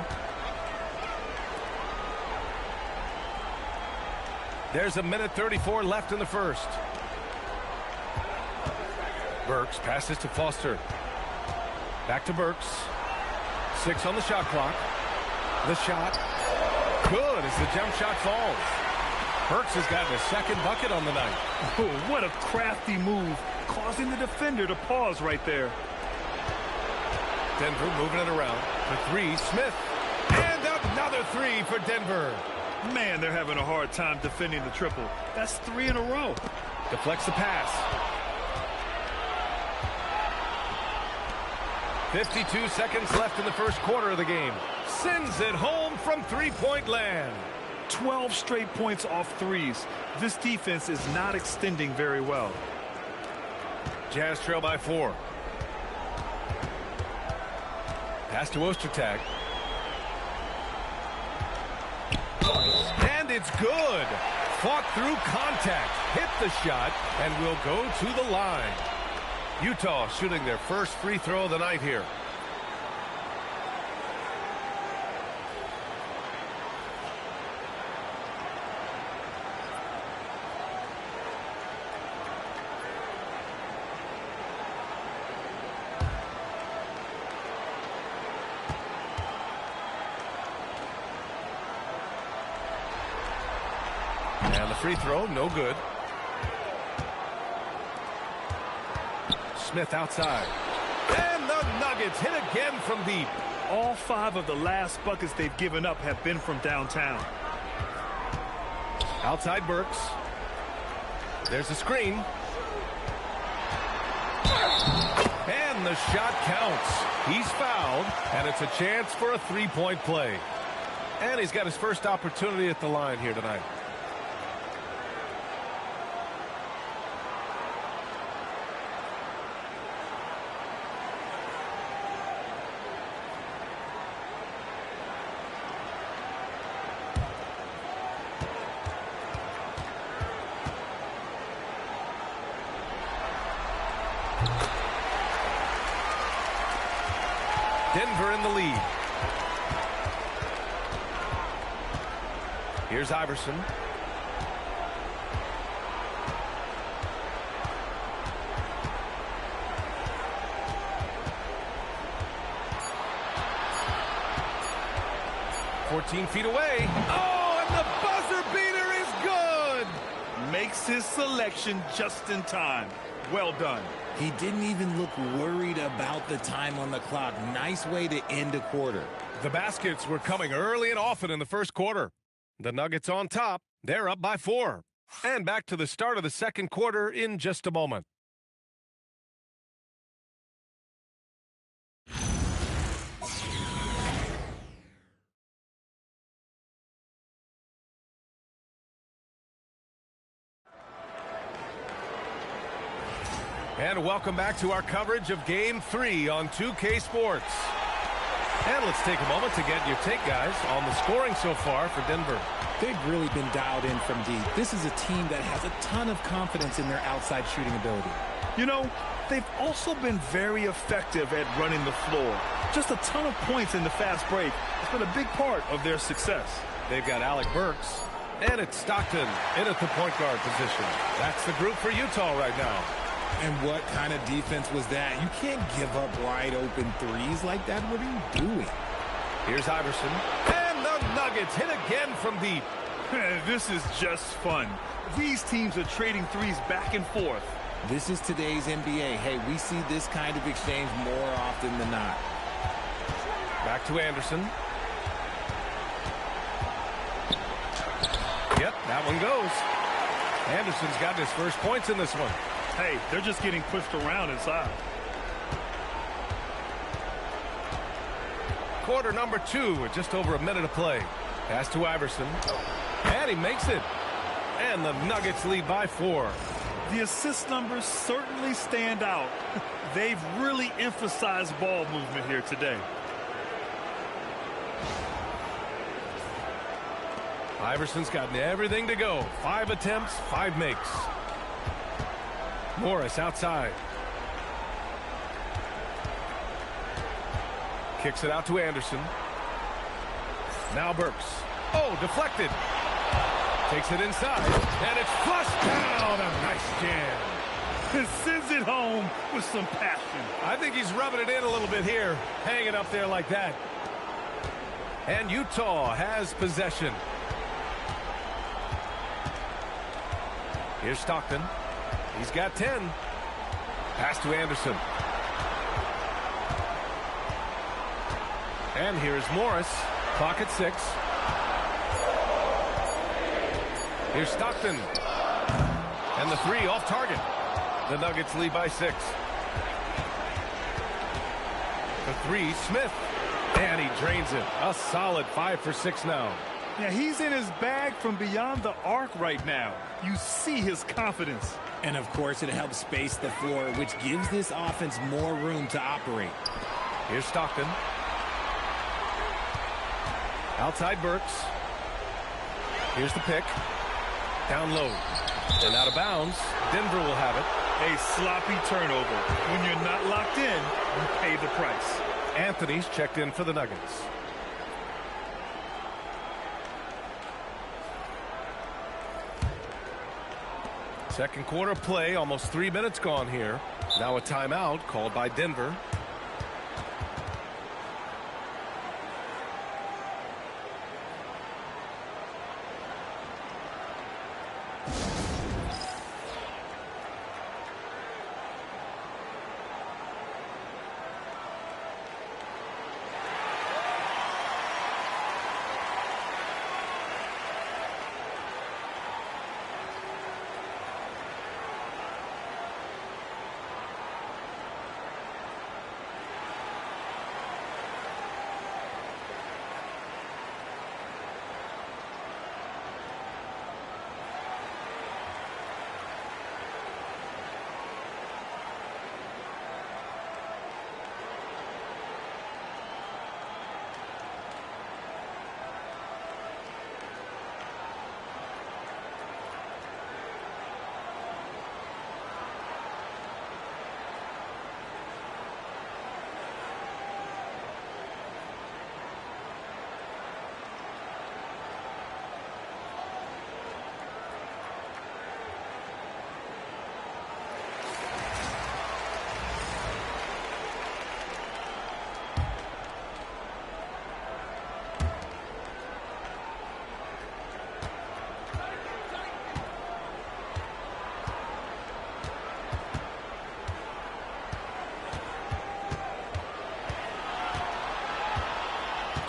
There's a minute 34 left in the first. Burks passes to Foster. Back to Burks. 6 on the shot clock. The shot. Good as the jump shot falls. Burks has gotten his second bucket on the night. Oh, what a crafty move, causing the defender to pause right there. Denver moving it around. For 3, Smith. And another 3 for Denver. Man, they're having a hard time defending the triple. That's 3 in a row. Deflects the pass. 52 seconds left in the first quarter of the game. Sends it home from three-point land. 12 straight points off threes. This defense is not extending very well. Jazz trail by 4. Pass to Ostertag. And it's good. Fought through contact. Hit the shot and will go to the line. Utah shooting their first free throw of the night here. And the free throw, no good. Smith outside. And the Nuggets hit again from deep. All 5 of the last buckets they've given up have been from downtown. Outside Burks. There's the screen. And the shot counts. He's fouled, and it's a chance for a three-point play. And he's got his first opportunity at the line here tonight. Denver in the lead. Here's Iverson. "14 feet away. Oh, and the buzzer beater is good. Makes his selection just in time. Well done. He didn't even look worried about the time on the clock. Nice way to end a quarter. The baskets were coming early and often in the first quarter. The Nuggets on top. They're up by 4. And back to the start of the second quarter in just a moment. And welcome back to our coverage of Game 3 on 2K Sports. And let's take a moment to get your take, guys, on the scoring so far for Denver. They've really been dialed in from deep. This is a team that has a ton of confidence in their outside shooting ability. You know, they've also been very effective at running the floor. Just a ton of points in the fast break. It's been a big part of their success. They've got Alec Burks, and it's Stockton in at the point guard position. That's the group for Utah right now. And what kind of defense was that? You can't give up wide open threes like that. What are you doing? Here's Iverson. And the Nuggets hit again from deep. This is just fun. These teams are trading threes back and forth. This is today's NBA. Hey, we see this kind of exchange more often than not. Back to Anderson. Yep, that one goes. Anderson's got his first points in this one. Hey, they're just getting pushed around inside. Quarter number 2 with just over a minute to play. Pass to Iverson. And he makes it. And the Nuggets lead by 4. The assist numbers certainly stand out. They've really emphasized ball movement here today. Iverson's gotten everything to go. 5 attempts, 5 makes. Morris outside. Kicks it out to Anderson. Now Burks. Oh, deflected. Takes it inside. And it's flushed down. A nice jam. And sends it home with some passion. I think he's rubbing it in a little bit here. Hanging up there like that. And Utah has possession. Here's Stockton. He's got 10. Pass to Anderson. And here's Morris. Clock at 6. Here's Stockton. And the 3 off target. The Nuggets lead by 6. The 3, Smith. And he drains it. A solid 5 for 6 now. Yeah, he's in his bag from beyond the arc right now. You see his confidence. And, of course, it helps space the floor, which gives this offense more room to operate. Here's Stockton. Outside Burks. Here's the pick. Down low. And out of bounds. Denver will have it. A sloppy turnover. When you're not locked in, you pay the price. Anthony's checked in for the Nuggets. Second quarter play, almost 3 minutes gone here. Now a timeout called by Denver.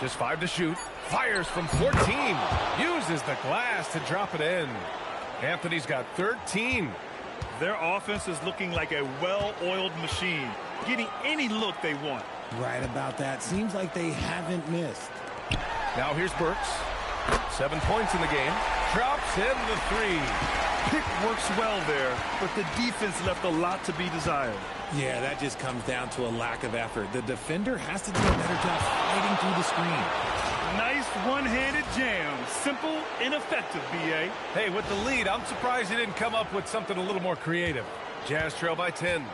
Just 5 to shoot. Fires from 14. Uses the glass to drop it in. Anthony's got 13. Their offense is looking like a well-oiled machine, getting any look they want. Right about that. Seems like they haven't missed. Now here's Burks. 7 points in the game. drops in the three. Pick works well there, but the defense left a lot to be desired. Yeah, that just comes down to a lack of effort. The defender has to do a better job fighting through the screen. Nice one-handed jam. Simple and effective, B.A. Hey, with the lead, I'm surprised he didn't come up with something a little more creative. Jazz trail by 10.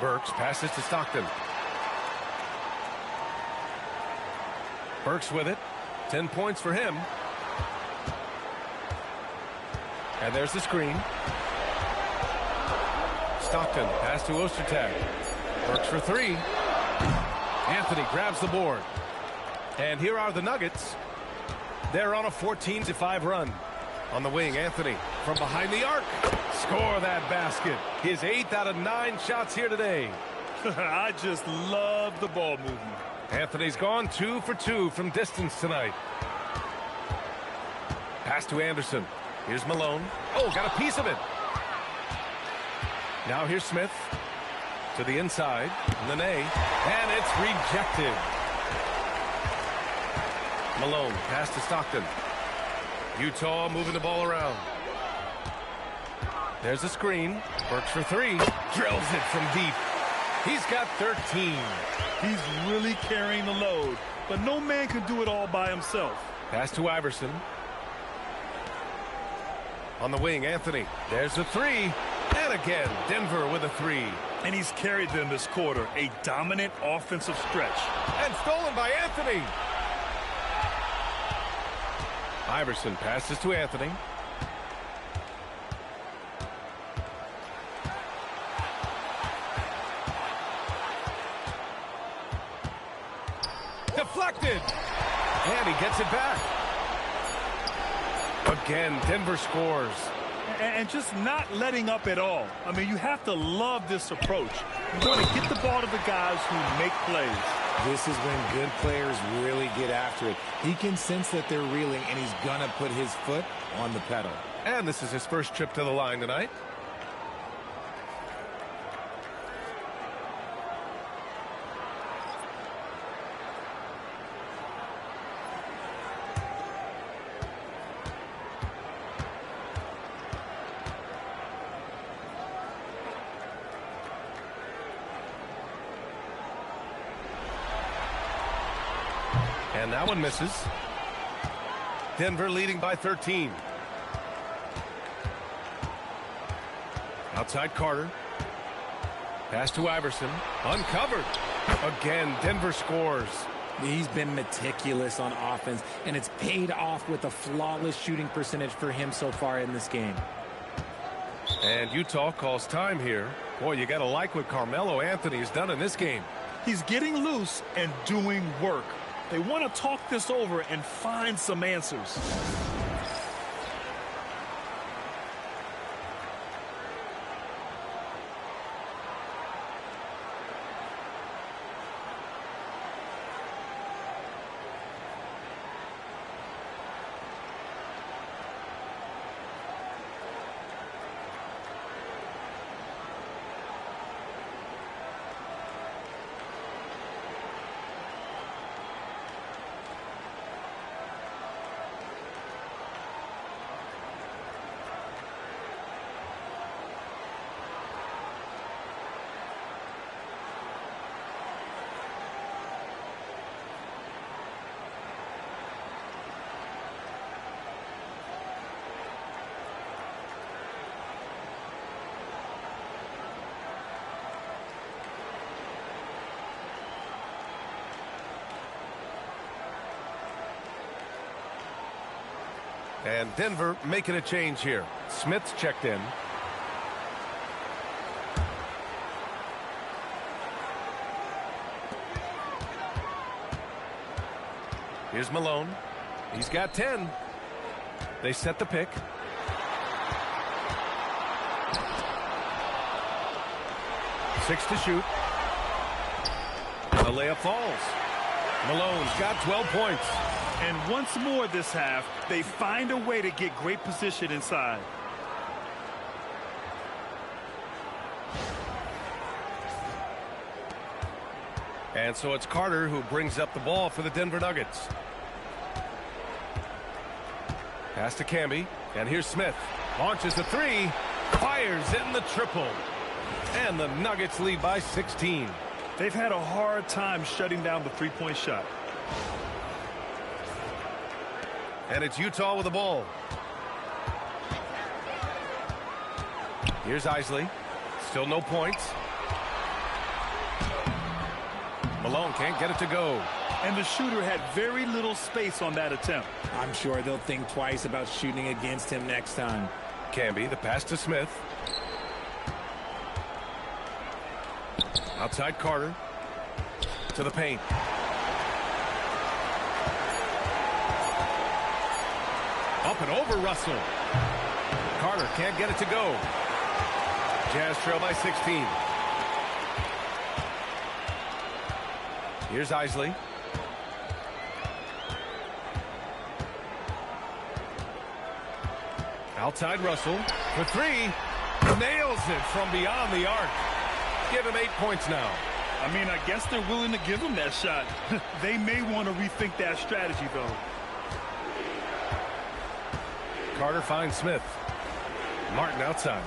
Burks passes to Stockton. Burks with it. 10 points for him. And there's the screen. Stockton pass to Ostertag. Burks for three. Anthony grabs the board. And here are the Nuggets. They're on a 14-5 run. On the wing, Anthony from behind the arc. Score that basket. His 8th out of 9 shots here today. I just love the ball movement. Anthony's gone 2 for 2 from distance tonight. Pass to Anderson. Here's Malone. Oh, got a piece of it. Now here's Smith. To the inside. Nene. And it's rejected. Malone. Pass to Stockton. Utah moving the ball around. There's a screen. Burks for three. Drills it from deep. He's got 13. He's really carrying the load, but no man can do it all by himself. Pass to Iverson. On the wing, Anthony. There's the three. And again, Denver with a three. And he's carried them this quarter. A dominant offensive stretch. And stolen by Anthony. Iverson passes to Anthony. Deflected. And he gets it back. Again, Denver scores. And just not letting up at all. I mean, you have to love this approach. You want to get the ball to the guys who make plays. This is when good players really get after it. He can sense that they're reeling, and he's going to put his foot on the pedal. And this is his first trip to the line tonight. And that one misses. Denver leading by 13. Outside Carter. Pass to Iverson. Uncovered. Again, Denver scores. He's been meticulous on offense, and it's paid off with a flawless shooting percentage for him so far in this game. And Utah calls time here. Boy, you got to like what Carmelo Anthony has done in this game. He's getting loose and doing work. They want to talk this over and find some answers. And Denver making a change here. Smith's checked in. Here's Malone. He's got 10. They set the pick. Six to shoot. The layup falls. Malone's got 12 points. And once more this half, they find a way to get great position inside. And so it's Carter who brings up the ball for the Denver Nuggets. Pass to Camby. And here's Smith. Launches the three. Fires in the triple. And the Nuggets lead by 16. They've had a hard time shutting down the three-point shot. And it's Utah with the ball. Here's Isley. Still no points. Malone can't get it to go. And the shooter had very little space on that attempt. I'm sure they'll think twice about shooting against him next time. Camby, the pass to Smith. Outside Carter. To the paint. Up and over Russell. Carter can't get it to go. Jazz trail by 16. Here's Isley. Outside Russell for three. Nails it from beyond the arc. Give him 8 points now. I mean, I guess they're willing to give him that shot. They may want to rethink that strategy, though. Carter finds Smith. Martin outside.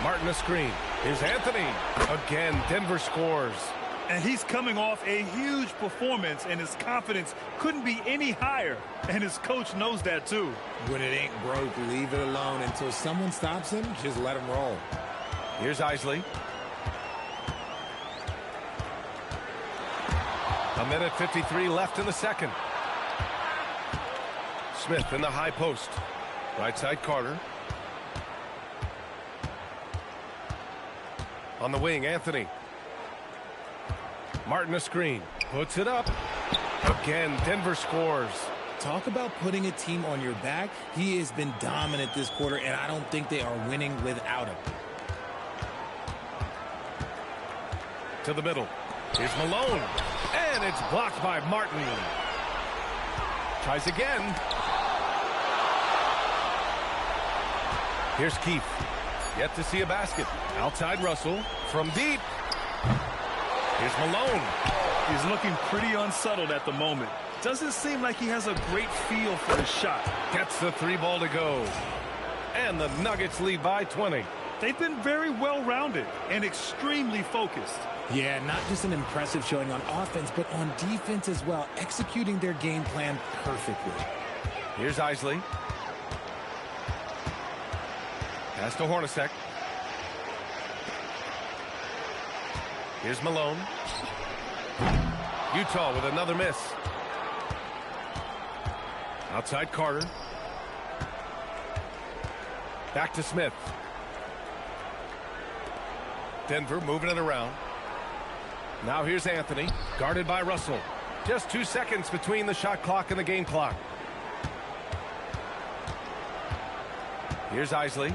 Martin a screen. Here's Anthony. Again, Denver scores. And he's coming off a huge performance, and his confidence couldn't be any higher. And his coach knows that, too. When it ain't broke, leave it alone. Until someone stops him, just let him roll. Here's Isley. A minute 53 left in the second. Smith in the high post. Right side Carter. On the wing, Anthony. Martin a screen. Puts it up. Again, Denver scores. Talk about putting a team on your back. He has been dominant this quarter, and I don't think they are winning without him. To the middle. Here's Malone. And it's blocked by Martin. Tries again. Here's Keith. Yet to see a basket. Outside Russell. From deep. Here's Malone. He's looking pretty unsettled at the moment. Doesn't seem like he has a great feel for his shot. Gets the three ball to go. And the Nuggets lead by 20. They've been very well-rounded and extremely focused. Yeah, not just an impressive showing on offense, but on defense as well, executing their game plan perfectly. Here's Isley. Pass to Hornacek. Here's Malone. Utah with another miss. Outside Carter. Back to Smith. Denver moving it around. Now here's Anthony, guarded by Russell. Just 2 seconds between the shot clock and the game clock. Here's Isley.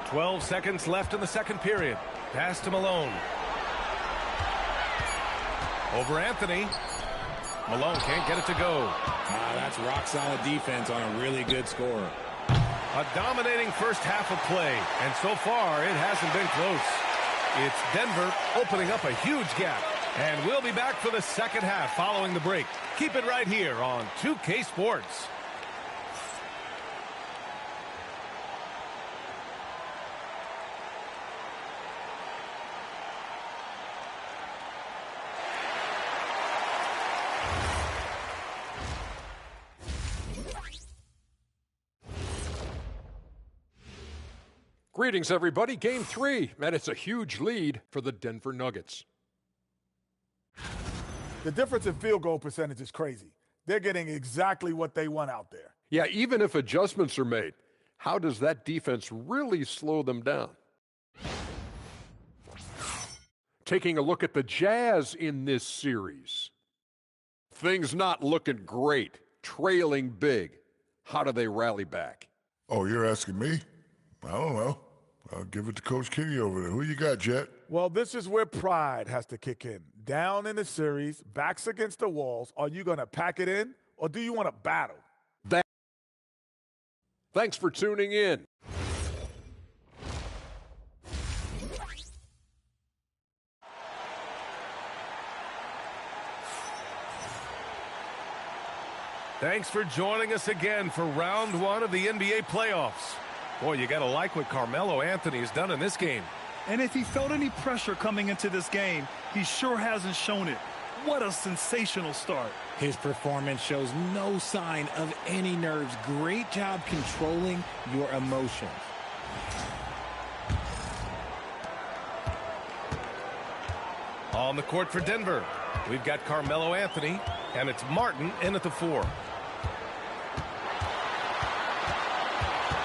12 seconds left in the second period. Pass to Malone. Over Anthony. Malone can't get it to go. That's rock-solid defense on a really good score. A dominating first half of play, and so far it hasn't been close. It's Denver opening up a huge gap, and we'll be back for the second half following the break. Keep it right here on 2K Sports. Greetings, everybody. Game 3, and it's a huge lead for the Denver Nuggets. The difference in field goal percentage is crazy. They're getting exactly what they want out there. Yeah, even if adjustments are made, how does that defense really slow them down? Taking a look at the Jazz in this series. Things not looking great, trailing big. How do they rally back? Oh, you're asking me? I don't know. I'll give it to Coach Kenny over there. Who you got, Jet? Well, this is where pride has to kick in. Down in the series, backs against the walls. Are you going to pack it in, or do you want to battle? Thanks for tuning in. Thanks for joining us again for round one of the NBA playoffs. Boy, you got to like what Carmelo Anthony has done in this game. And if he felt any pressure coming into this game, he sure hasn't shown it. What a sensational start. His performance shows no sign of any nerves. Great job controlling your emotions. On the court for Denver, we've got Carmelo Anthony, and it's Martin in at the 4.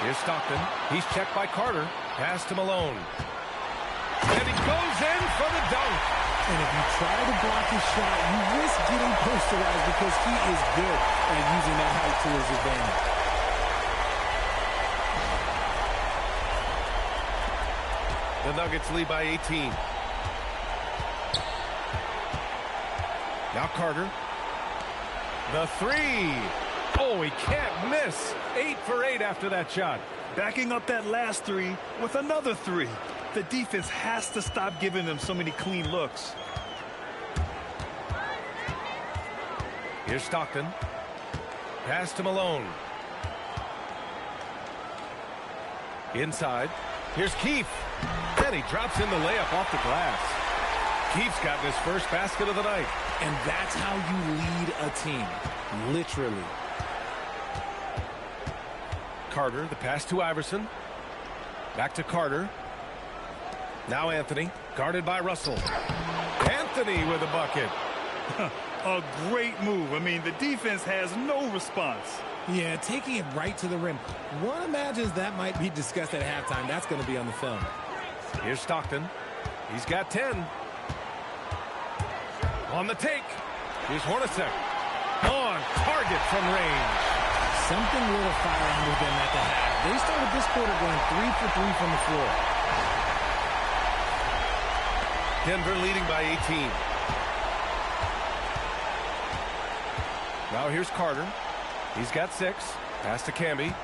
Here's Stockton. He's checked by Carter. Pass to Malone. And he goes in for the dunk. And if you try to block his shot, you risk getting posterized because he is good at using that height to his advantage. The Nuggets lead by 18. Now Carter. The 3. Oh, he can't miss. 8 for 8 after that shot. Backing up that last 3 with another 3. The defense has to stop giving them so many clean looks. Here's Stockton. Pass to Malone. Inside. Here's Keefe. And he drops in the layup off the glass. Keefe's gotten his first basket of the night. And that's how you lead a team. Literally. Carter, the pass to Iverson. Back to Carter. Now Anthony, guarded by Russell. Anthony with a bucket. A great move. I mean, the defense has no response. Yeah, taking it right to the rim. One imagines that might be discussed at halftime. That's going to be on the film. Here's Stockton. He's got 10. On the take. Here's Hornacek. On target from range. Something lit a fire under them at the half. They started this quarter going 3 for 3 from the floor. Denver leading by 18. Now here's Carter. He's got 6. Pass to Camby.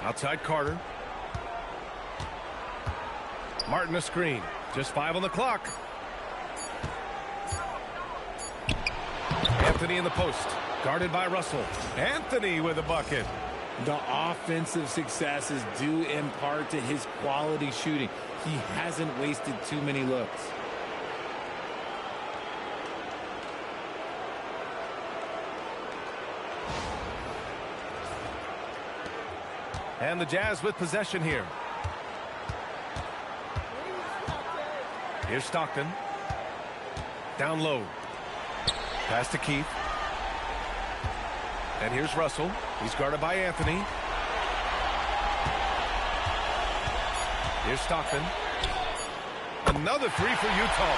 Outside Carter. Martin a screen. Just 5 on the clock. Anthony in the post. Guarded by Russell. Anthony with a bucket. The offensive success is due in part to his quality shooting. He hasn't wasted too many looks. And the Jazz with possession here. Here's Stockton. Down low. Pass to Keefe. And here's Russell. He's guarded by Anthony. Here's Stockton. Another 3 for Utah.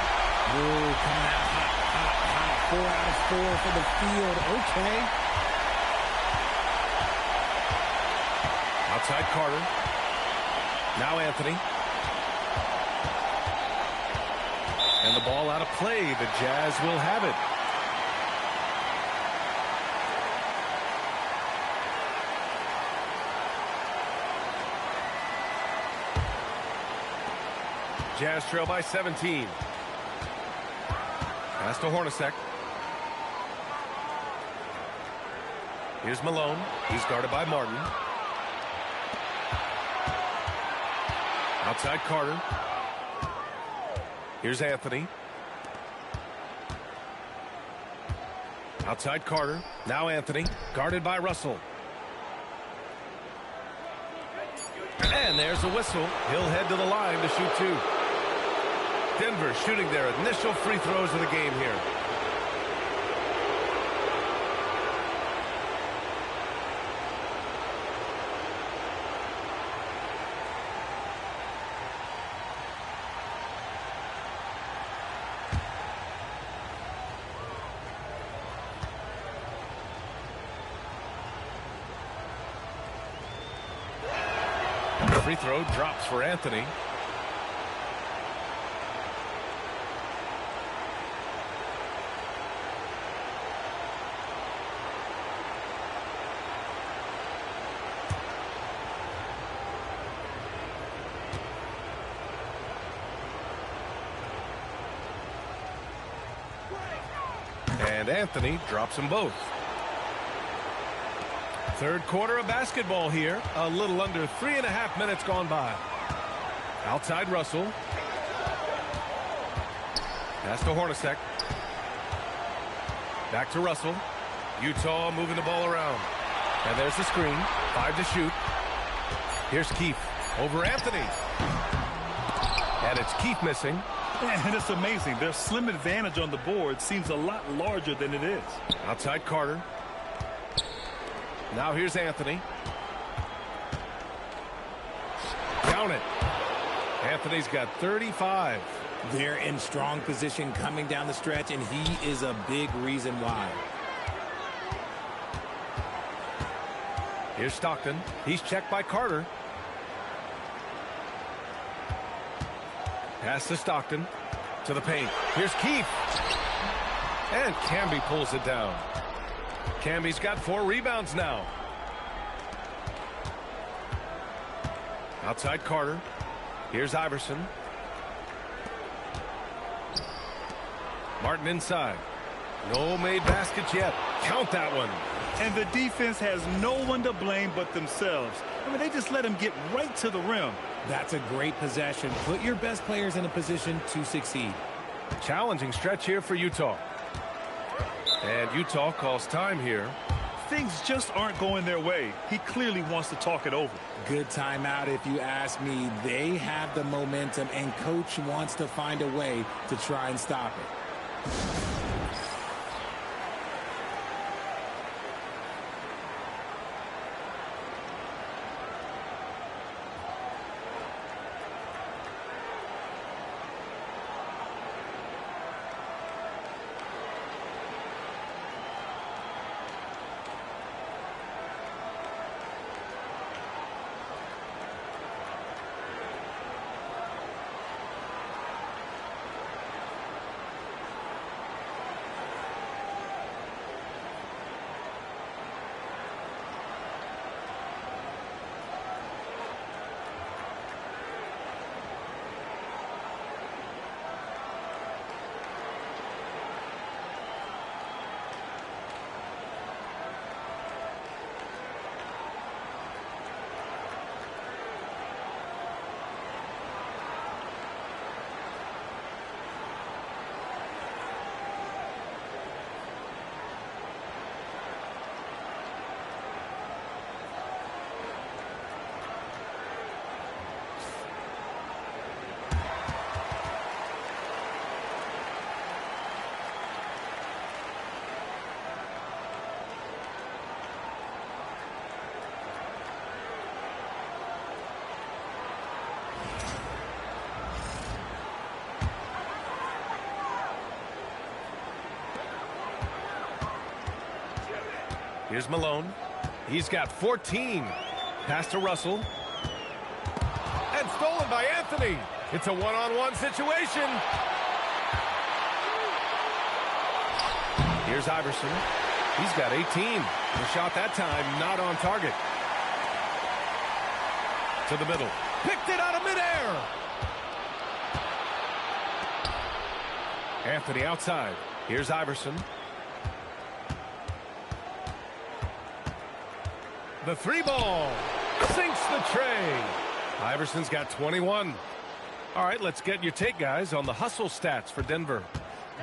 Ooh, coming out hot. 4 out of 4 for the field. Okay. Outside Carter. Now Anthony. And the ball out of play. The Jazz will have it. Jazz trail by 17. Pass to Hornacek. Here's Malone. He's guarded by Martin. Outside Carter. Here's Anthony. Outside Carter. Now Anthony. Guarded by Russell. And there's a whistle. He'll head to the line to shoot 2. Denver shooting their initial free throws of the game here. Free throw drops for Anthony. And Anthony drops them both. Third quarter of basketball here. A little under 3.5 minutes gone by. Outside Russell. Pass to Hornacek. Back to Russell. Utah moving the ball around. And there's the screen. 5 to shoot. Here's Keith over Anthony. And it's Keith missing. And it's amazing. Their slim advantage on the board seems a lot larger than it is. Outside Carter. Now here's Anthony. Count it. Anthony's got 35. They're in strong position coming down the stretch, and he is a big reason why. Here's Stockton. He's checked by Carter. Pass to Stockton. To the paint. Here's Keith. And Camby pulls it down. Camby's got 4 rebounds now. Outside Carter. Here's Iverson. Martin inside. No made baskets yet. Count that one. And the defense has no one to blame but themselves. I mean, they just let him get right to the rim. That's a great possession. Put your best players in a position to succeed. Challenging stretch here for Utah. And Utah calls time here. Things just aren't going their way. He clearly wants to talk it over. Good timeout if you ask me. They have the momentum, and coach wants to find a way to try and stop it. Here's Malone. He's got 14. Pass to Russell. And stolen by Anthony. It's a one-on-one situation. Here's Iverson. He's got 18. The shot that time not on target. To the middle. Picked it out of midair. Anthony outside. Here's Iverson. The 3-ball sinks the tray. Iverson's got 21. All right, let's get your take, guys, on the hustle stats for Denver.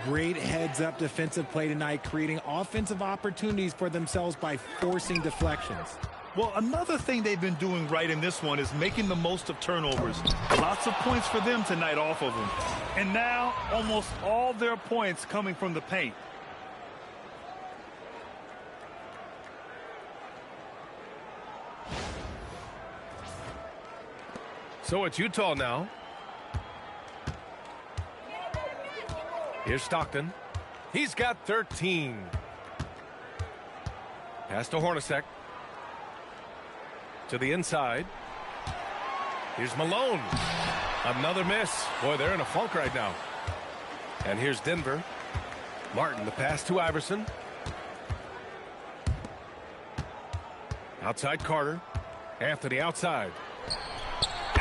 Great heads-up defensive play tonight, creating offensive opportunities for themselves by forcing deflections. Well, another thing they've been doing right in this one is making the most of turnovers. Lots of points for them tonight off of them. And now, almost all their points coming from the paint. So it's Utah now. Here's Stockton. He's got 13. Pass to Hornacek. To the inside. Here's Malone. Another miss. Boy, they're in a funk right now. And here's Denver. Martin, the pass to Iverson. Outside Carter. Anthony outside.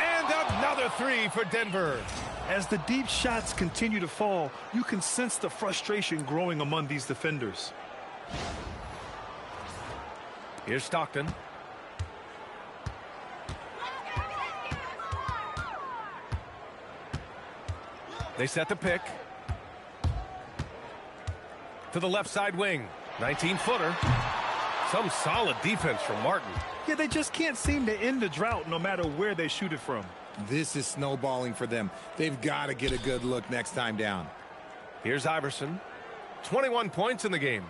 And another 3 for Denver. As the deep shots continue to fall, you can sense the frustration growing among these defenders. Here's Stockton. They set the pick. To the left side wing. 19-footer. Some solid defense from Martin. Yeah, they just can't seem to end the drought no matter where they shoot it from. This is snowballing for them. They've got to get a good look next time down. Here's Iverson. 21 points in the game.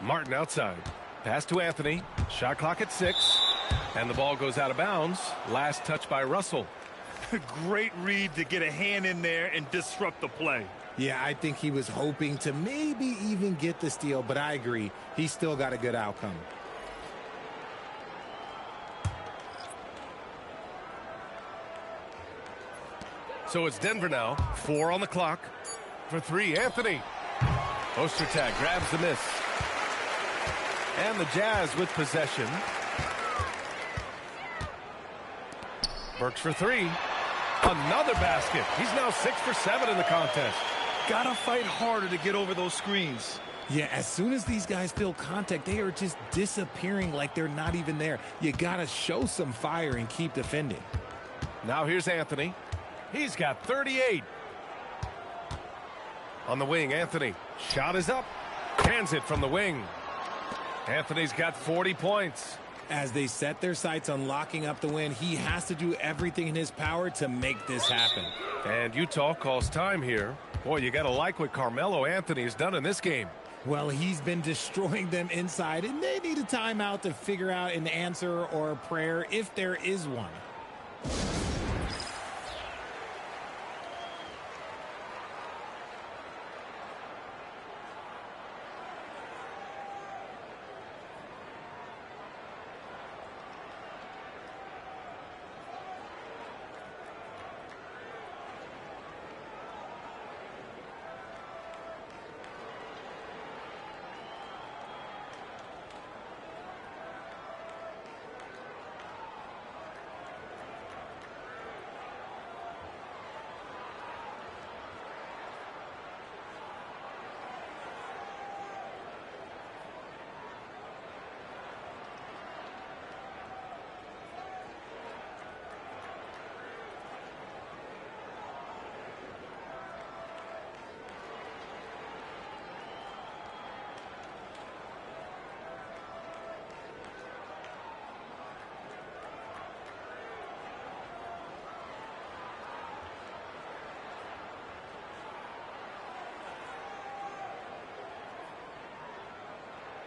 Martin outside. Pass to Anthony. Shot clock at 6. And the ball goes out of bounds. Last touch by Russell. Great read to get a hand in there and disrupt the play. Yeah, I think he was hoping to maybe even get the steal, but I agree. He's still got a good outcome. So it's Denver now. 4 on the clock. For 3, Anthony. Ostertag grabs the miss. And the Jazz with possession. Burks for 3. Another basket. He's now 6 for 7 in the contest. Gotta fight harder to get over those screens. Yeah, as soon as these guys feel contact, they are just disappearing like they're not even there. You gotta show some fire and keep defending. Now here's Anthony. He's got 38. On the wing, Anthony. Shot is up. Hands it from the wing. Anthony's got 40 points. As they set their sights on locking up the win, he has to do everything in his power to make this happen. And Utah calls time here. Boy, you got to like what Carmelo Anthony has done in this game. Well, he's been destroying them inside, and they need a timeout to figure out an answer or a prayer if there is one.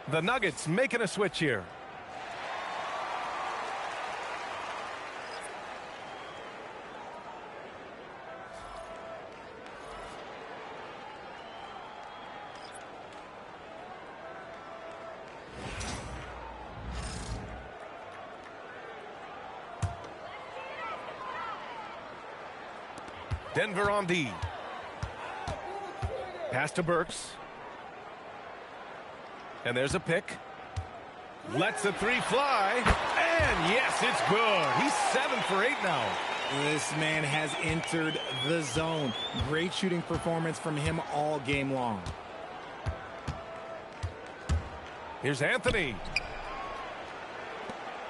The Nuggets making a switch here. Denver on D. Pass to Burks. And there's a pick. Lets the 3 fly. And yes, it's good. He's 7 for 8 now. This man has entered the zone. Great shooting performance from him all game long. Here's Anthony.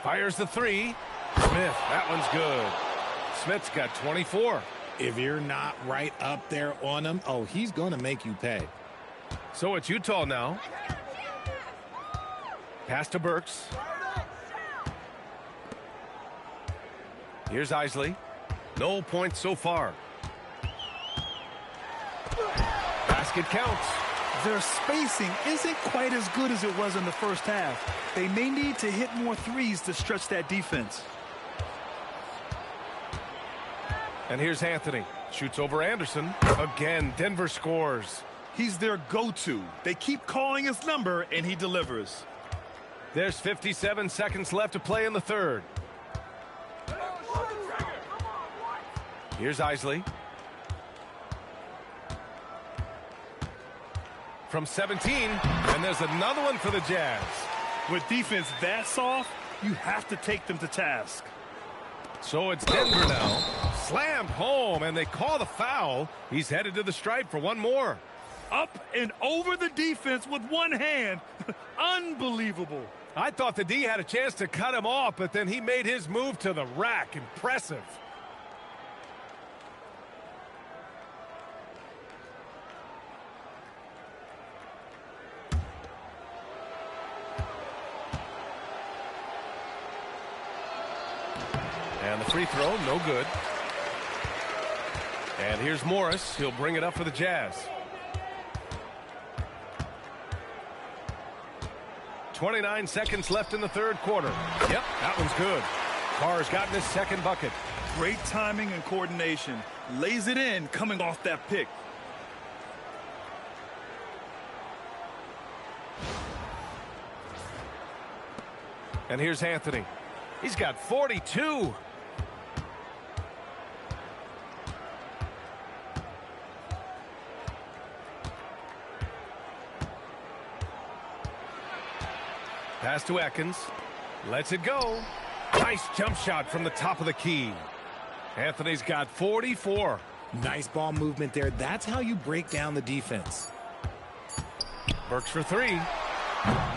Fires the 3. Smith, that one's good. Smith's got 24. If you're not right up there on him, oh, he's going to make you pay. So it's Utah now. Pass to Burks. Here's Isley. No points so far. Basket counts. Their spacing isn't quite as good as it was in the first half. They may need to hit more threes to stretch that defense. And here's Anthony. Shoots over Anderson. Again, Denver scores. He's their go-to. They keep calling his number, and he delivers. There's 57 seconds left to play in the third. Here's Isley. From 17, and there's another one for the Jazz. With defense that soft, you have to take them to task. So it's Denver now, Slammed home, and they call the foul. He's headed to the stripe for one more. Up and over the defense with one hand. Unbelievable. I thought the D had a chance to cut him off, but then he made his move to the rack. Impressive. And the free throw, no good. And here's Morris. He'll bring it up for the Jazz. 29 seconds left in the third quarter. Yep, that one's good. Carr's gotten his second bucket. Great timing and coordination. Lays it in coming off that pick. And here's Anthony. He's got 42. Pass to Atkins. Lets it go. Nice jump shot from the top of the key. Anthony's got 44. Nice ball movement there. That's how you break down the defense. Burks for three.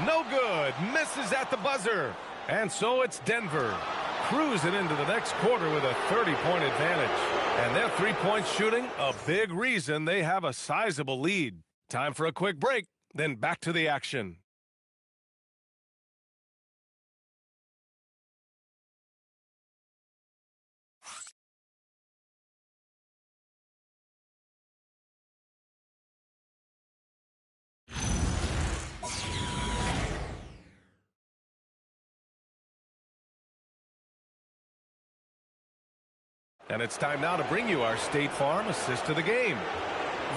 No good. Misses at the buzzer. And so it's Denver cruising into the next quarter with a 30-point advantage. And their three-point shooting, a big reason they have a sizable lead. Time for a quick break, then back to the action. And it's time now to bring you our State Farm assist of the game.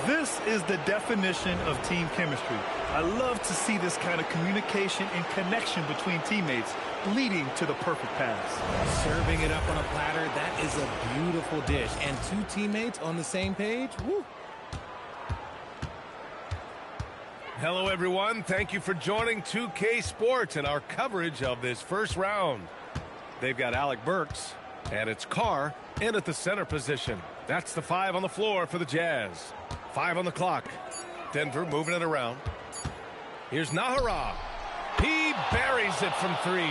This is the definition of team chemistry. I love to see this kind of communication and connection between teammates leading to the perfect pass. Serving it up on a platter, that is a beautiful dish. And two teammates on the same page, woo. Hello, everyone. Thank you for joining 2K Sports and our coverage of this first round. They've got Alec Burks, and it's Carr in at the center position. That's the 5 on the floor for the Jazz. 5 on the clock. Denver moving it around. Here's Nahara. He buries it from 3.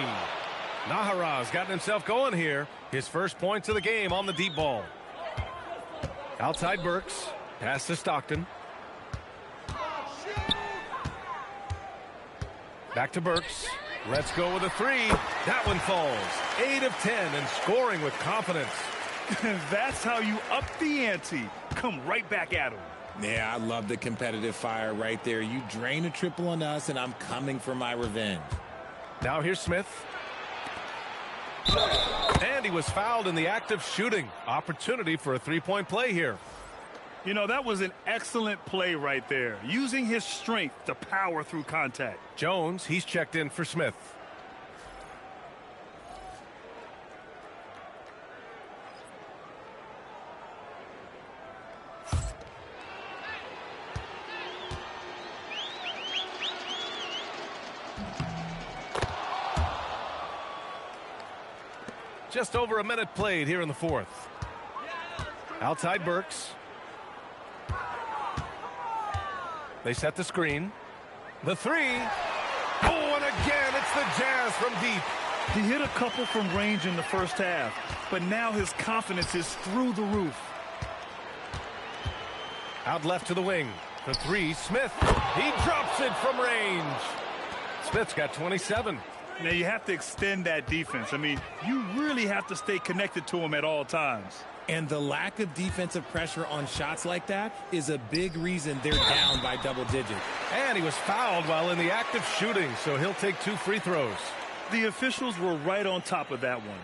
Nahara's gotten himself going here. His first points of the game on the deep ball. Outside Burks. Pass to Stockton. Back to Burks. Let's go with a 3. That one falls. 8 of 10 and scoring with confidence. That's how you up the ante. Come right back at him. Yeah, I love the competitive fire right there. You drain a triple on us, and I'm coming for my revenge. Now here's Smith. And he was fouled in the act of shooting. Opportunity for a three-point play here. You know, that was an excellent play right there. Using his strength to power through contact. Jones, he's checked in for Smith. Just over a minute played here in the fourth. Outside Burks. They set the screen. The 3. Oh, and again, it's the Jazz from deep. He hit a couple from range in the first half, but now his confidence is through the roof. Out left to the wing. The 3, Smith. He drops it from range. Smith's got 27. Now you have to extend that defense. I mean, you really have to stay connected to him at all times. And the lack of defensive pressure on shots like that is a big reason they're down by double digits. And he was fouled while in the act of shooting, so he'll take 2 free throws. The officials were right on top of that one.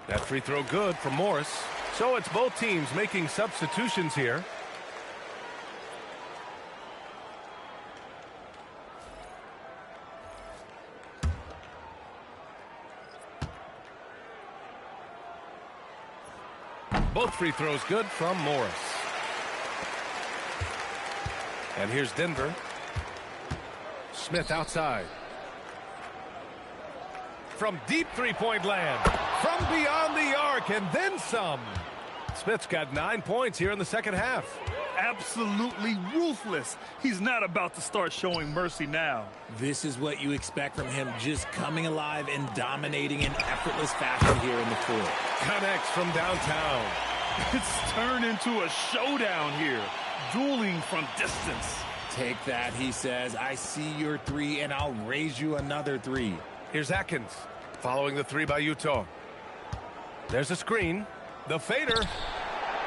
That free throw good for Morris. So it's both teams making substitutions here. Both free throws good from Morris. And here's Denver. Smith outside. From deep three-point land. From beyond the arc and then some. Smith's got 9 points here in the second half. Absolutely ruthless. He's not about to start showing mercy now. This is what you expect from him, just coming alive and dominating in effortless fashion here in the fourth. Connects from downtown. It's turned into a showdown here. Dueling from distance. Take that, he says. I see your three, and I'll raise you another three. Here's Atkins, following the three by Utah. There's a screen. The fader.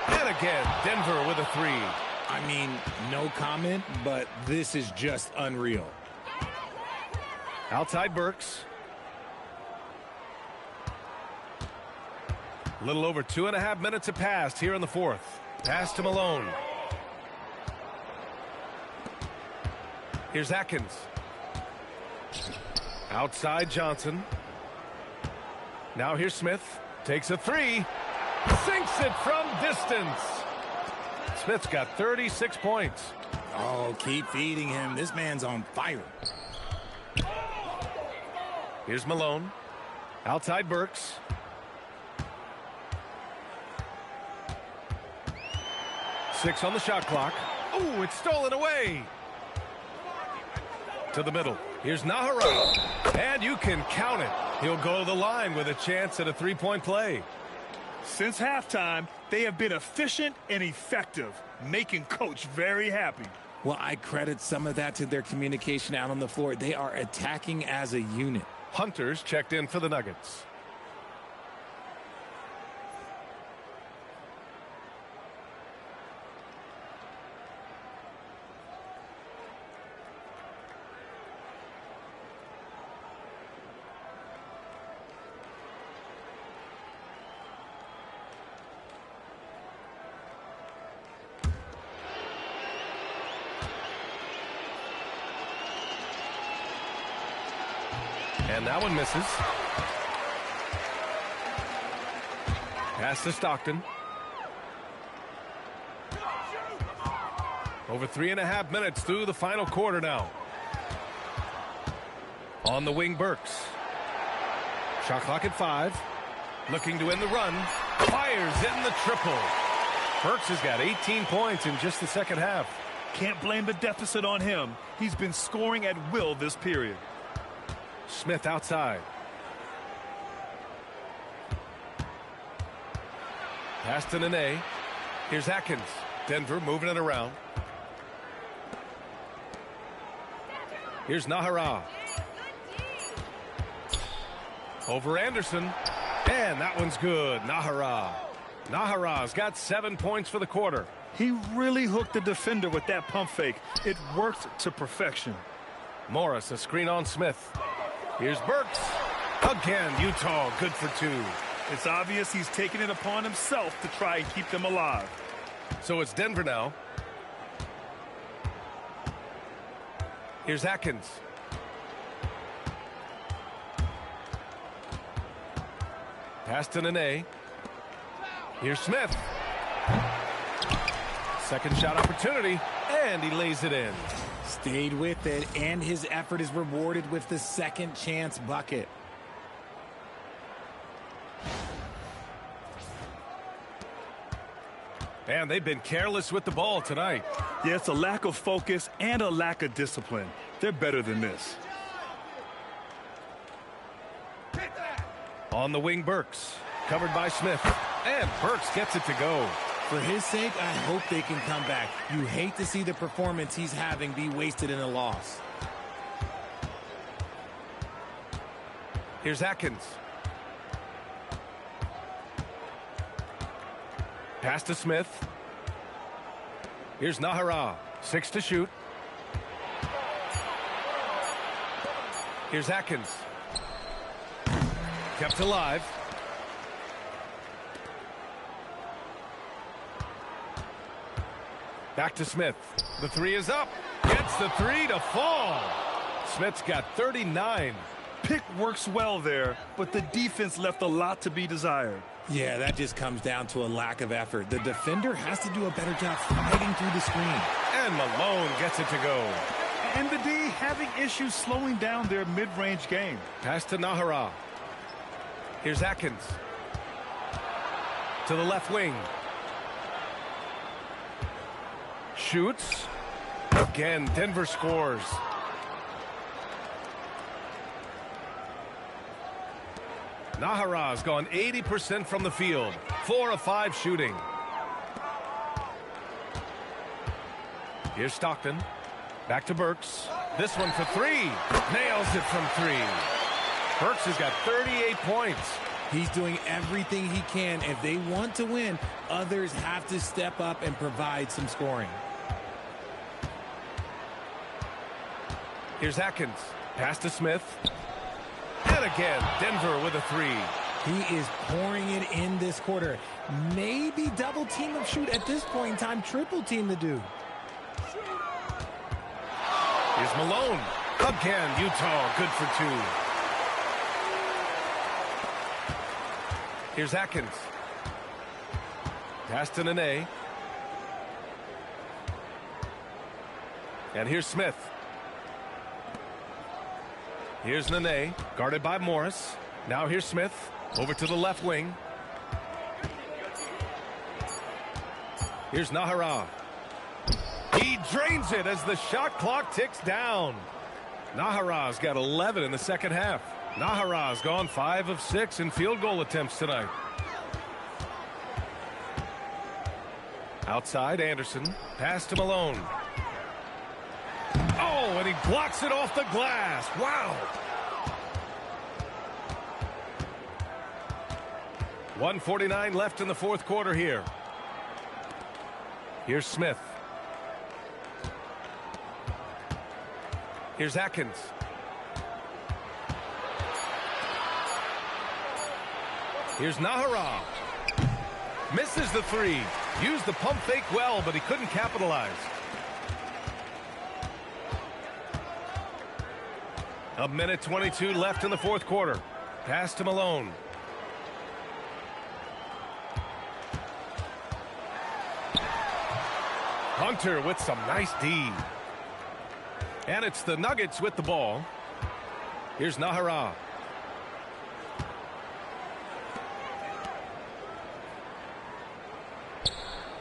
And again, Denver with a three. I mean, no comment, but this is just unreal. Outside Burks. A little over 2.5 minutes have passed here in the fourth. Pass to Malone. Here's Atkins. Outside Johnson. Now here's Smith. Takes a three. Sinks it from distance. Smith's got 36 points. Oh, keep feeding him. This man's on fire. Here's Malone. Outside Burks. Six on the shot clock. Ooh, it's stolen away. To the middle. Here's Nahara. And you can count it. He'll go to the line with a chance at a three-point play. Since halftime, they have been efficient and effective, making Coach very happy. Well, I credit some of that to their communication out on the floor. They are attacking as a unit. Hunter's checked in for the Nuggets. And that one misses. Pass to Stockton. Over 3.5 minutes through the final quarter now. On the wing, Burks. Shot clock at 5. Looking to end the run. Fires in the triple. Burks has got 18 points in just the second half. Can't blame the deficit on him. He's been scoring at will this period. Smith outside. Pass to Nene. Here's Atkins. Denver moving it around. Here's Nahara. Over Anderson. And that one's good. Nahara. Nahara's got 7 points for the quarter. He really hooked the defender with that pump fake. It worked to perfection. Morris, a screen on Smith. Here's Burks. Again, Utah good for 2. It's obvious he's taking it upon himself to try and keep them alive. So it's Denver now. Here's Atkins. Pass to Nene. Here's Smith. Second shot opportunity, and he lays it in. Stayed with it, and his effort is rewarded with the second chance bucket. And they've been careless with the ball tonight. Yeah, it's a lack of focus and a lack of discipline. They're better than this. On the wing, Burks. Covered by Smith. And Burks gets it to go. For his sake, I hope they can come back. You hate to see the performance he's having be wasted in a loss. Here's Atkins. Pass to Smith. Here's Nahara. 6 to shoot. Here's Atkins. Kept alive. Back to Smith. The three is up. Gets the three to fall. Smith's got 39. pick works well there, but the defense left a lot to be desired. Yeah, that just comes down to a lack of effort. The defender has to do a better job fighting through the screen. And Malone gets it to go. And the D having issues slowing down their mid-range game. Pass to Nahara. Here's Atkins. To the left wing. Shoots. Again, Denver scores. Nahara's gone 80% from the field. 4 of 5 shooting. Here's Stockton. Back to Burks. This one for 3. Nails it from 3. Burks has got 38 points. He's doing everything he can. If they want to win, others have to step up and provide some scoring. Here's Atkins. Pass to Smith. And again, Denver with a 3. He is pouring it in this quarter. Maybe double team him shoot at this point in time. Triple team the dude. Here's Malone. Again, Utah good for 2. Here's Atkins. Pass to Nene. And here's Smith. Here's Nene, guarded by Morris. Now here's Smith, over to the left wing. Here's Nahara. He drains it as the shot clock ticks down. Nahara's got 11 in the second half. Nahara's gone 5 of 6 in field goal attempts tonight. Outside, Anderson. Pass to Malone. Oh, and he blocks it off the glass. Wow. 1:49 left in the fourth quarter here. Here's Smith. Here's Atkins. Here's Nahara. Misses the 3. Used the pump fake well, but he couldn't capitalize. A minute 22 left in the fourth quarter. Pass to Malone. Hunter with some nice D. And it's the Nuggets with the ball. Here's Nahara.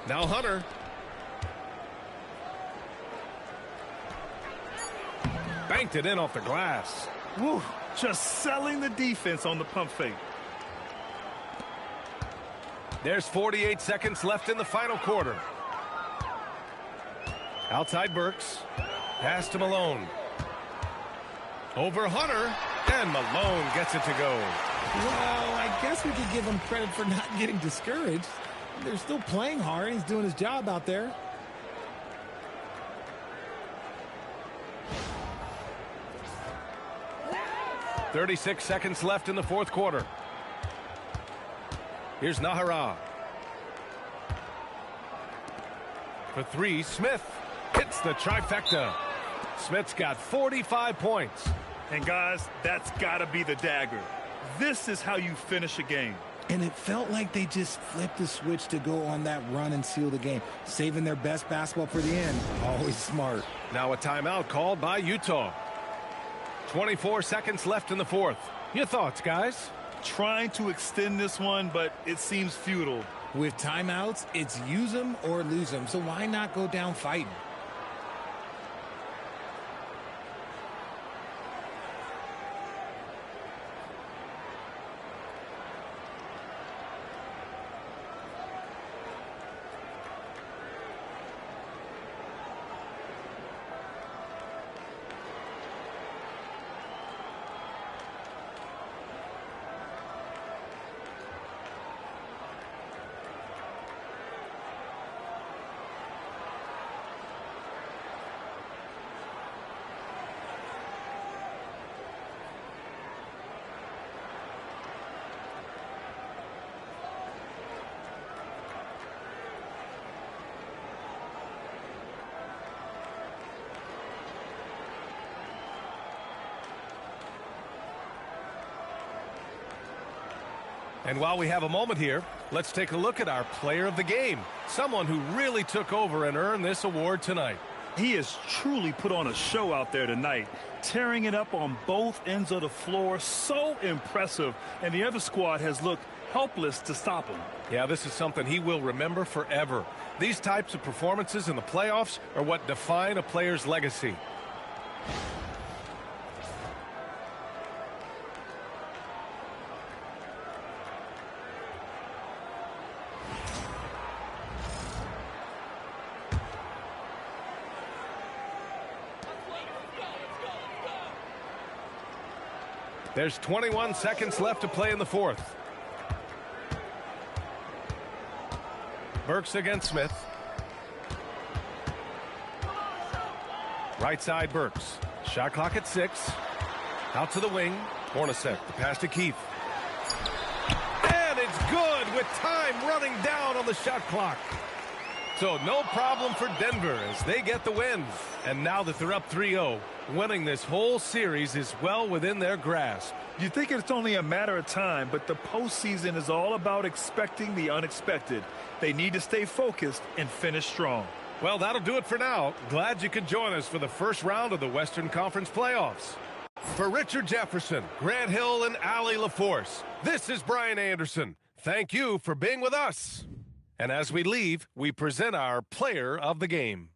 Now Hunter. Banked it in off the glass. Woo, just selling the defense on the pump fake. There's 48 seconds left in the final quarter. Outside Burks. Pass to Malone. Over Hunter. And Malone gets it to go. Well, I guess we could give him credit for not getting discouraged. They're still playing hard. He's doing his job out there. .36 seconds left in the fourth quarter. Here's Nahara. For 3, Smith hits the trifecta. Smith's got 45 points. And guys, that's got to be the dagger. This is how you finish a game. And it felt like they just flipped the switch to go on that run and seal the game. Saving their best basketball for the end. Always smart. Now a timeout called by Utah. 24 seconds left in the fourth. Your thoughts, guys? Trying to extend this one, but it seems futile. With timeouts, it's use them or lose them. So why not go down fighting? And while we have a moment here, let's take a look at our player of the game, someone who really took over and earned this award tonight. He has truly put on a show out there tonight, tearing it up on both ends of the floor. So impressive, and the other squad has looked helpless to stop him. Yeah, this is something he will remember forever. These types of performances in the playoffs are what define a player's legacy. There's 21 seconds left to play in the fourth. Burks against Smith. Right side Burks. Shot clock at 6. Out to the wing. Hornacek, the pass to Keith. And it's good with time running down on the shot clock. So no problem for Denver as they get the win. And now that they're up 3-0, winning this whole series is well within their grasp. You think it's only a matter of time, but the postseason is all about expecting the unexpected. They need to stay focused and finish strong. Well, that'll do it for now. Glad you could join us for the first round of the Western Conference playoffs. For Richard Jefferson, Grant Hill, and Allie LaForce, this is Brian Anderson. Thank you for being with us. And as we leave, we present our player of the game.